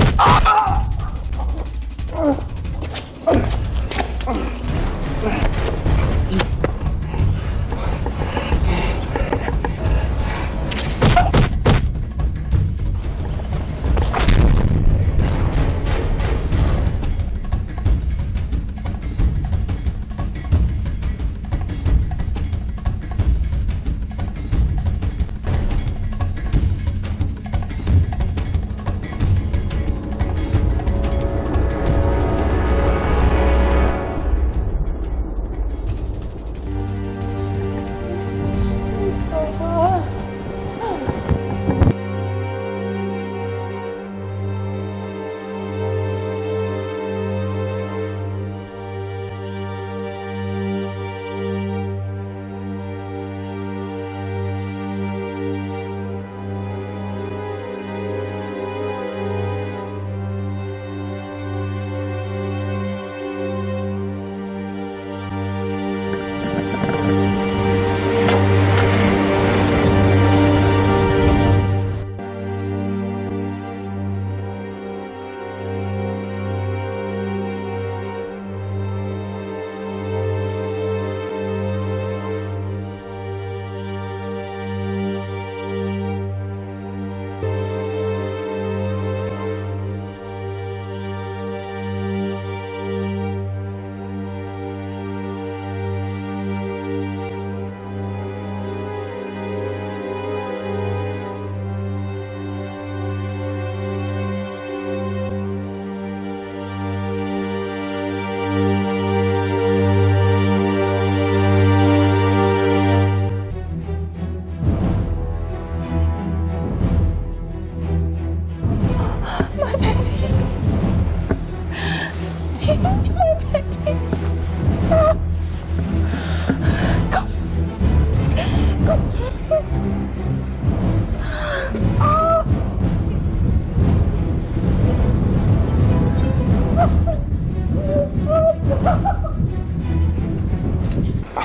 How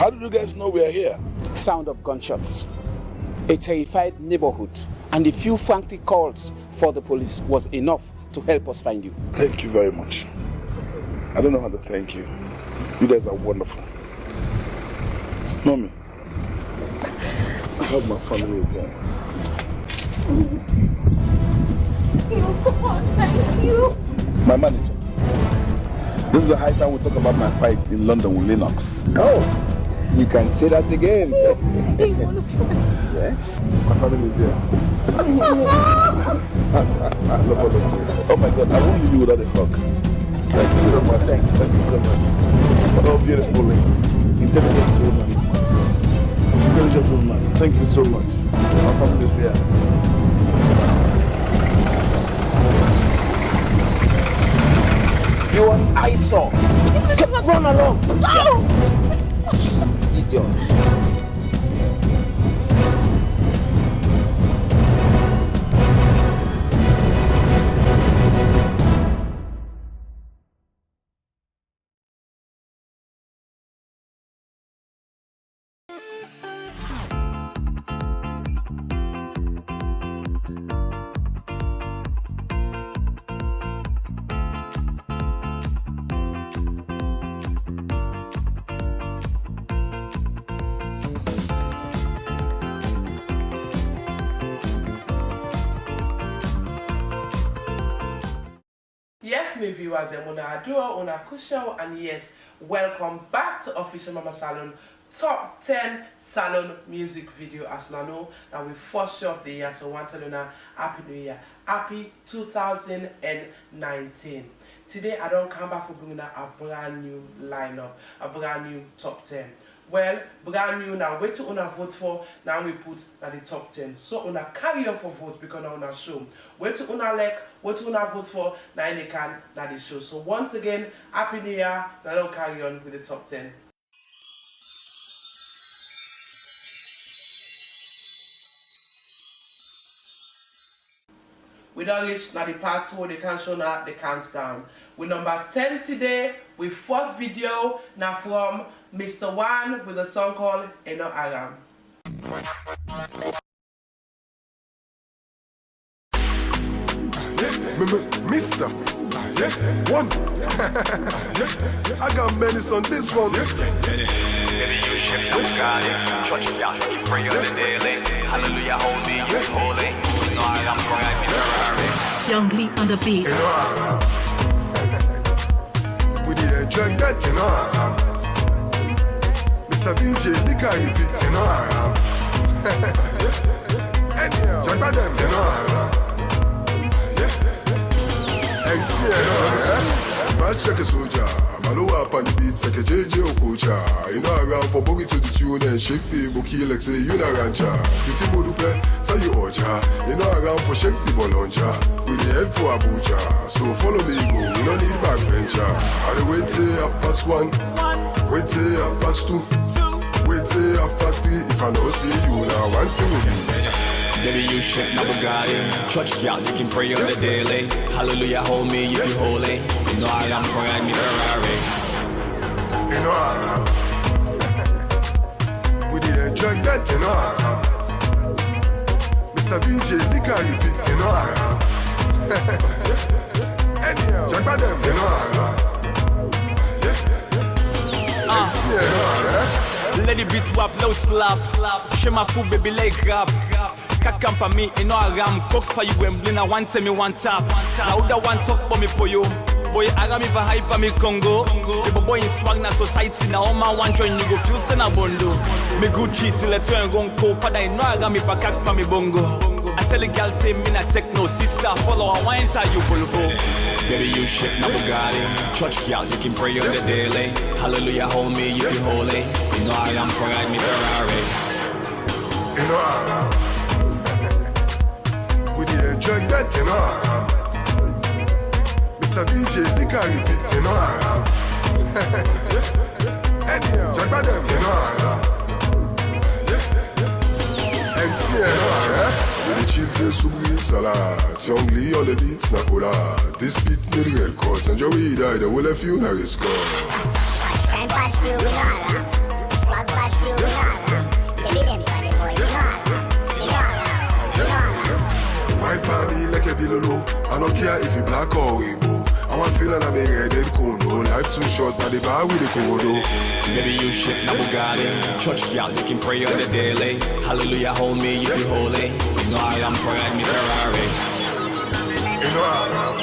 did you guys know we are here? Sound of gunshots. A terrified neighborhood and a few frantic calls for the police was enough to help us find you. Thank you very much. I don't know how to thank you. You guys are wonderful. Mommy, I have my family again. Come on, thank you. My manager. This is the high time we talk about my fight in London with Linux. Oh, you can say that again. Yes. My family is here. Oh my God, I won't leave you without a hug. Thank you so much. Thank you so much. Oh, beautiful lady. Intelligent woman. Intelligent woman. Thank you so much. My family is here. You an eyesore. Run along. No! Idiot. Yes, my viewers, I'm Una Adua, Una Kusho, and yes, welcome back to Official Mama Salon Top 10 Salon Music Video. As you know, that we first show of the year, so I want to tell you Happy New Year, Happy 2019. Today, I don't come back for bringing a brand new lineup, a brand new top 10. Well, brand new now, wait to una vote for, now we put at the top 10. So una carry on for votes because now una show. Wait to una like, wait to una vote for, now they can, now the show. So once again, Happy New Year, now don't carry on with the top 10. We don't reach now the part 2, they can show now the countdown. With number 10 today, with first video now from Mr. One with a song called Eno Aram. Mr. One. I got menace on this one. Hallelujah, holy, holy. No, I'm Young Lee on the beat. We did enjoy that, you know. Mr. BJ, nigga, you beat, you know. Check by them, you know. Match check a soldier. Maloa up on the beats like a JJ Okocha. You know, around for boogie to the tune and shake people, kill like say you know rancha. City Modupe, say you oja. You know, around for shake people lonja. We the head for Abuja. So follow me, go. We don't need backbencher. I wait till I fast one. Wait till I fast two. Wait till I fast three. If I don't see you now, one thing with me. Baby, you shit, now Bugatti. Church girl, you can pray on the daily. Hallelujah, hold me if you holy. You know I am crying me Ferrari. You know we did enjoy that, you know. Mr. BJ, nigga, you beat, you know. Anyhow, check by them, you know. Let it beat wap, low slap. Share my food, baby, leg grab. Kakampa me, you know I am. Cox for you, Wembley, I want me one tap. Now that one talk for me for you. Boy, I got me for hype me Congo. The boy in swag na society now. Man one join you go feel sena bondo. Me Gucci see let's go and go. Father, you know I got me for kak pa me bongo. I tell the girl say me not take no sister. Follow I want to you Volvo. Baby, you shit na Bugatti. Church girl, you can pray on the daily. Hallelujah, hold me if you holy. You know I am crying me Ferrari. You know we did enjoy that, you know. Mr. a DJ, they can repeat, you know. Anyhow, check by them, you know. MC, you know. The children subri salad, youngly on the beats na cola. This beat need real cause, and Joey died, the whole of you na risk. Shine past you, we know. Swag past you, we know. Baby, them body boy, you know. White party like a below. I don't care if you black or rainbow. I want feeling I'm a red and condo. Life too short, but the bar with the komodo. Baby, you shit, now Bugatti. Church girl, you can pray on the daily. Hallelujah, hold me if you holy. You know I am pride me Ferrari. You know I am.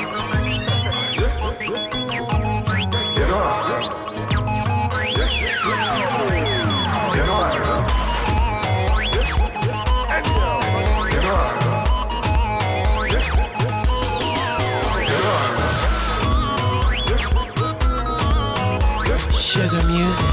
You know I am. You know I am. Sugar music.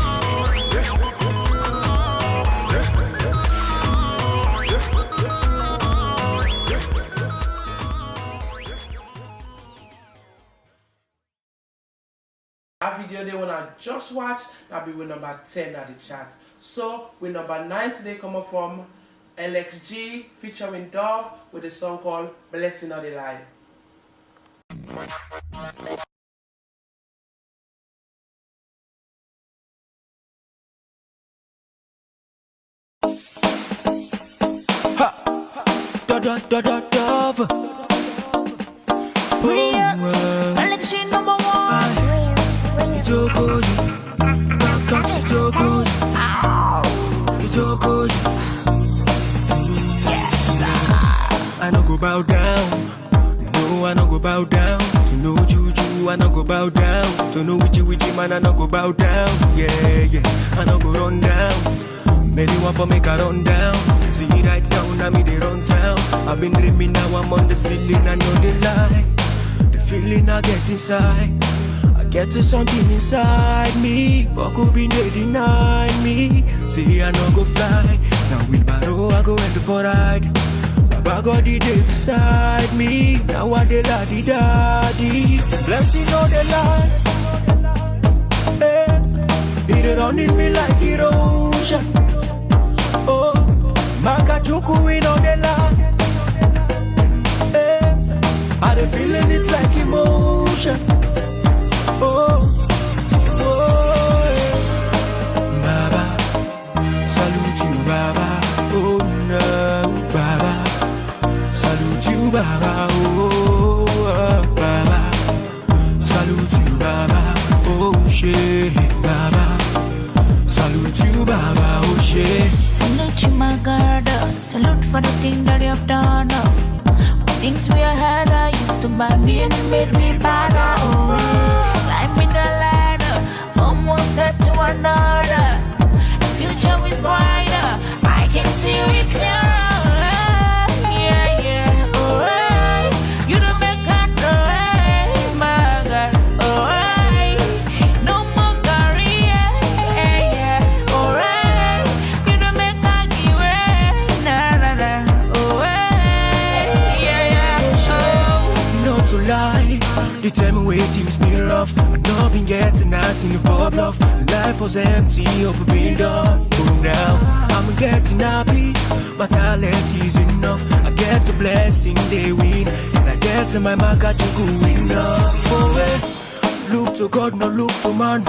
That video they wanna just watch, that'll be with number 10 at the chart. So with number 9 today coming from LXG featuring Dove with a song called Blessing of the Life. Dove. Election number 1. It's so good. Got you so good. It's so good. Yes. I no go bow down. No, I no go bow down. To know juju, I no go bow down. To know witchy man, I no go bow down. Yeah. I no go run down. Many want for make a run down. See right now, now me they run town. I've been dreaming, now I'm on the ceiling, I know the lie. The feeling I get inside, I get to something inside me, but could be they deny me. See I no go fly, now wheelbarrow I go end for ride. Baba God the day beside me, now I the laddie daddy. Blessing all the life, it running me like erosion. Oh, Makajuku in on the line. I the feeling it's like emotion. Oh, yeah. Baba, salute you, Baba. Oh no, Baba, salute you, Baba. Oh, Baba, salute you, Baba. Oh shit, Baba, salute you, Baba. Oh shit. Salute you, my God. Salute for the thing that you have done. Things we had used to buy me and made me better. Oh, climbing the ladder from one step to another. The future is brighter. I can see it clearer. Yeah. Alright, you the make it right, my God. Alright, no more career. Yeah. Alright, you the make it right. Nah. Not to lie, you tell me where things be rough. I know been getting nothing for bluff. Life was empty, hope been done. But now I'm getting happy. My talent is enough. I get a blessing, they win, and I get to my mark, I go win up. Oh, look to God, no look to man.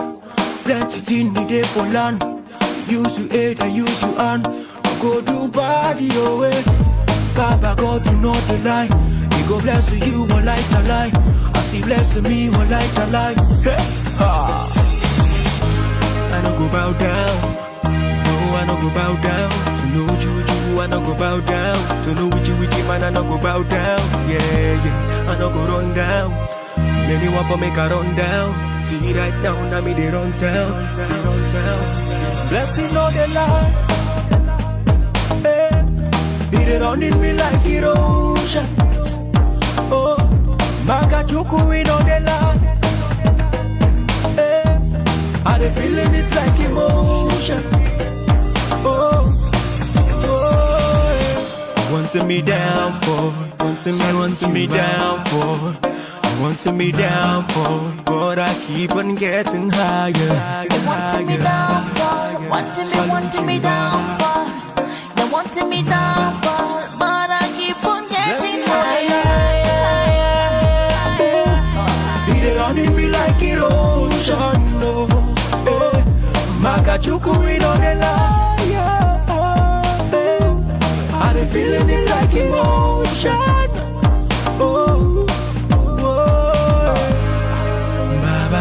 Plenty thing need for land. Use you aid and use you hand. Go do body away. Baba God do not lie. He go bless you one like a lie. I see bless me one like a lie. Hey, ha. I no go bow down. No, I no go bow down. To know juju, I no go bow down. To know witchy man, I no go bow down. Yeah, I no go run down. Many want for make a run down. See right now, now me they run town. Blessing all the life. It running me like erosion. Oh, Makajuku in on the line. I the feeling it's like emotion. Oh, yeah. Wanting me down for, wanting me down for. wanting me down for, but I keep on getting higher. You're wanting me down for, wanting me down for. You're wanting me down for, but I keep on getting higher. They running me like it ocean, no. Makachukuri on the line, and they feeling it like emotion. Oh, Baba,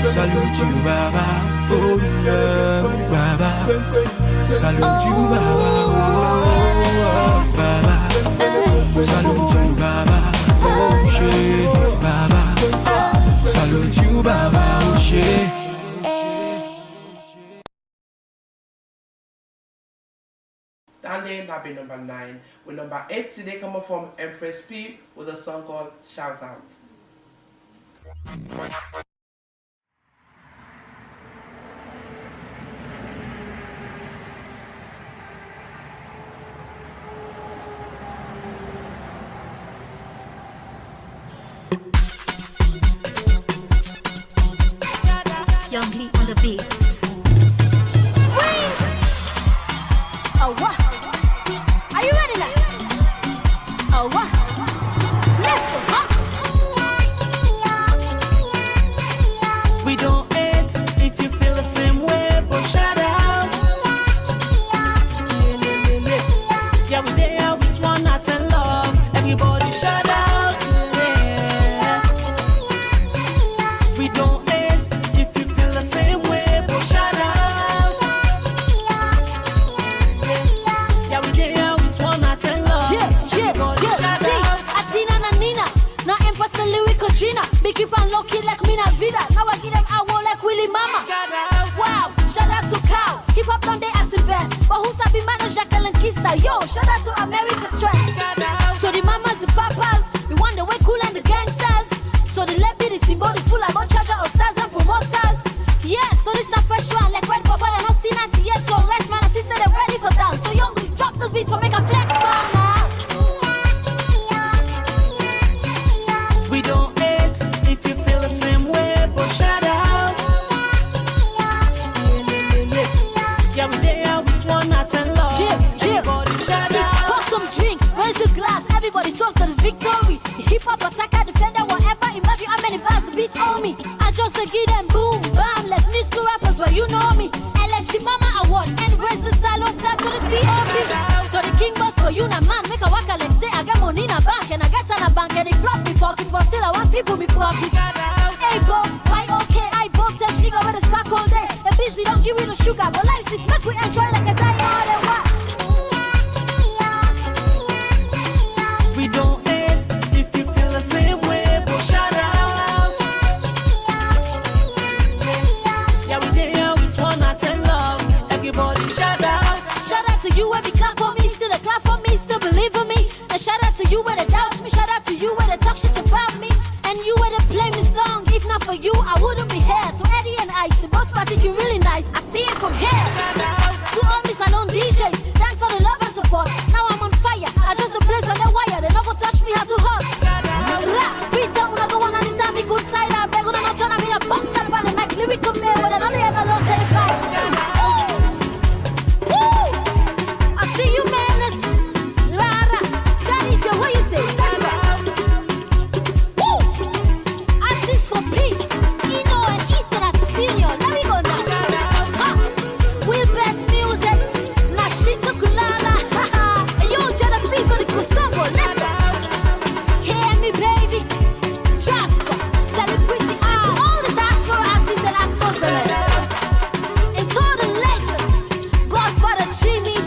salute you, Baba. Oh, yeah, Baba, salute you, Baba. Oh, Baba, salute you, Baba. Oh, shit, Baba, salute you, Baba. Oh, shit. And then that'll be number 9. With number 8 today coming from Empress P with a song called Shout Out. Young Lee on the beat. Oh, what? Are you ready now? Oh, what? Let's go, huh? We don't hate if you feel the same way, but shout out. Yeah, we there with one heart and love. Everybody shout out. Yeah. We don't hate if you feel the same way, but shout out. Yeah, we there with one heart and love. Everybody shout out. Atina na Nina, na empasa lyrical Gina. Big keep on low key like Mina Vida. Now I get them out like Willy Mama. Wow, shout out to Cow. Hip hop done they at the best. But who's happy man or Jacqueline Kista? Yo, shout out to America Stress. So the mamas, the papas, the one that way cool and the gangsters. So the left the team body full about charger of stars and promoters. Yeah, so this not fresh one like Red Papa. I don't see nothing yet. So rest man, I see say they're ready for dance. So young, drop those beats for make a flex man now. We don't hate if you feel the same way, but shout out. Yeah, we there with one heart and love. Everybody shout out. Pour some drink, raise a glass. Everybody toast to this victory. Hip hop attacker, defender, whatever. Imagine how many bars the beats on me. I just give them boom, bam. Let's new school rappers where you know me. Election Mama Award and raise the salon flag to the TOP. So the king boss for you, na man. Make a waka like say I got money in a bank and I got on a bank and they flop me pockets, but still I want people me profit. Hey Bob, why okay? I Bob tell nigga with a spark all day. And busy don't give me no sugar, but life is make we enjoy like a die all the while. We don't hate if you feel the same way, but shout out. Yeah, we there with one heart and love. Everybody shout out. Shout out to you where be clap for me, still a clap for me, still believe in me. And shout out to you where they doubt me, shout out to you where they talk shit about me. And you where they play me song, if not for you, I wouldn't be here. To Eddie and Ice, the both party you really nice, I see it from here. To all me salon DJs, thanks for the love and support. Now I'm on fire, I just the place on the wire, they never touch me how to hot. Rap, beat up, when I go on and this me good side, I beg on and turn me a box up on the mic, lyrical man, but I don't ever lost any fight. Woo! I see you, man. Rara. Danny, what you say? That's right. Woo! Artists for peace. Eno and Eastern at the senior. Let me go now. We'll bet music. Nashito Kulala. And yo, Jada Peace on the Kusongo. Let's go. KME, baby. Jasper. Celebrity. All the diaspora artists and actors. And to all the legends. Godfather Jimmy.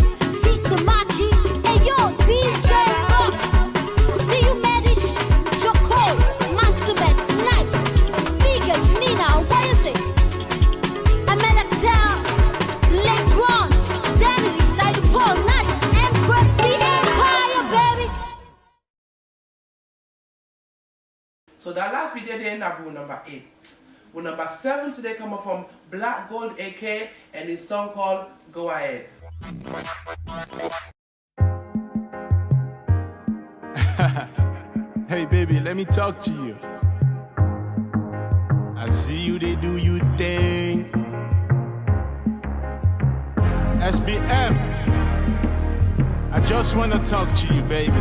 Sister Maki. And yo, DJ Rock. See you, Medish. Joko. Mastermet. Nice. Biggest Nina. What is it? Amela Town. Lebron. Danny. Side Paul. Nice. Empress. The Empire, baby. So that last video there now with number 8. With number 7 today coming from Black Gold AK and his song called Go Ahead. Hey Hey baby, let me talk to you. I see you, they do you thing. SBM, I just wanna talk to you, baby.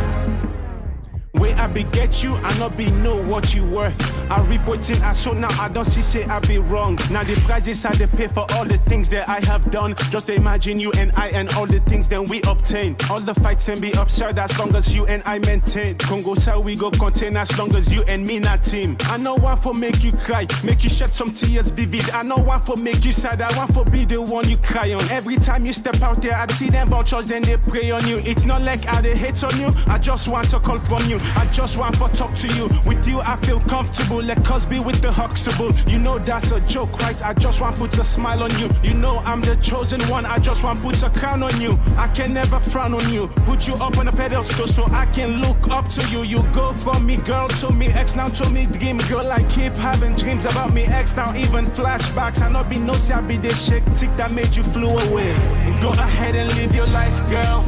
Where I be get you, I not be know what you worth. I reporting I so now I don't see say I be wrong. Now the prices I they pay for all the things that I have done. Just imagine you and I and all the things that we obtain. All the fights can be absurd as long as you and I maintain. Congo side we go contain as long as you and me not team. I know one for make you cry, make you shed some tears vivid. I know one for make you sad, I want for be the one you cry on. Every time you step out there, I see them vultures and they prey on you. It's not like I they hate on you, I just want a call from you. I just want to talk to you. With you, I feel comfortable. Let Cosby with the Huxtable. You know that's a joke, right? I just want to put a smile on you. You know I'm the chosen one. I just want to put a crown on you. I can never frown on you. Put you up on a pedestal so I can look up to you. You go from me, girl, to me, ex, now to me, dream. Girl, I keep having dreams about me, ex, now even flashbacks. I not be no say I be the shake tick that made you flew away. Go ahead and live your life, girl.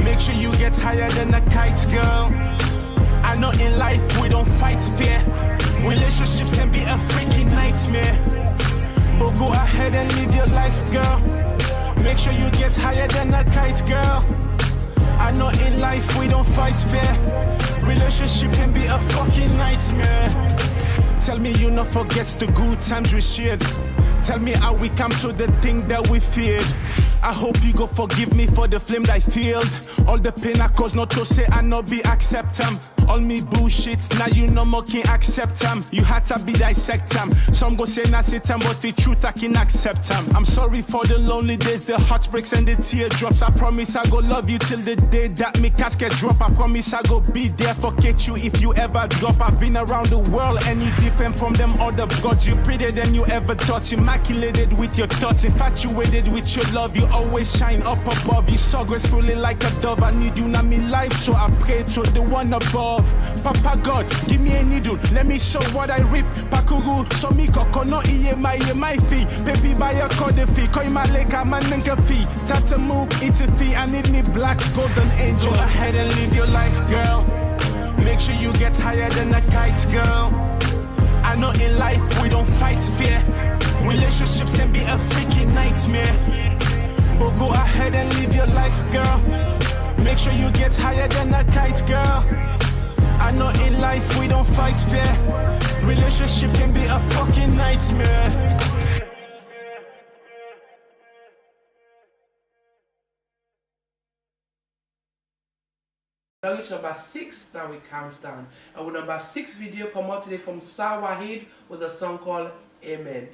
Make sure you get higher than a kite, girl. I know in life we don't fight fair. Relationships can be a freaking nightmare. But go ahead and live your life, girl. Make sure you get higher than a kite, girl. I know in life we don't fight fair. Relationship can be a fucking nightmare. Tell me you not forget the good times we shared. Tell me how we come to the thing that we feared. I hope you go forgive me for the flame that I filled. All the pain I caused, not to say I not be accept them. All me bullshit, now you no more can accept them. You had to be dissect them. Some go say na Satan, but the truth I can accept them. I'm sorry for the lonely days, the heartbreaks and the teardrops. I promise I go love you till the day that me casket drop. I promise I go be there, forget you if you ever drop. I've been around the world and you different from them other gods. You prettier than you ever thought. Immaculated with your thoughts, infatuated with your love. You always shine up above. You so gracefully like a dove. I need you in my life, so I pray to the one above. Papa God, give me a needle, let me show what I rip. Pakuru, so me koko no iye my fee. Baby buy a code fee, koi my leka man nigga fee. Tata move, it's a fee. I need me black golden angel. Go ahead and live your life, girl. Make sure you get higher than a kite, girl. I know in life we don't fight fair. Relationships can be a freaking nightmare. But go ahead and live your life, girl. Make sure you get higher than a kite, girl. I know in life we don't fight fair. Relationship can be a fucking nightmare. Now reach number 6, now we count down. And with number 6 video come out today from SOAR with a song called Amen.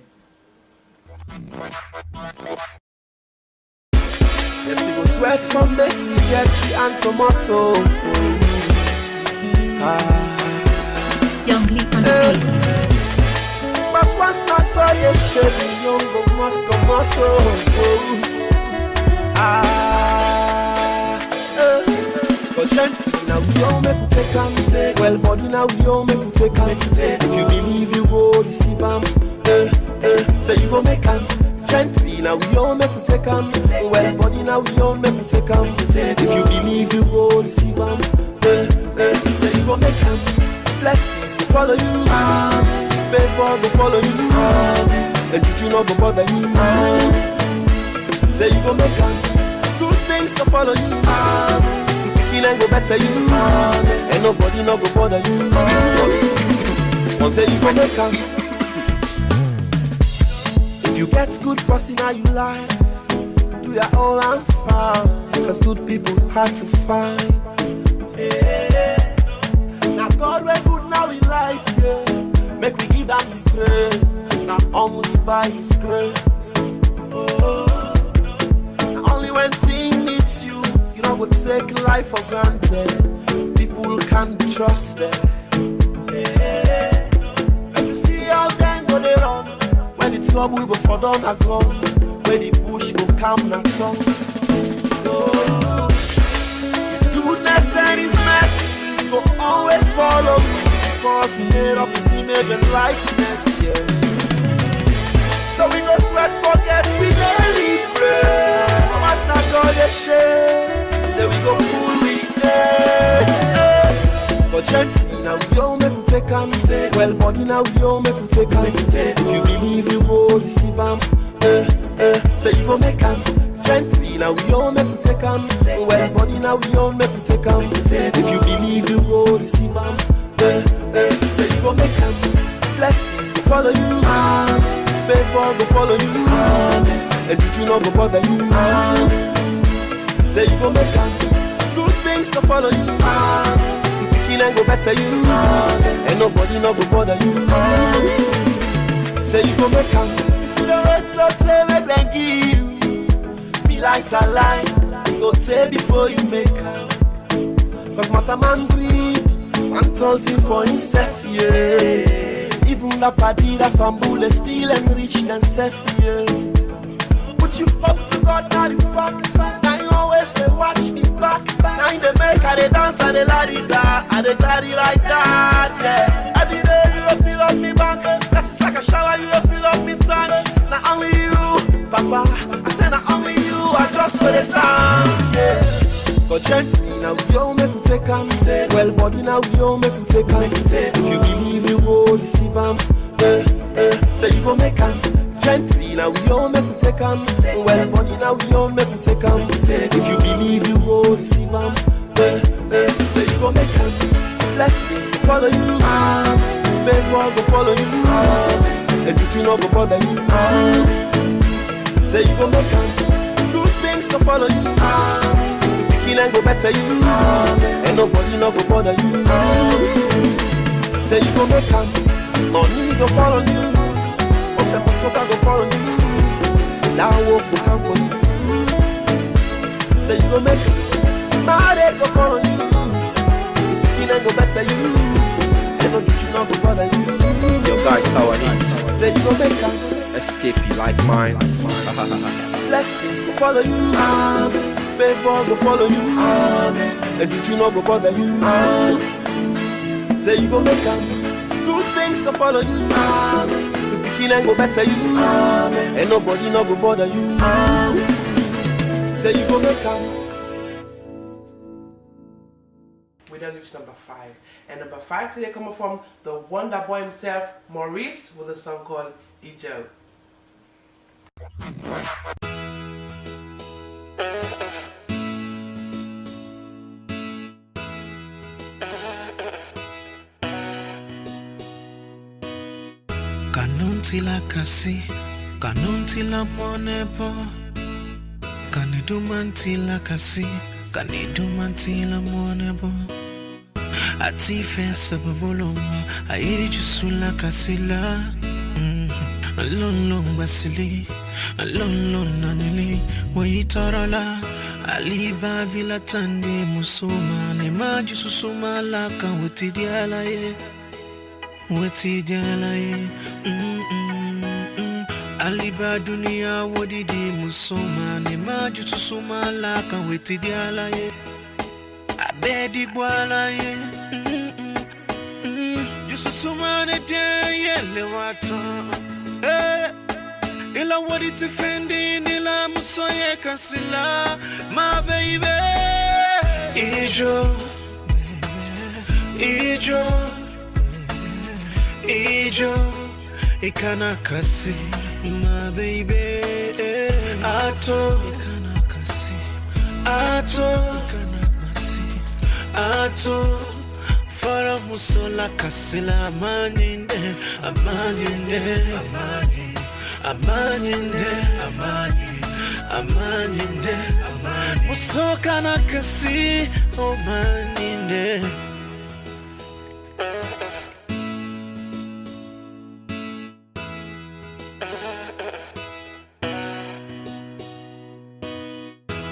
Yes, we go sweat from make we get the and tomato. Young Leap on the beats. But once not God, they shake the young go must come out. But gently now we all make we take and take. Well, body now we all make we take and take. If you believe you go receive them, say you go make them. Gently now we all make we take them. Well, body now we all make we take them. If you believe you go receive them, say you go make them. Blessings will follow you, favor will follow you, and did you not go bother you? Say you go make them. Good things can follow you. And go better you, and nobody no go bother you. One say you go make am. If you get good person how you lie, do your all and find. Because good people hard to find. Yeah. Now God we're good now in life, yeah. Make we give them the praise. Not only by His grace. Oh. Now only when things meets you. You know, would take life for granted. People can't be trusted. Yeah. And you see how them go they run. When the trouble go for down a gun. When the bush go calm na tongue. Oh. His goodness and His mercy go always follow me. Because He made of His image and likeness, yeah. So we go sweat, forget, we daily pray. Mama's not gonna share. Say we go cool with it. But gently now now we all make we take am. Well body now we all make we take am. If you believe you go receive am. Say you go make am. Gently now we all make we take am. Well body now we all make we take am. If you believe you go receive am. Say you go make am. Blessings go follow you. Favor go follow you. And you not go bother you. Say you go make am. Good things go follow you. The picking and go better you. And nobody not go bother you. Say you go make am. If you don't wait so tell me then give. Be like a lie. Go tell before you make am. Cause matter man greed. Man told him for himself, yeah. Even the party that fambule steal and rich and self, yeah. But you up to God, not the fact. Now you always they watch me back. Now they make I they dance, I they la-di-da, I they daddy like that, yeah. Every day you don't feel up me back. That's just like a shower, you don't feel up me tank. Not only you, Papa, I said not only you, I just put it down, yeah. Cause gently now we all make we take am. Well body now we all make we take am. If you believe you go receive am. Say you go make am. Gently now we all make we take am. Well body now we all make we take am. If you believe you go receive am. Say you go make am. Blessings go follow you. Favor go follow you. And you not go bother you. Say you go make am. Good things go follow you. And go better you, and nobody not go bother you. Say you go make am, money go follow you. Or some motoka go follow you. Now work go come for you. Say you go make am, married go follow you. And go better you, and no you not go bother you. Yo guys, how are you? Say you go make am, escape you like mine. Blessings go follow you. Favor go follow you. And you not go bother you. Say you go make am. Good things go follow you. The begin and go better you. And nobody not go bother you. Say you go make am. We done reached number 5. And number 5 today coming from the Wonder Boy himself, Maurice, with a song called Ijo. Kanuntila kasi, kanuntila monebo, kanidumantila kasi, kanidumantila monebo. Ati fesa baboloma, airi jusula kasila. Alon basili, alon nanili, waitarala. Aliba vila tande musoma, ne maju susuma laka wetidiala ye. Aliba dunia wadidi musoma ne maju susuma laka wetidiala ye. Abedi bwala ye. Jususuma ne de yele wata. Ila wadi tifendi nila musoye kasila, my baby. Ijo, ikana kasi, my baby. Ato, ikana kasi, ato, fara musola kasila, amaninde, musoka na kasi, oh maninde.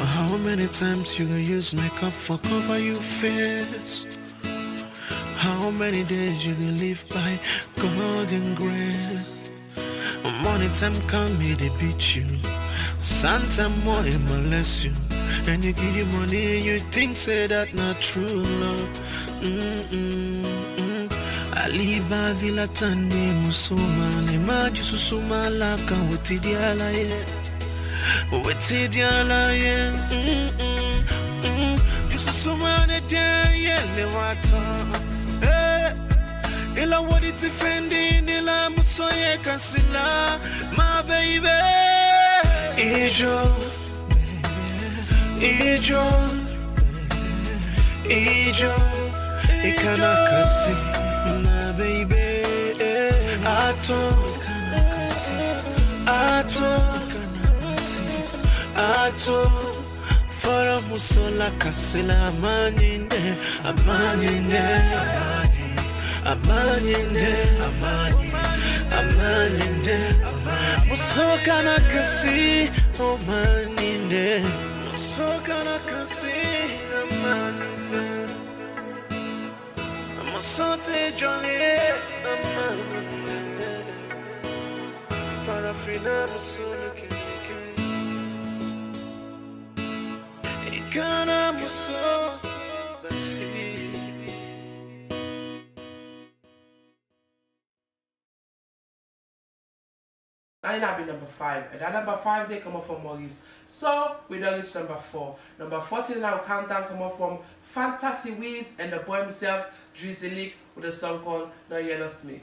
How many times you gonna use makeup for cover your face? How many days you gonna live by golden grace? Morning time come here they beat you, Santa more molest you, and you give you money and you think say that not true love. Aliba vila tande musoma ne maju susuma laka wetidiala ye. Wetidiala ye. Jususuma ne de yele wata. Ila wadi tifendi nila musoye kasila, my baby. Ijo, ikana kasi, my baby. Ato, fora musola kasila amaninde. Musoka na kasi, oh maninde. Musoka na kasi, amaninde. Musote Johnny, amaninde. Parafina musola kike. Ikana musola basi. Now that'll be number 5. And that number 5 they come up from Maurice. So we don't reach number 4. Number 14 now countdown come up from Fantasy Wiz and the boy himself, Drizzy Leak, with a song called No Yellow Smith.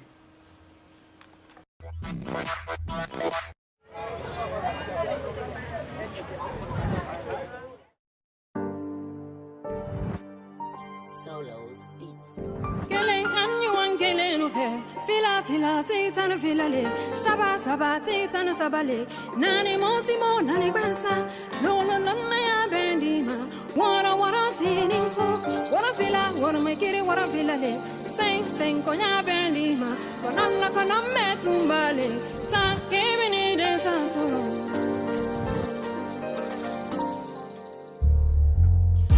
Solos Beats. Killing and you want killing of hair. Fila, titan, filale. Saba, titan, sabale. Nani motimo, nani bansa. No, ya bendima. What singing cook. What a fila, what a make it, what a filale. Sing, conya bendima. Konana metumbale. Ta, giving it a tansoro.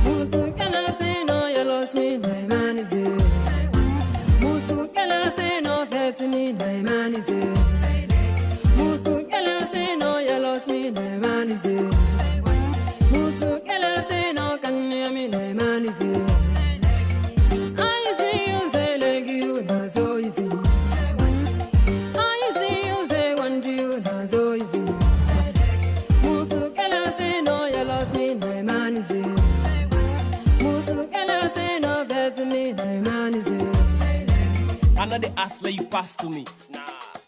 Musu can I say no, you lost me, my man is it. Musu can I say no, that's me, my man is it. Musu can I say no, you lost me, my man is it. Musu can I say no, can you me, my man is it. I see you say like you, not so easy. I see you say want you, not so easy. Musu can I say no, you lost me, my man is it. I know the ass where you pass to me.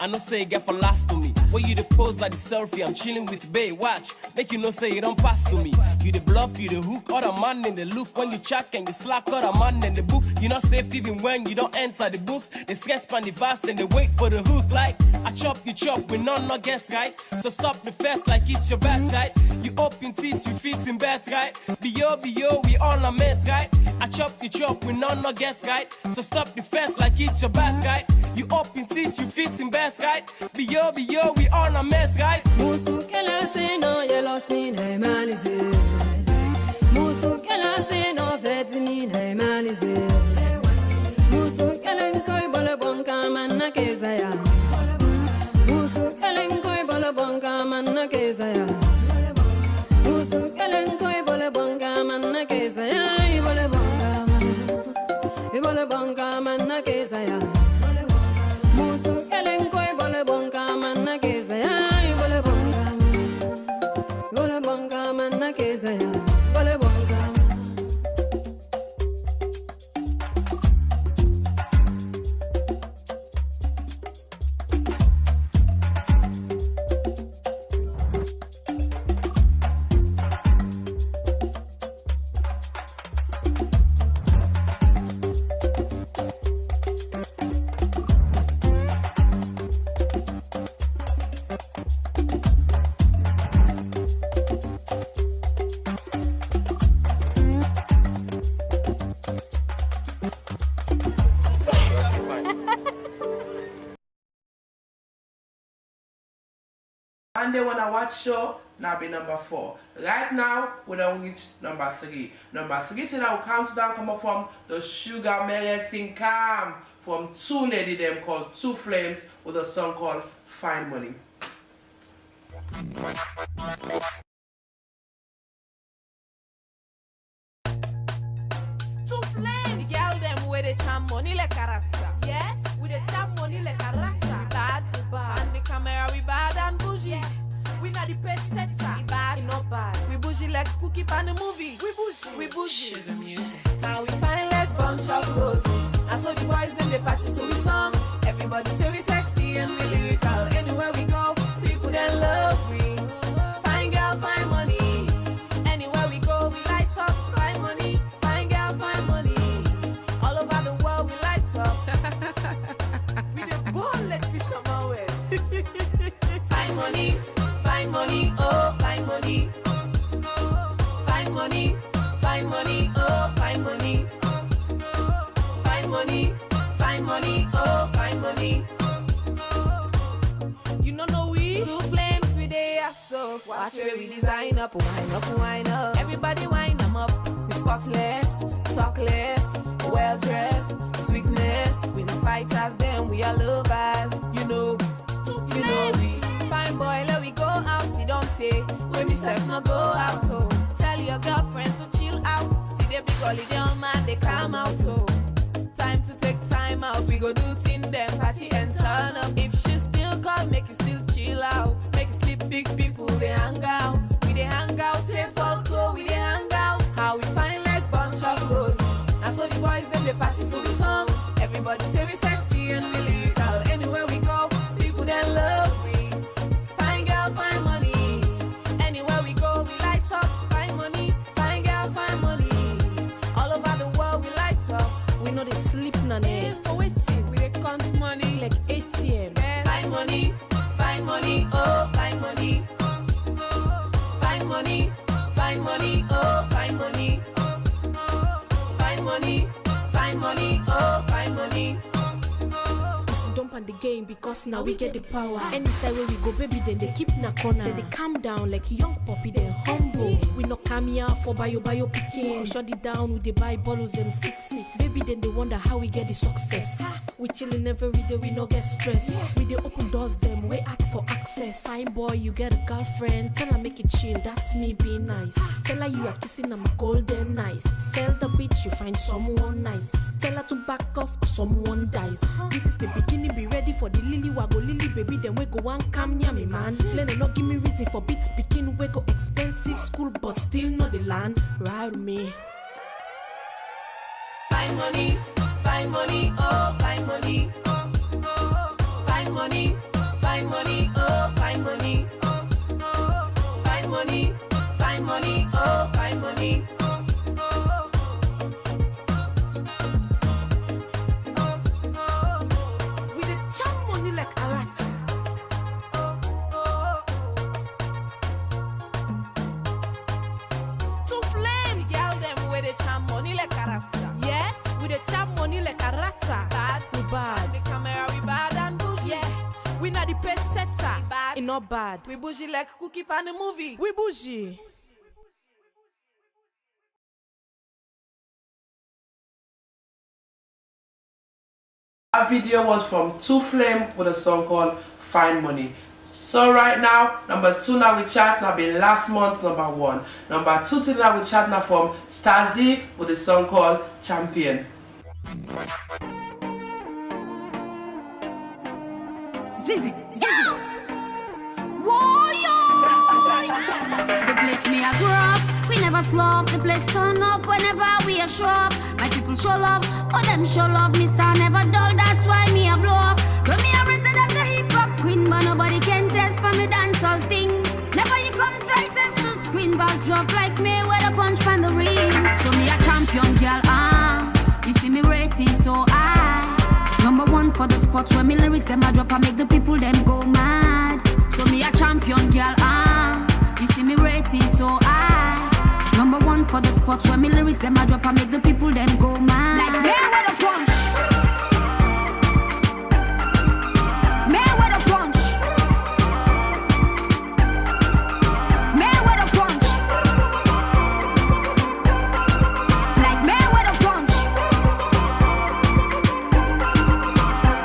I know say you get for last to me. Where you the pose like the selfie, I'm chilling with Bay. Watch, make you know say you don't pass to me. You the bluff, you the hook, other man in the look. When you check and you slack, other man in the book. You not safe even when you don't enter the books. They stress pan the vast and they wait for the hook. Like I chop, you chop, we none not get right. So stop the fest like it's your bet, right? You open teeth, you fit in bed, right? Be-yo, we all are mates, right? I chop, you chop, we none not get right. So stop the fest like it's your bet, right? You open teeth, you fit in bed, right? Be-yo, we all are mates, right? Musu kela say no, you lost me, no man is it. Musu kela say no, vet me, no man is it. Musu kela koi bola bonka man na kezaya. Musu kela koi bola bonka man na kezaya. Musu kela koi bola bonka man na kezaya. Ibola bonka man na kezaya. Musu kela koi bola bonka man na kezaya. Ibola bonka man na kezaya. Ibola bonka. And they wanna watch show, now be number 4. Right now, we don't reach number 3. Number 3 till our countdown come up from the Sugar Mary Sing Calm from two lady them called Two Flames with a song called Find Money. Two Flames. The girl them with the charm money like character. Yes, with the charm money like character. We bad. And the camera we bad and bougie. Yeah. We not the best setter. We bad, not bad. We bougie like cookie pan the movie. We bougie. Sugar music. Now we find like bunch of roses. And so the boys then they party to we song. Everybody say we sexy and we lyrical. Anywhere we go, people then love we. Fine girl, fine money. Anywhere we go, we light up. Fine money, fine girl, fine money. All over the world, we light up. We the born like fish on my way. Fine money, oh, fine money. Fine money, oh, fine money. Fine money, oh, fine money. You know we two flames we dey so. Watch where we design up, wind up. Everybody wind them up. We spotless, talkless, well dressed, sweetness. We no fighters, then we are lovers. You know we fine boy. Let we go out, see don't take. When we self no go out, oh. Tell your girlfriend to chill out. See they big holiday on man, they come out, oh. Time to take time out. We go do thing them party and turn up. If she still call, make you still chill out. Make you sleep big people, they hang out. We they hang out, say Falco, we they hang out. How we find like bunch of roses. And so the boys them they party to the song. Everybody say we sexy and we lyrical. Anywhere we go, people then love we. Fine girl, fine money. Anywhere we go, we light up. Fine money, fine girl, fine money. All over the world, we light up. We know they sleep none for waiting. We they count money like ATM. Fine money, oh, fine money. Fine money, oh, fine money. Fine money, oh, fine money. We still dump on the game because now we get the power. Any side where we go, baby, then they keep in a corner. Then they calm down like a young puppy, then humble. We no come here for bio picking. Shut it down with the buy bottles them 6-6. Baby, then they wonder how we get the success. We chillin' every day, we no get stress. We they open doors them, we ask for access. Fine boy, you get a girlfriend, tell her make it chill, that's me being nice. Tell her you are kissing, I'm golden nice. Tell the bitch you find someone nice. Tell her to back off or someone dies. This is the beginning, be ready for the lily wago lily baby. Then we go and come near me man. Let not give me reason for beats begin. We go expensive school but still not the land. Ride me. Fine money, oh, fine money. Fine money, oh, fine money. Fine money, oh, fine money. We the chop money like arata. Two flames, girl them with the charm money like character. Yes, we the chop money like arata. Bad, we bad. The camera we bad and bougie. Yeah, we not the pace setter. We bad, it not bad. We bougie like cookie pan the movie. We bougie. That video was from Two Flame with a song called Fine Money. So right now, number 2 now we chat now be last month number 1. Number 2 till now we chat now from Stazzy with a song called Champion. Zizi, Zizi. Warrior. The place me I grew up, we never slow up. The place turn up whenever we are show up. My people show love, but them show love. Me star never dull, that's why me a blow up. When me a written as a hip hop queen, but nobody can test for me dancehall thing. Never you come try test to screen, boss drop like me with a punch from the ring. So me a champion girl, you see me rating so high. Number 1 for the spots where me lyrics them a drop and make the people them go mad. So me a champion girl, you see me rating so high. Number 1 for the spots where me lyrics them a drop and make the people them go mad. Like me with a punch. Me with a punch. Me with a punch. Like me with a punch.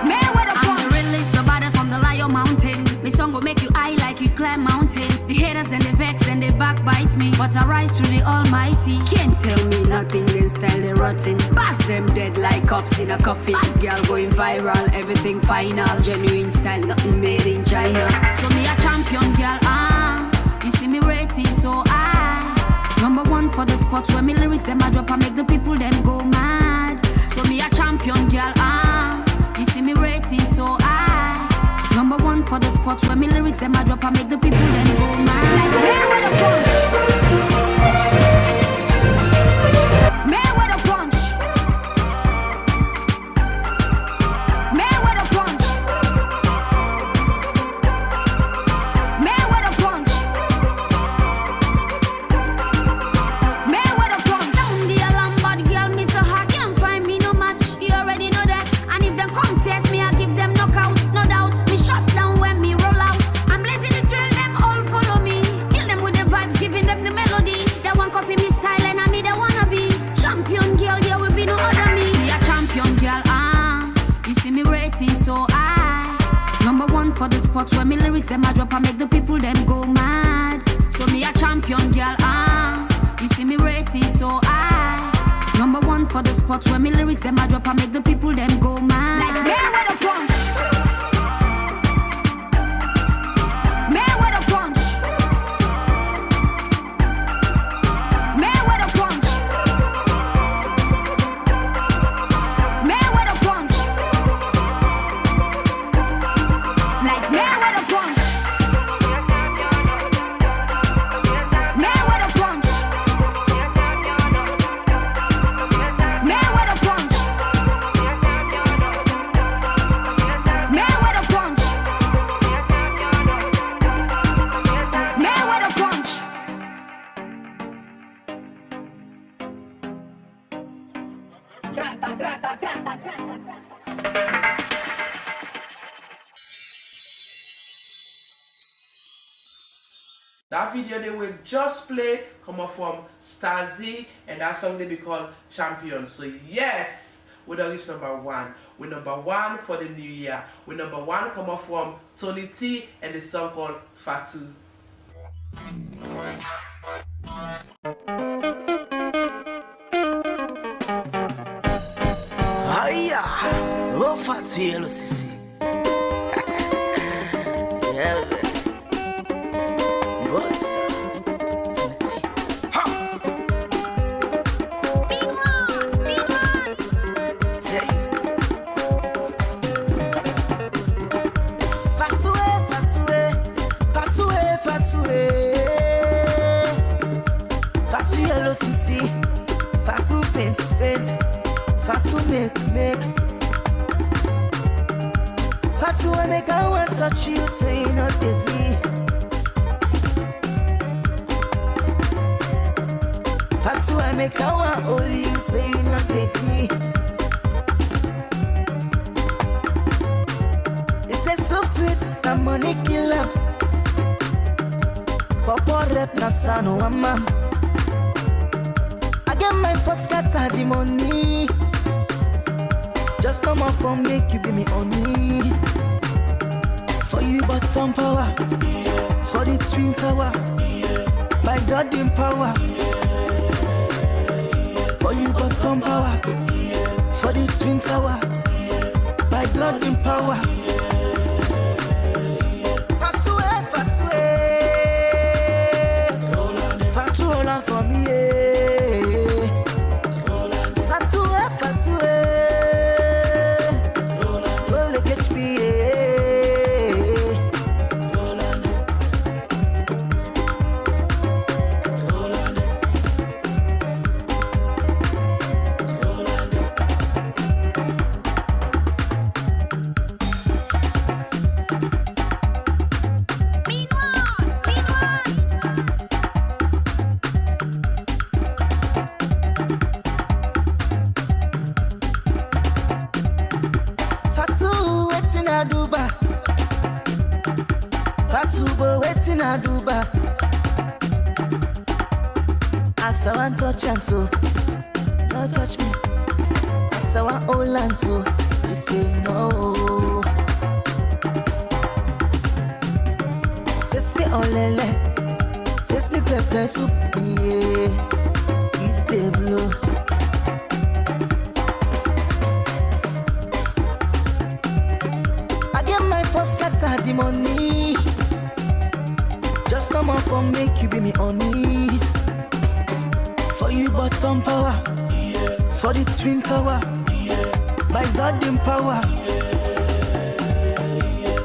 Me with a punch. I'm the realest, the baddest from the Lion Mountain. My song will make you high like you climb mountain. The haters and the vex and they backbite me, but I rise through the Almighty. Can't tell me nothing, then style they rotten. Pass them dead like cops in a coffin. Bad girl going viral, everything final. Genuine style, nothing made in China. So me a champion girl, you see me rating so high. Number 1 for the spots where me lyrics them a drop and make the people them go mad. So me a champion champion girl, you see me rating so high. Number one for the spot where me lyrics them I drop and make the people them go mad. Like man with a punch. Man with a punch. Man with a punch. Man with a punch. Man with a punch. Sound the alarm, bad girl, me so hot, can't find me no match. You already know that. And if them come test me, I give them knockouts, no doubt. Me shut down when me roll out. I'm blazing the trail, them all follow me. Kill them with the vibes, giving them the melody. They want copy me style and I me they wanna be. Champion girl, there will be no other me. Me a champion girl, you see me rating so high. Number one for the spot where me lyrics them I drop and make the people them go mad. So me a champion girl, you see me rating so high. Number one for the spot where me lyrics them I drop and make the people them go mad. Like man with a punch. Man with a punch. Man with a punch. Man with a punch. Like man with a punch. Man with a punch. Man with a punch. Man with a punch. Man with a punch. That video they will just play come up from Stazzy, and that song they be called Champion. So yes, we don't reach number one. We're number one for the new year. We're number one come up from Tony T and the song called Fatu. Hiya, oh Fatu yellow sissy. Yeah, baby. Boss. Fatu paint, Fatu make. Fatu I make I want touch you, say not degree. Fatu I make I want only you, say not degree. It's a so sweet, the money killer. Papa rep na sano mama. I get my first cut of the money. Just come up from make you be me honey. For you bottom power, for the twin tower, by God in power. For you bottom power, for the twin tower, by God in power. Fatu all on for me. As I want touch and so, no touch me. As I want all and so, you say no. Taste me olele, taste me pepper soup, yeah. It's the blow. I get my first cut of the money. Just come up for make you be me honey. For you bottom power, for the twin tower, by God in power.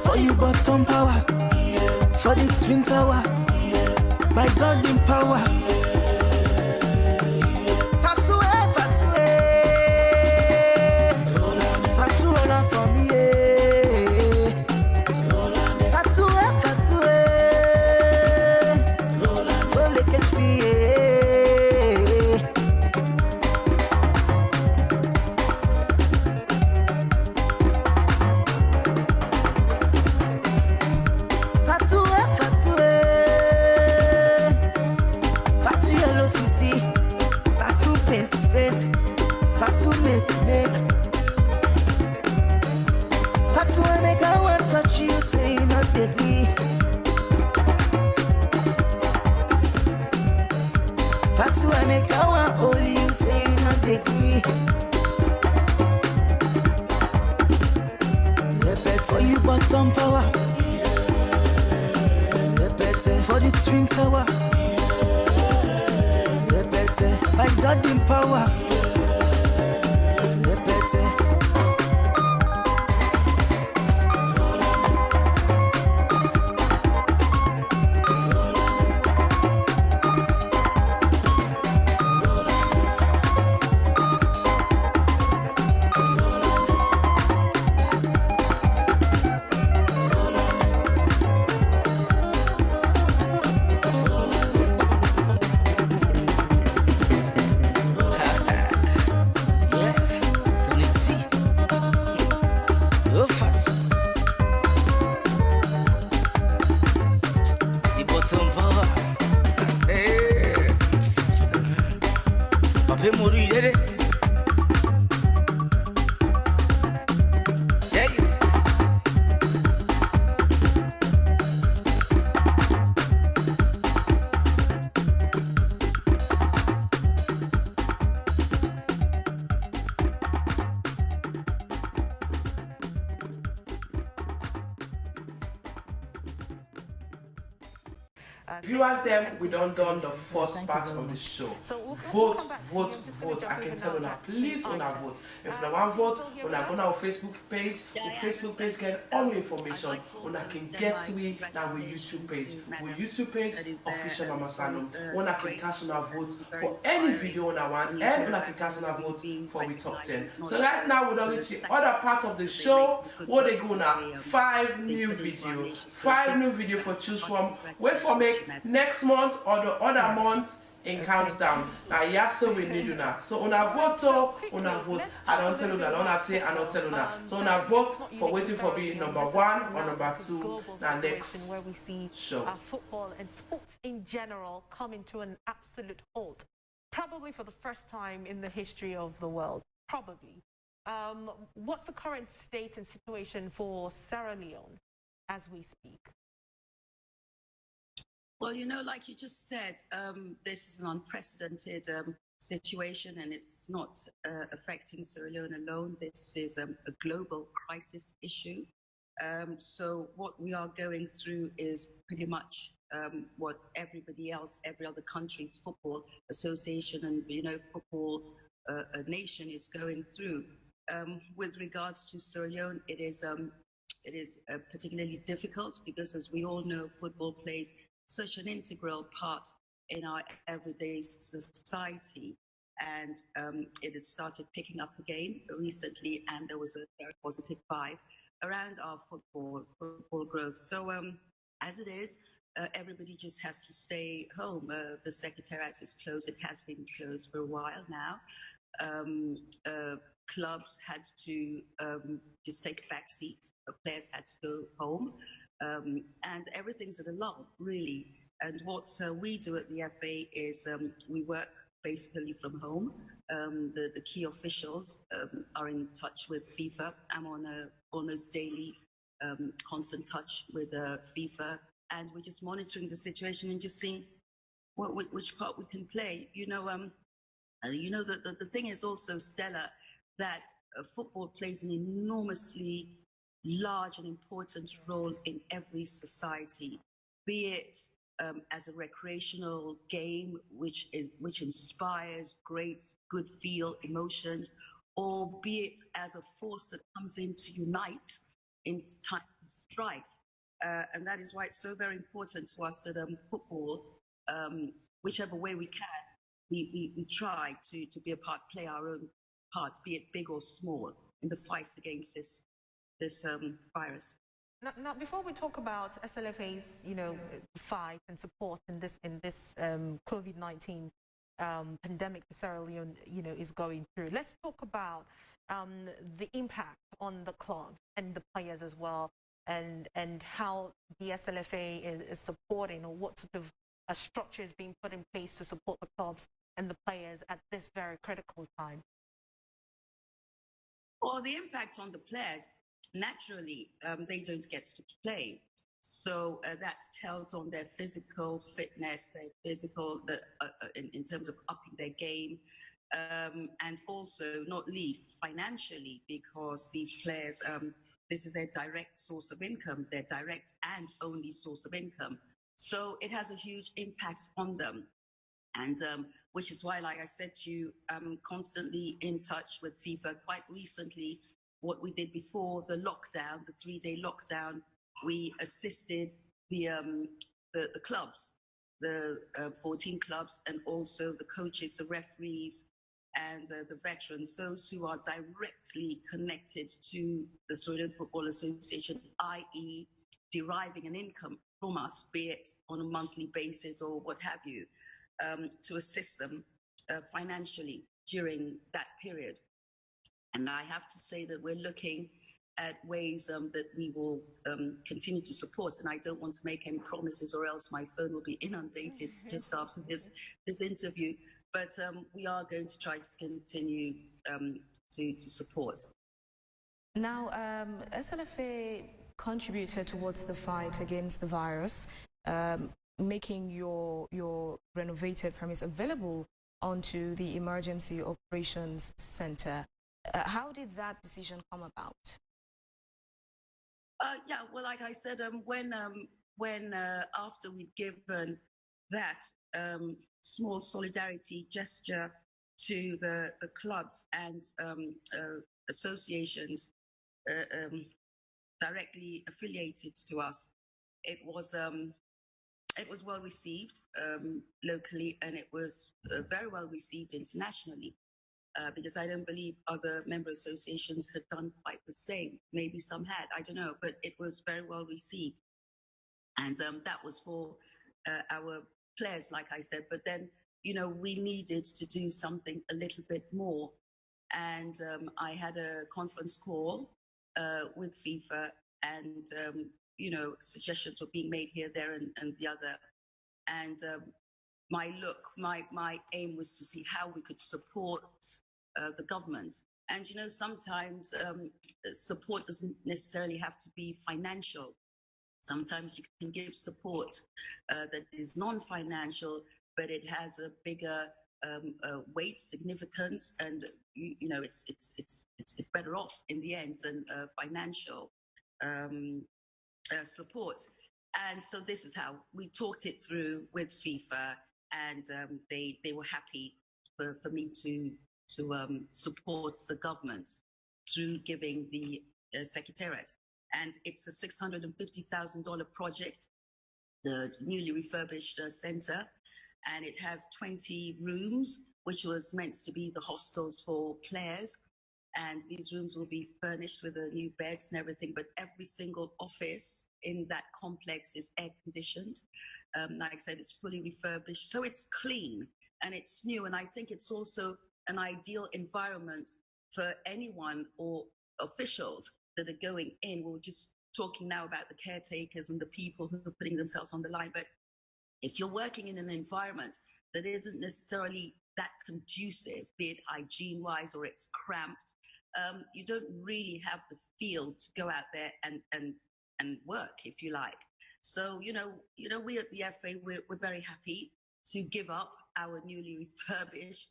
For you bottom power, for the twin tower, by God in power. Fatue, Fatue for me, Fatue, don't let catch me, for you bottom power, for the twin tower, by God in power. Viewers, them we don't done the first part of the show. Vote. I can tell you please vote. If you want vote, una go on our Facebook page. The Facebook page get all the information. Una can get to it now with YouTube page. With YouTube page, official Mama Salon. Una can cast on vote for any video una want, and una can cast on vote for we top 10. So right now we don't reach the other part of the show. What they go now? 5 new video. 5 new video for choose from. Wait for me. Next month or the other month in countdown. Now yes, so we need you now. So on a vote, I don't tell you that, I don't tell you that. So on a vote for waiting for being number 1 or number 2 now next where we see show. Football and sports in general coming to an absolute halt. Probably for the first time in the history of the world. Probably. What's the current state and situation for Sierra Leone as we speak? Well, you know, like you just said, this is an unprecedented situation, and it's not affecting Sierra Leone alone. This is a global crisis issue. So what we are going through is pretty much what everybody else, every other country's football association and, you know, football nation is going through. With regards to Sierra Leone, it is particularly difficult because, as we all know, football plays such an integral part in our everyday society, and it had started picking up again recently, and there was a very positive vibe around our football growth. So as it is, everybody just has to stay home. The secretariat is closed. It has been closed for a while now. Clubs had to just take a back seat. Players had to go home. And everything's at a lull, really. And what we do at the FA is we work basically from home. The key officials are in touch with FIFA. I'm on a almost daily constant touch with FIFA, and we're just monitoring the situation and just seeing which part we can play. You know, the thing is also, Stella, that football plays an enormously large and important role in every society, be it as a recreational game which inspires great good feel emotions, or be it as a force that comes in to unite in time of strife. And that is why it's so very important to us that football, whichever way we can, we try to be a part, play our own part, be it big or small, in the fight against this virus. Now, before we talk about SLFA's, fight and support in this COVID-19 pandemic that Sierra Leone, is going through, let's talk about the impact on the club and the players as well, and how the SLFA is supporting, or what sort of structure is being put in place to support the clubs and the players at this very critical time. Well, the impact on the players, naturally, they don't get to play. So that tells on their physical fitness, their physical, in terms of upping their game, and also, not least, financially, because these players, this is their direct source of income, their direct and only source of income. So it has a huge impact on them. And which is why, like I said to you, I'm constantly in touch with FIFA. Quite recently, what we did before the lockdown, the 3-day lockdown, we assisted the clubs, the 14 clubs, and also the coaches, the referees, and the veterans, those who are directly connected to the Sweden Football Association, i.e. deriving an income from us, be it on a monthly basis or what have you, to assist them financially during that period. And I have to say that we're looking at ways that we will continue to support. And I don't want to make any promises, or else my phone will be inundated just after this interview. But we are going to try to continue to support. Now, SLFA contributed towards the fight against the virus, making your renovated premise available onto the Emergency Operations Center. How did that decision come about? Yeah, well, like I said, when after we'd given that small solidarity gesture to the clubs and associations directly affiliated to us, it was well received locally, and it was very well received internationally. Because I don't believe other member associations had done quite the same. Maybe some had, I don't know, but it was very well received. And that was for our players, like I said. But then, we needed to do something a little bit more. And I had a conference call with FIFA, and, suggestions were being made here, there, and the other. And my aim was to see how we could support the government. And, sometimes support doesn't necessarily have to be financial. Sometimes you can give support that is non-financial, but it has a bigger weight, significance, and, it's better off in the end than financial support. And so this is how we talked it through with FIFA, and they were happy for me to support the government through giving the secretariat. And it's a $650,000 project, the newly refurbished center, and it has 20 rooms, which was meant to be the hostels for players. And these rooms will be furnished with new beds and everything, but every single office in that complex is air conditioned. Like I said, it's fully refurbished, so it's clean and it's new. And I think it's also an ideal environment for anyone or officials that are going in. We're just talking now about the caretakers and the people who are putting themselves on the line. But if you're working in an environment that isn't necessarily that conducive, be it hygiene-wise or it's cramped, you don't really have the feel to go out there and work, if you like. So, we at the FA, we're very happy to give up our newly refurbished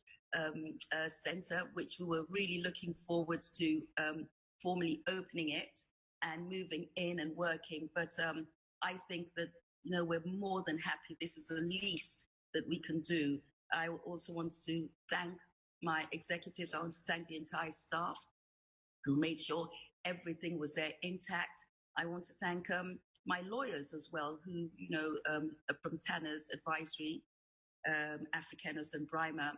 centre, which we were really looking forward to formally opening it and moving in and working. But I think that, we're more than happy. This is the least that we can do. I also want to thank my executives. I want to thank the entire staff who made sure everything was there intact. I want to thank my lawyers as well, who, from Tanner's Advisory, Africanus and Brimer,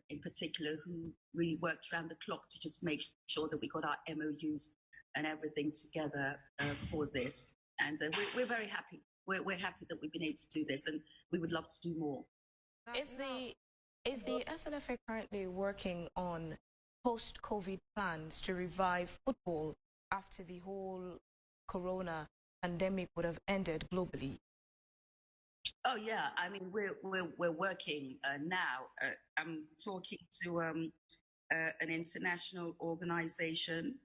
in particular, who really worked around the clock to just make sure that we got our MOUs and everything together for this. And we're very happy. We're happy that we've been able to do this, and we would love to do more. Is the SLFA currently working on post-COVID plans to revive football after the whole corona pandemic would have ended globally? Oh yeah, I mean we're working now. I'm talking to an international organization.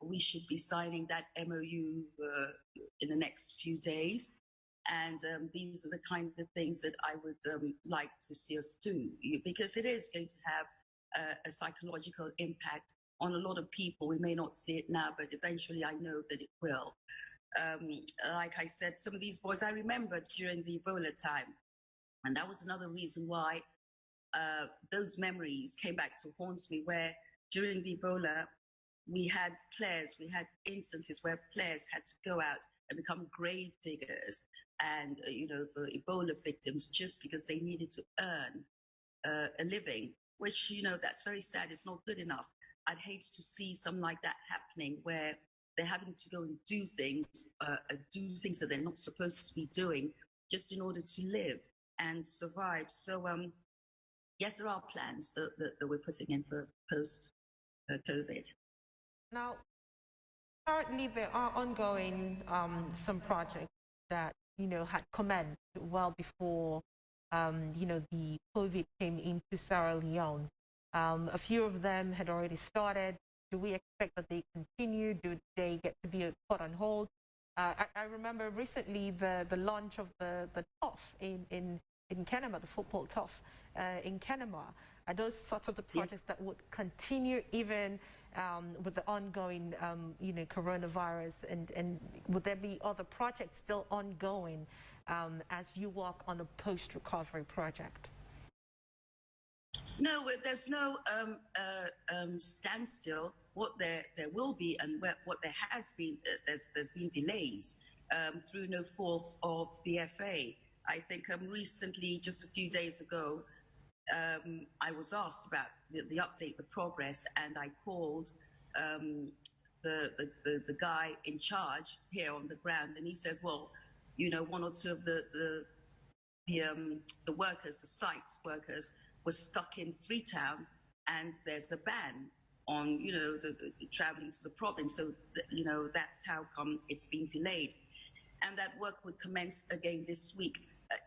We should be signing that MOU in the next few days, and these are the kind of things that I would like to see us do, because it is going to have a psychological impact on a lot of people. We may not see it now, but eventually I know that it will. Like I said, some of these boys I remember during the Ebola time, and that was another reason why those memories came back to haunt me, where during the Ebola we had instances where players had to go out and become grave diggers and for Ebola victims, just because they needed to earn a living, which that's very sad. It's not good enough. I'd hate to see something like that happening, where they're having to go and do things that they're not supposed to be doing just in order to live and survive. So, yes, there are plans that we're putting in for post-COVID. Now, currently there are ongoing some projects that, had commenced well before, the COVID came into Sierra Leone. A few of them had already started. Do we expect that they continue? Do they get to be put on hold? I remember recently the launch of the TOF in Kenema, the football TOF in Kenema. Are those sorts of the projects that would continue even with the ongoing, coronavirus? And would there be other projects still ongoing as you work on a post-recovery project? No, there's no standstill. What there will be, and what there has been, there's been delays through no fault of the FA. I think recently, just a few days ago, I was asked about the update, the progress, and I called the guy in charge here on the ground, and he said, well, one or two of the workers, the site workers, was stuck in Freetown, and there's a ban on the traveling to the province. So that's how come it's been delayed, and that work would commence again this week.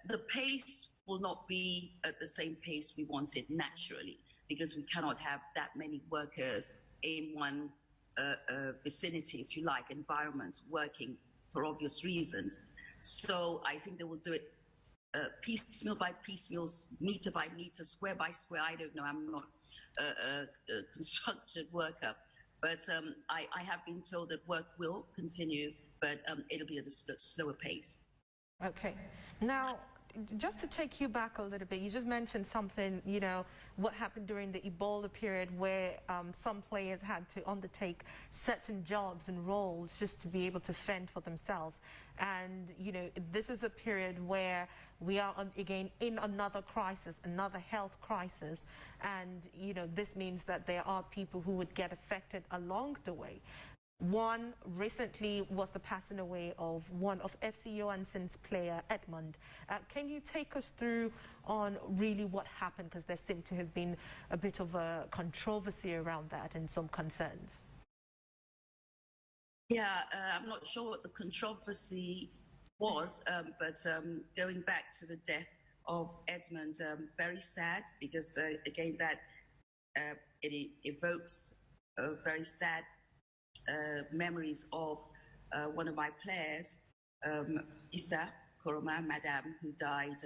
The pace will not be at the same pace we wanted, naturally, because we cannot have that many workers in one vicinity, if you like, environment, working for obvious reasons. So I think they will do it piecemeal by piecemeal, meter by meter, square by square. I don't know, I'm not a construction worker, but I have been told that work will continue, but it'll be at a slower pace. Okay. Now, just to take you back a little bit, you just mentioned something, what happened during the Ebola period, where some players had to undertake certain jobs and roles just to be able to fend for themselves. And, this is a period where we are again in another crisis, another health crisis. And, this means that there are people who would get affected along the way. One recently was the passing away of one of FC Johansen's player, Edmund. Can you take us through on really what happened? Because there seemed to have been a bit of a controversy around that and some concerns. Yeah, I'm not sure what the controversy was, but going back to the death of Edmund, very sad, because again, that it evokes a very sad memories of one of my players, Issa Koroma, Madame, who died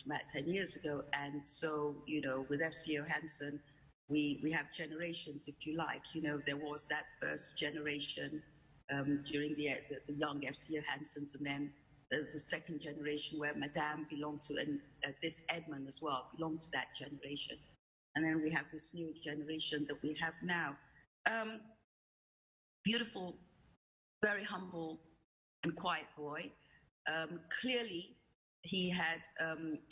about 10 years ago. And so, with FC Johansen, we have generations, if you like. There was that first generation during the young FC Johansens, and then there's a second generation where Madame belonged to, and this Edmund as well belonged to that generation. And then we have this new generation that we have now. Beautiful, very humble and quiet boy. Clearly, he had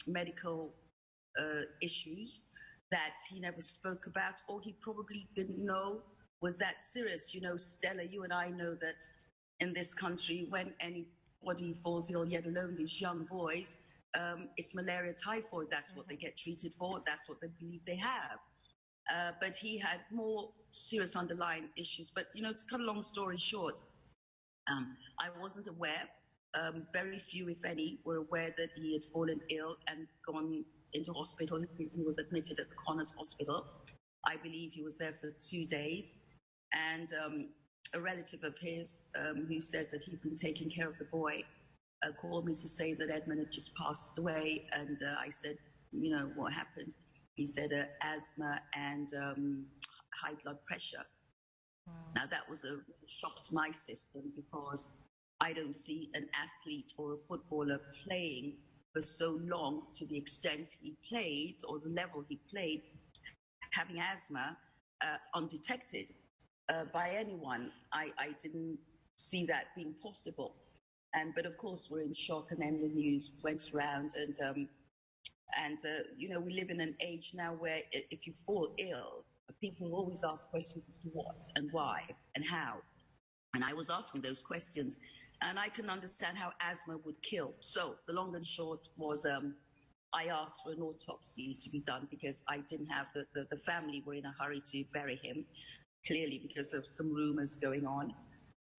medical issues that he never spoke about, or he probably didn't know was that serious. You know, Stella, you and I know that in this country, when anybody falls ill, yet alone these young boys, it's malaria typhoid. That's what they get treated for. That's what they believe they have. But he had more serious underlying issues. But, you know, to cut a long story short, I wasn't aware. Very few, if any, were aware that he had fallen ill and gone into hospital. He was admitted at the Connaught Hospital. I believe he was there for 2 days. And a relative of his who says that he'd been taking care of the boy called me to say that Edmund had just passed away. And I said, you know, what happened? He said asthma and high blood pressure. Wow. Now, that was a shock to my system because I don't see an athlete or a footballer playing for so long to the extent he played or the level he played, having asthma undetected by anyone. I didn't see that being possible. But of course, we're in shock, and then the news went around. And you know, we live in an age now where if you fall ill, people always ask questions as to what and why and how. And I was asking those questions, and I can understand how asthma would kill. So the long and short was I asked for an autopsy to be done because I didn't have the family were in a hurry to bury him, clearly because of some rumors going on.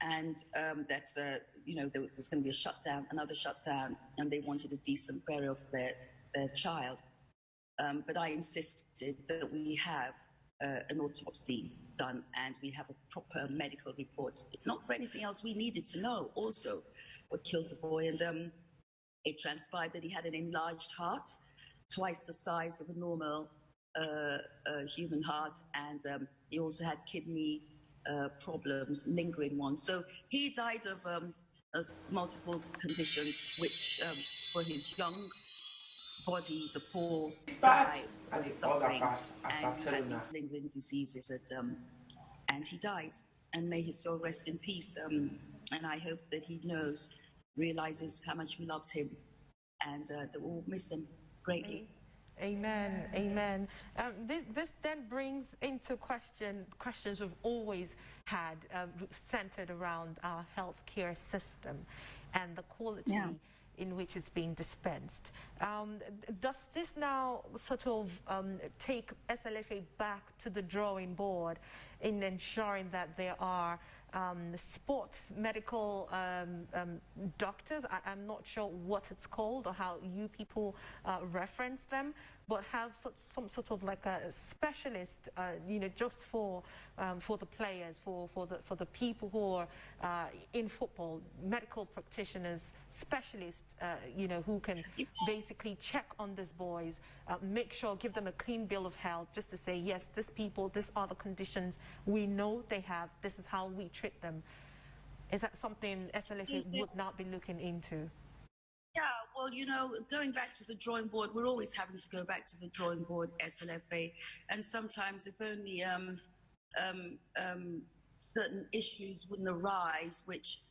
And that, you know, there was going to be a shutdown, another shutdown, and they wanted a decent burial for their child. But I insisted that we have an autopsy done and we have a proper medical report. Not for anything else, we needed to know also what killed the boy. And it transpired that he had an enlarged heart, twice the size of a normal human heart, and he also had kidney problems, lingering ones. So he died of multiple conditions, which for his young body, the poor guy was suffering, and he had these lingering diseases, and he died. And may his soul rest in peace. And I hope that he realizes how much we loved him, and that we'll miss him greatly. Amen, amen. This then brings into questions we've always had centered around our healthcare system and the quality in which it's being dispensed. Does this now sort of take SLFA back to the drawing board in ensuring that there are sports medical doctors? I'm not sure what it's called or how you people reference them, but have some sort of like a specialist, you know, just for the players, for the people who are in football, medical practitioners, specialists, you know, who can basically check on these boys, make sure, give them a clean bill of health, just to say, yes, these people, these are the conditions we know they have, this is how we treat them. Is that something SLFA would not be looking into? Yeah, well, you know, going back to the drawing board, we're always having to go back to the drawing board, SLFA, and sometimes if only certain issues wouldn't arise, which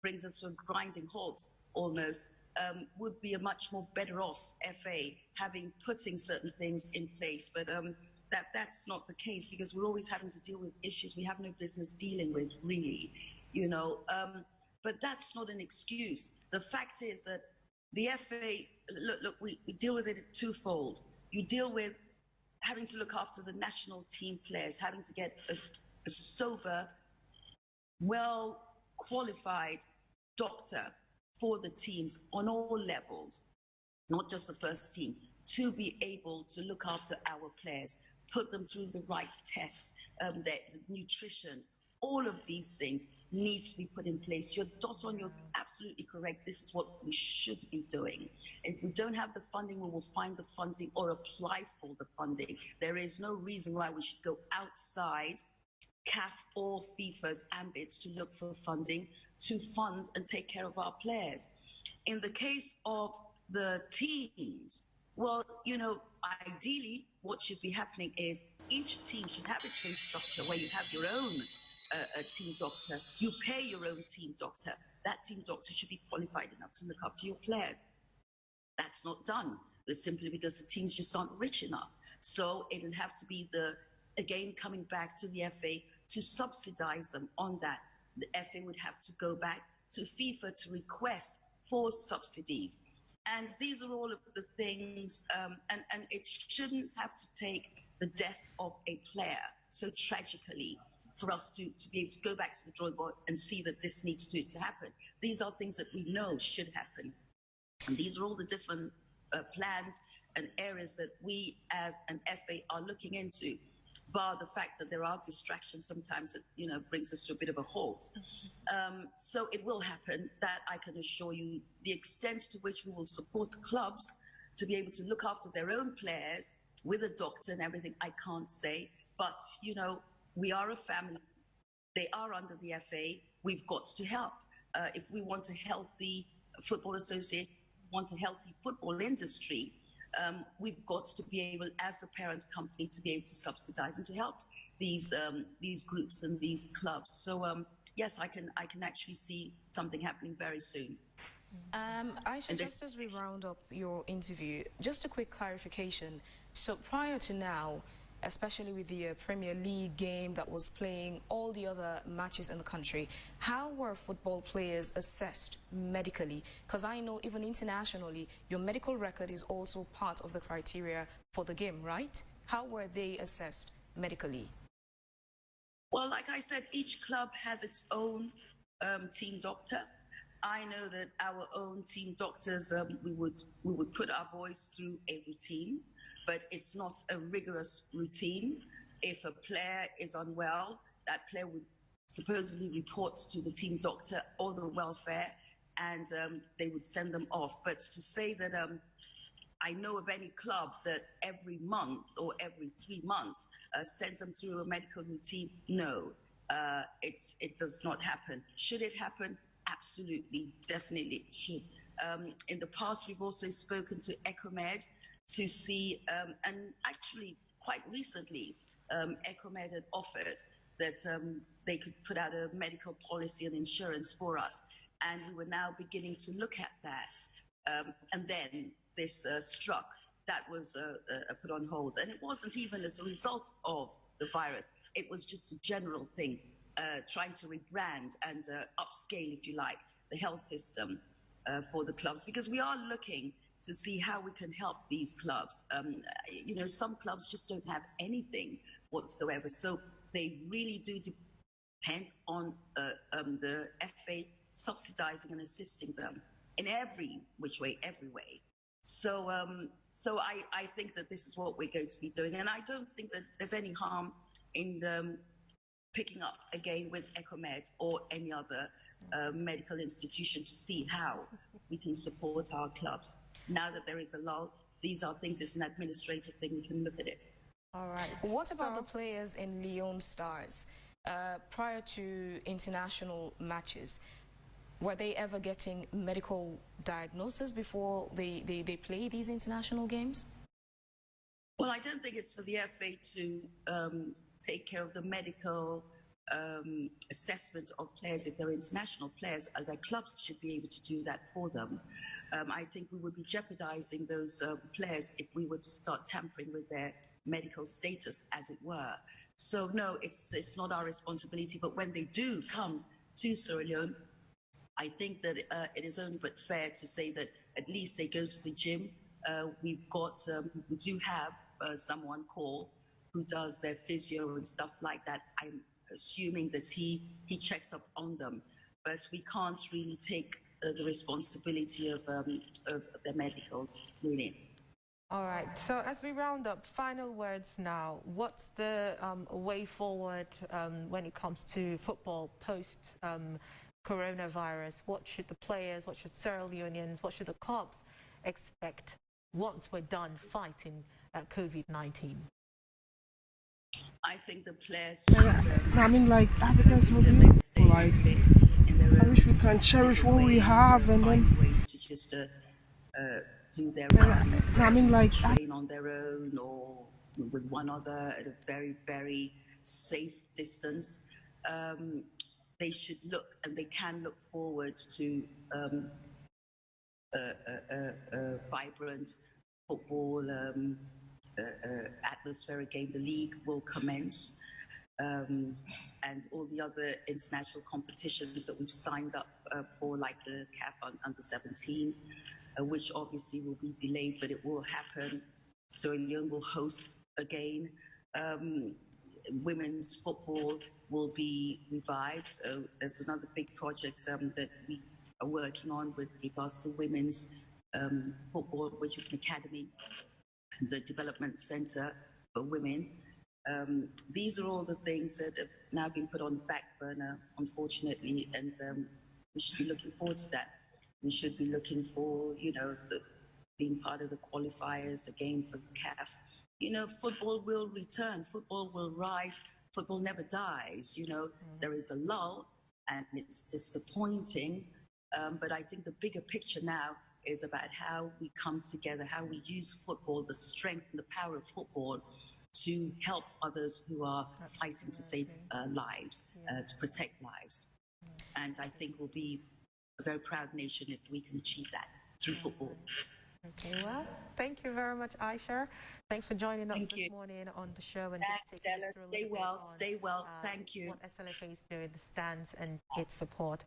brings us to a grinding halt almost, would be a much more better off FA putting certain things in place. But that's not the case, because we're always having to deal with issues we have no business dealing with, really, you know. But that's not an excuse. The fact is that the FA, look, we deal with it twofold. You deal with having to look after the national team players, having to get a sober, well-qualified doctor for the teams on all levels, not just the first team, to be able to look after our players, put them through the right tests, their nutrition. All of these things needs to be put in place. You're absolutely correct. This is what we should be doing. If we don't have the funding, we will find the funding or apply for the funding. There is no reason why we should go outside CAF or FIFA's ambits to look for funding to fund and take care of our players. In the case of the teams, Well, you know, ideally, what should be happening is each team should have its own structure where you have your own team doctor. You pay your own team doctor. That team doctor should be qualified enough to look after your players. That's not done, but simply because the teams just aren't rich enough. So it'll have to be again, coming back to the FA to subsidize them on that. The FA would have to go back to FIFA to request for subsidies. And these are all of the things, and it shouldn't have to take the death of a player so tragically for us to be able to go back to the drawing board and see that this needs to happen. These are things that we know should happen. And these are all the different plans and areas that we as an FA are looking into, bar the fact that there are distractions sometimes that, you know, brings us to a bit of a halt. So it will happen, that I can assure you. The extent to which we will support clubs to be able to look after their own players with a doctor and everything, I can't say. But, you know, we are a family. They are under the FA. We've got to help. If we want a healthy football association, want a healthy football industry, we've got to be able, as a parent company, to be able to subsidize and to help these groups and these clubs. So yes, I can actually see something happening very soon. Aisha, just as we round up your interview, just a quick clarification. So prior to now, especially with the Premier League game that was playing, all the other matches in the country, how were football players assessed medically? Because I know even internationally, your medical record is also part of the criteria for the game, right? How were they assessed medically? Well, like I said, each club has its own team doctor. I know that our own team doctors, we would put our boys through a routine, but it's not a rigorous routine. If a player is unwell, that player would supposedly report to the team doctor or the welfare, and they would send them off. But to say that I know of any club that every month or every 3 months sends them through a medical routine, no, it does not happen. Should it happen? Absolutely, definitely it should. In the past, we've also spoken to Ecomed to see, and actually quite recently, Ecomed had offered that they could put out a medical policy and insurance for us. And we were now beginning to look at that. And then this struck. That was put on hold. And it wasn't even as a result of the virus. It was just a general thing, trying to rebrand and upscale, if you like, the health system for the clubs, because we are looking to see how we can help these clubs. You know, some clubs just don't have anything whatsoever. So they really do depend on the FA subsidizing and assisting them in every which way, every way. So I think that this is what we're going to be doing. And I don't think that there's any harm in picking up again with Ecomed or any other medical institution to see how we can support our clubs. Now that there is a lull, these are things, it's an administrative thing, we can look at it. All right. What about the players in Lyon Stars? Prior to international matches, were they ever getting medical diagnosis before they play these international games? Well, I don't think it's for the FA to take care of the medical assessment of players. If they're international players, their clubs should be able to do that for them. I think we would be jeopardizing those players if we were to start tampering with their medical status, as it were. So no, it's not our responsibility. But when they do come to Sierra Leone, I think that it is only but fair to say that at least they go to the gym. We do have someone called who does their physio and stuff like that. I'm assuming that he checks up on them, but we can't really take the responsibility of their medicals, really. All right, so as we round up, final words now. What's the way forward when it comes to football post coronavirus? What should the players, what should Sierra Leoneans, what should the clubs expect once we're done fighting COVID-19? I think the players. I mean, like, Africans so beautiful. Like, I wish we can cherish what we have and then ways to just do their train on their own or with one other at a very, very safe distance. They should look and they can look forward to a vibrant football atmosphere again. The league will commence. And all the other international competitions that we've signed up for, like the CAF under 17, which obviously will be delayed, but it will happen. Sierra Leone will host again. Women's football will be revived. There's another big project that we are working on with regards to women's football, which is an academy, the development center for women. These are all the things that have now been put on the back burner, unfortunately, and we should be looking forward to that. We should be looking for, being part of the qualifiers again for CAF. Football will return, football will rise, football never dies. There is a lull and it's disappointing, but I think the bigger picture now is about how we come together, how we use football, the strength and the power of football to help others who are fighting to save lives, to protect lives. And I think we'll be a very proud nation if we can achieve that through football. Okay, well, thank you very much, Aisha. Thanks for joining us this morning on the show. And thanks, Stella. Stay well, stay well. Thank you. What SLFA is doing, the stands and its support.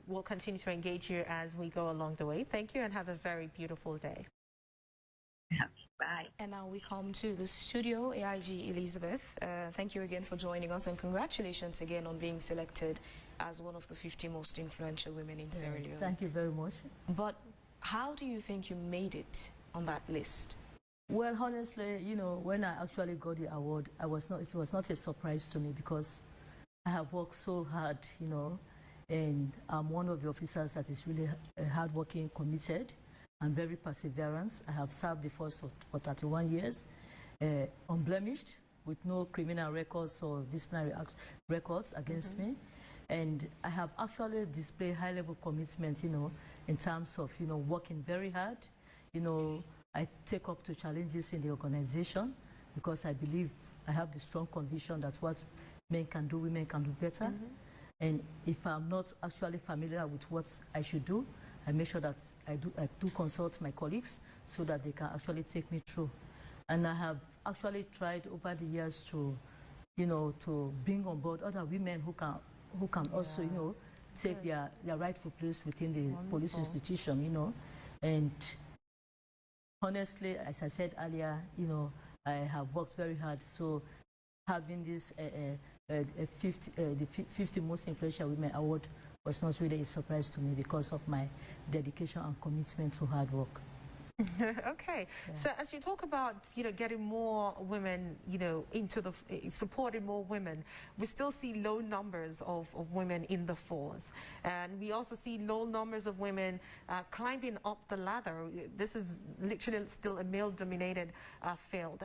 We'll continue to engage you as we go along the way. Thank you and have a very beautiful day. Bye. And now we come to the studio, AIG Elizabeth. Thank you again for joining us and congratulations again on being selected as one of the 50 most influential women in Sierra Leone. Thank you very much. But how do you think you made it on that list? Well, honestly, when I actually got the award, it was not a surprise to me because I have worked so hard, and I'm one of the officers that is really hardworking, committed, and very perseverance. I have served the force for 31 years, unblemished, with no criminal records or disciplinary records against me. And I have actually displayed high-level commitment, in terms of, working very hard. I take up to challenges in the organization because I believe I have the strong conviction that what men can do, women can do better. And if I'm not actually familiar with what I should do, I make sure that I do consult my colleagues so that they can actually take me through. And I have actually tried over the years to, to bring on board other women who can also, take their rightful place within the police institution, And honestly, as I said earlier, I have worked very hard. So having this the 50 most influential women award was not really a surprise to me because of my dedication and commitment to hard work. Okay, so as you talk about getting more women into the supporting more women, we still see low numbers of women in the force, and we also see low numbers of women climbing up the ladder. This is literally still a male-dominated field.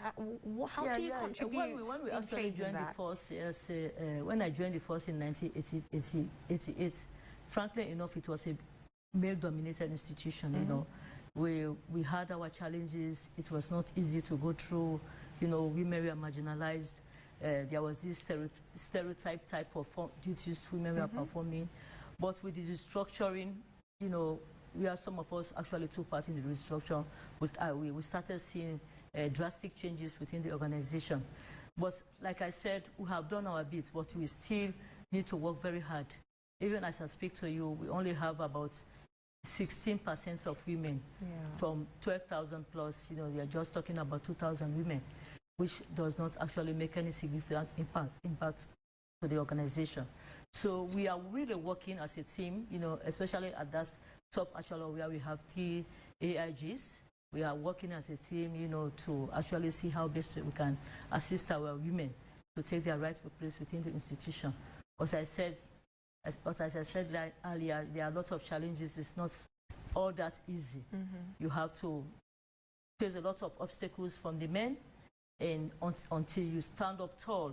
How do you contribute when we in actually changing joined that? the force? Yes, when I joined the force in 1988, frankly enough, it was a male-dominated institution. We had our challenges. It was not easy to go through. Women were marginalized. There was this stereotype type of duties women were performing. But with the restructuring, some of us actually took part in the restructure. We started seeing drastic changes within the organization. But like I said, we have done our bit, but we still need to work very hard. Even as I speak to you, we only have about 16% of women from 12,000 plus. We are just talking about 2,000 women, which does not actually make any significant impact to the organization. So we are really working as a team, especially at that top echelon where we have 3 AIGs. We are working as a team, to actually see how best we can assist our women to take their rightful place within the institution. As I said earlier, there are lots of challenges. It's not all that easy. You have to face a lot of obstacles from the men, and until you stand up tall,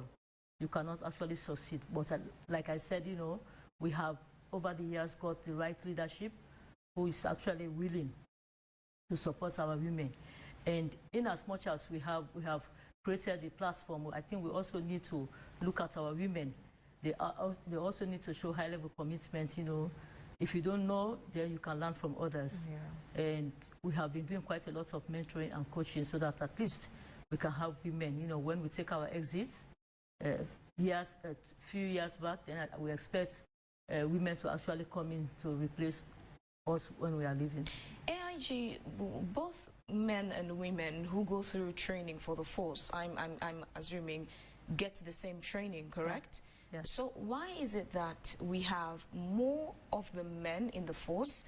you cannot actually succeed. But like I said, we have over the years got the right leadership who is actually willing to support our women. And in as much as we have created the platform, I think we also need to look at our women. They also need to show high-level commitment. You know, if you don't know, then you can learn from others. Yeah. And we have been doing quite a lot of mentoring and coaching so that at least we can have women. You know, when we take our exits, a few years back, then we expect women to actually come in to replace us when we are leaving. AIG, both men and women who go through training for the force, I'm assuming, get the same training, correct? Yeah. So why is it that we have more of the men in the force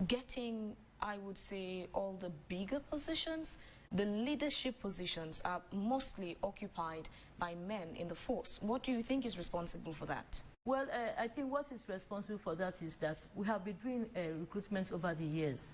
getting, I would say, all the bigger positions? The leadership positions are mostly occupied by men in the force. What do you think is responsible for that? Well, I think what is responsible for that is that we have been doing recruitment over the years.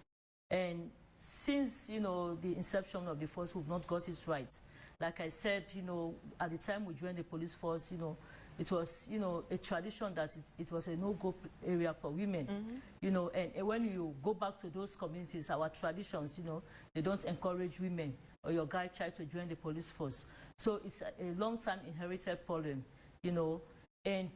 And since, you know, the inception of the force, we've not got it right. Like I said, you know, at the time we joined the police force, you know, it was, you know, a tradition that it was a no-go area for women. You know, and when you go back to those communities, our traditions, you know, they don't encourage women or your guy try to join the police force. So it's a long-time inherited problem, you know. And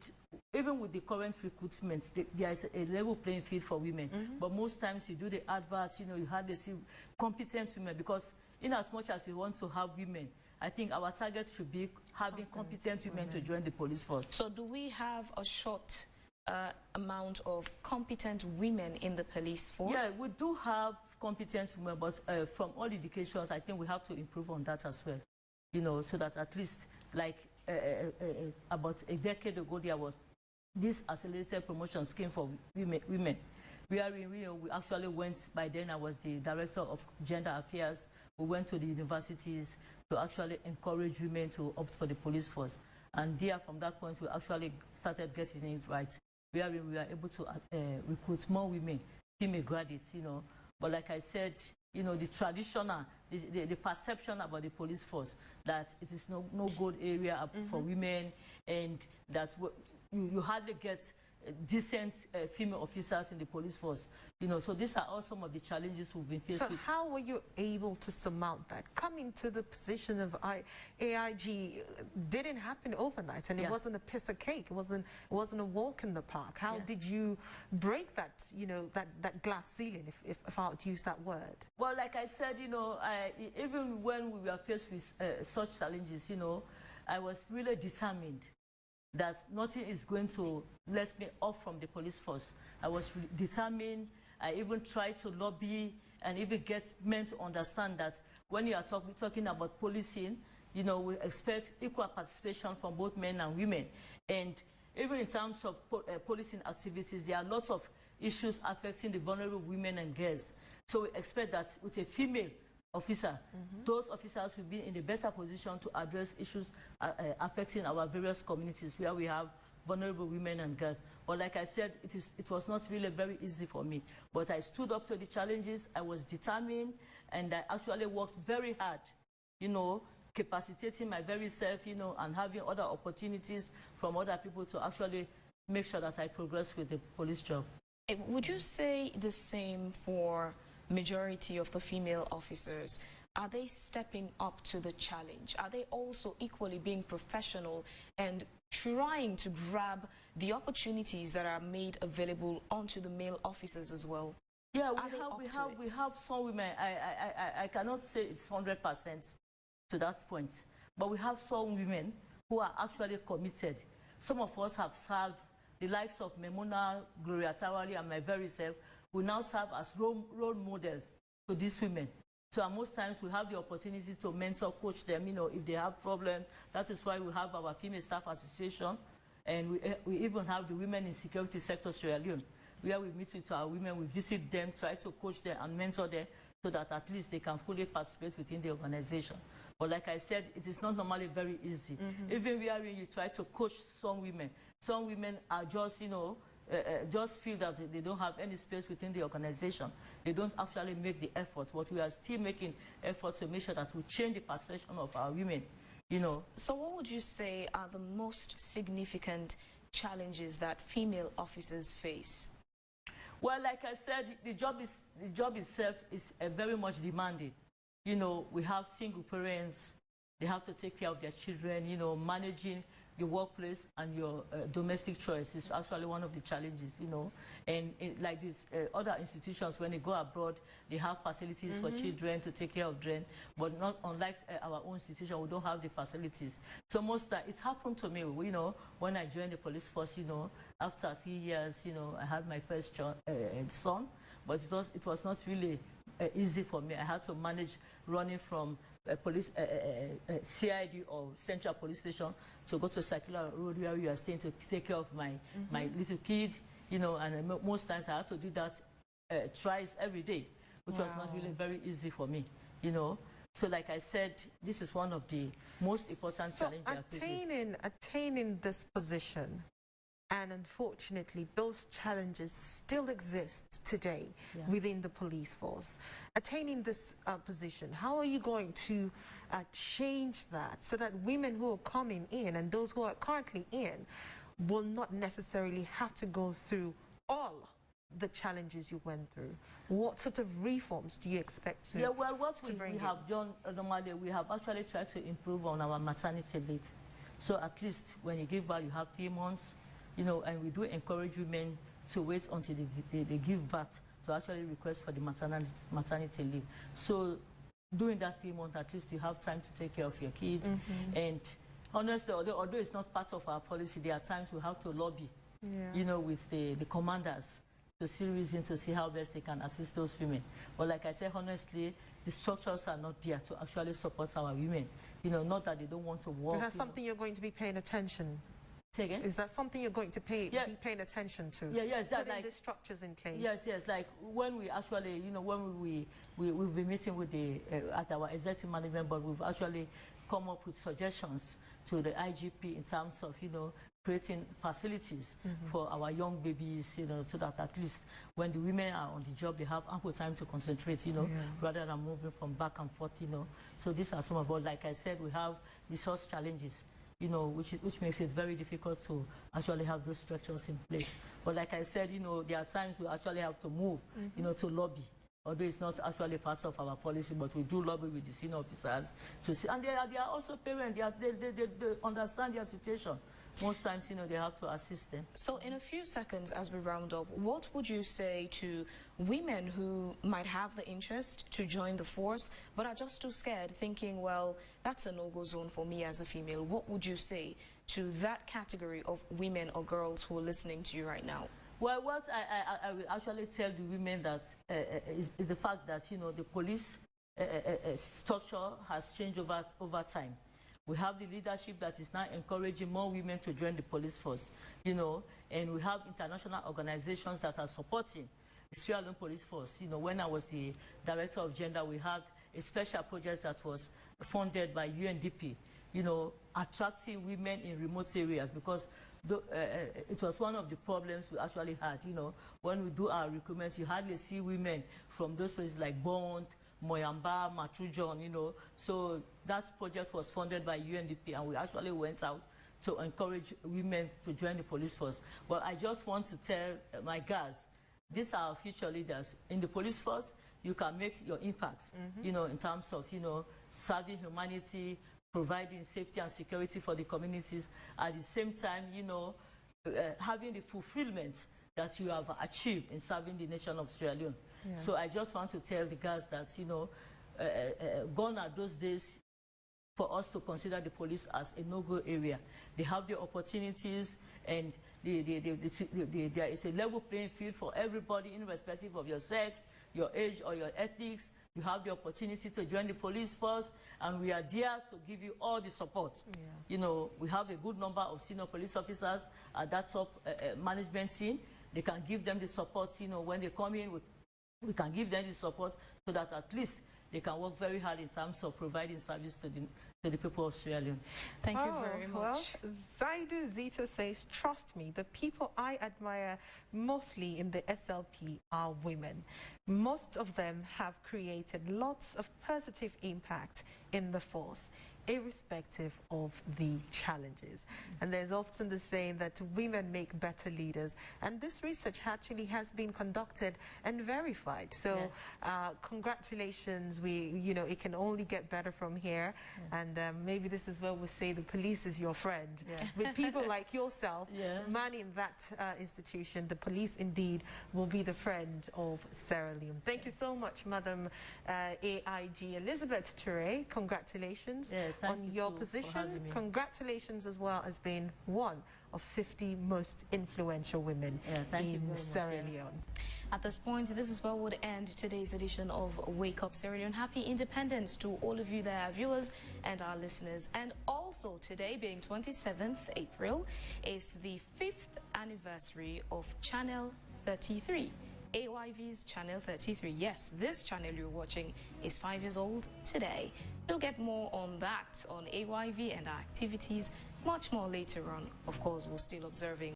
even with the current recruitment, there is a level playing field for women. But most times you do the adverts, you know, you hardly see competent women, because in as much as we want to have women, I think our target should be having competent women to join the police force. So do we have a short amount of competent women in the police force? Yeah, we do have competent women, but from all indications, I think we have to improve on that as well. You know, so that at least, like about a decade ago, there was this accelerated promotion scheme for women. We actually went, by then I was the director of gender affairs. We went to the universities to actually encourage women to opt for the police force. And there, from that point, we actually started getting it right. We were able to recruit more women, female graduates, you know. But like I said, you know, the traditional, the perception about the police force, that it is no good area for women, and that you hardly get decent female officers in the police force. You know, so these are all some of the challenges we've been faced with. So how were you able to surmount that? Coming to the position of AIG didn't happen overnight, and it wasn't a piece of cake. It wasn't a walk in the park. How did you break that, you know, that glass ceiling, if I were to use that word? Well, like I said, you know, even when we were faced with such challenges, you know, I was really determined that nothing is going to let me off from the police force. I was determined. I even tried to lobby and even get men to understand that when you are talking about policing, you know, we expect equal participation from both men and women. And even in terms of policing activities, there are lots of issues affecting the vulnerable women and girls. So we expect that with a female officer, those officers will be in a better position to address issues affecting our various communities where we have vulnerable women and girls. But like I said, it was not really very easy for me. But I stood up to the challenges. I was determined, and I actually worked very hard, you know, capacitating my very self, you know, and having other opportunities from other people to actually make sure that I progress with the police job. Would you say the same for majority of the female officers? Are they stepping up to the challenge? Are they also equally being professional and trying to grab the opportunities that are made available onto the male officers as well? Yeah, we have some women. I cannot say it's 100% to that point, but we have some women who are actually committed. Some of us have served, the likes of Memuna, Gloria Tawari, and my very self. We now serve as role models to these women. So most times we have the opportunity to mentor, coach them, you know, if they have problems. That is why we have our Female Staff Association, and we even have the Women in Security Sector Sierra Leone, where we meet with our women, we visit them, try to coach them and mentor them so that at least they can fully participate within the organization. But like I said, it is not normally very easy. Even where you try to coach some women are just, you know, just feel that they don't have any space within the organization. They don't actually make the effort, but we are still making effort to make sure that we change the perception of our women, you know. So what would you say are the most significant challenges that female officers face? Well, like I said, the job itself is very much demanding. You know, we have single parents. They have to take care of their children. You know, managing the workplace and your domestic choice is actually one of the challenges, you know. And like these other institutions, when they go abroad, they have facilities for children to take care of them, but not unlike our own institution, we don't have the facilities. So most it happened to me, you know, when I joined the police force, you know, after 3 years, you know, I had my first son, but it was not really easy for me. I had to manage running from police CID or Central Police Station to go to Circular Road where we are staying to take care of my little kid, you know, and most times I had to do that twice every day, which was not really very easy for me, you know. So like I said, this is one of the most important challenges I face. Attaining this position, and unfortunately, those challenges still exist today within the police force. Attaining this position, how are you going to change that so that women who are coming in and those who are currently in will not necessarily have to go through all the challenges you went through? What sort of reforms do you expect to Yeah, well, what we have done normally, we have actually tried to improve on our maternity leave. So at least when you give birth, you have 3 months. You know, and we do encourage women to wait until they give birth to actually request for the maternity leave. So during that 3 months, at least you have time to take care of your kid. And honestly, although it's not part of our policy, there are times we have to lobby, you know, with the commanders to see reason to see how best they can assist those women. But like I said, honestly, the structures are not there to actually support our women. You know, not that they don't want to work. Is that something you're going to be paying attention? Say again? Is that something you're going to be paying attention to? Yes, that putting the structures in place. Yes, like when we actually, you know, when we've been meeting with the at our executive management board, we've actually come up with suggestions to the IGP in terms of, you know, creating facilities for our young babies, you know, so that at least when the women are on the job, they have ample time to concentrate, you know, rather than moving from back and forth, you know. So these are some of what, like I said, we have resource challenges, you know, which makes it very difficult to actually have those structures in place. But like I said, you know, there are times we actually have to move, you know, to lobby. Although it's not actually part of our policy, but we do lobby with the senior officers to see. And they are also parents. They understand their situation. Most times, you know, they have to assist them. So in a few seconds, as we round up, what would you say to women who might have the interest to join the force, but are just too scared, thinking, well, that's a no-go zone for me as a female? What would you say to that category of women or girls who are listening to you right now? Well, what I will actually tell the women that is the fact that, you know, the police structure has changed over time. We have the leadership that is now encouraging more women to join the police force, you know, and we have international organizations that are supporting the Sierra Leone Police Force. You know, when I was the director of gender, we had a special project that was funded by UNDP, you know, attracting women in remote areas, because it was one of the problems we actually had, you know. When we do our recruitment, you hardly see women from those places like Bond, Moyamba, Matrujon, you know. So that project was funded by UNDP, and we actually went out to encourage women to join the police force. Well, I just want to tell my guys, these are our future leaders. In the police force, you can make your impact, you know, in terms of, you know, serving humanity, providing safety and security for the communities. At the same time, you know, having the fulfillment that you have achieved in serving the nation of Sierra Leone. So I just want to tell the guys that, you know, gone are those days for us to consider the police as a no-go area. They have the opportunities, and there is a level playing field for everybody, irrespective of your sex, your age, or your ethnics. You have the opportunity to join the police force, and we are there to give you all the support. You know, we have a good number of senior police officers at that top management team. They can give them the support, you know, when they come in, we can give them the support so that at least they can work very hard in terms of providing service to the people of Sierra Leone. Thank you very much. Well, Zaidu Zito says, trust me, the people I admire mostly in the SLP are women. Most of them have created lots of positive impact in the force. irrespective of the challenges. And there's often the saying that women make better leaders, and this research actually has been conducted and verified. So congratulations. It can only get better from here, and maybe this is where we say the police is your friend. With people like yourself manning that institution, the police indeed will be the friend of Sierra Leone. Thank you so much, Madam AIG Elizabeth Toure. Congratulations on your position. Congratulations as well as being one of 50 most influential women in Sierra Leone. At this point, this is where we'll end today's edition of Wake Up Sierra Leone. Happy Independence to all of you there, viewers and our listeners. And also today, being 27th April, is the 5th anniversary of Channel 33. AYV's Channel 33. Yes, this channel you're watching is 5 years old today. We'll get more on that, on AYV and our activities, much more later on. Of course, we're still observing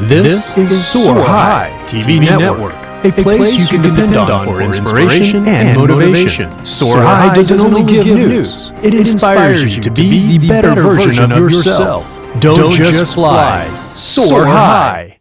This is SOAR High TV Network, a place you can depend on for inspiration and motivation. SOAR High doesn't only give news, it inspires you to be the better version of yourself. Don't just fly, SOAR High.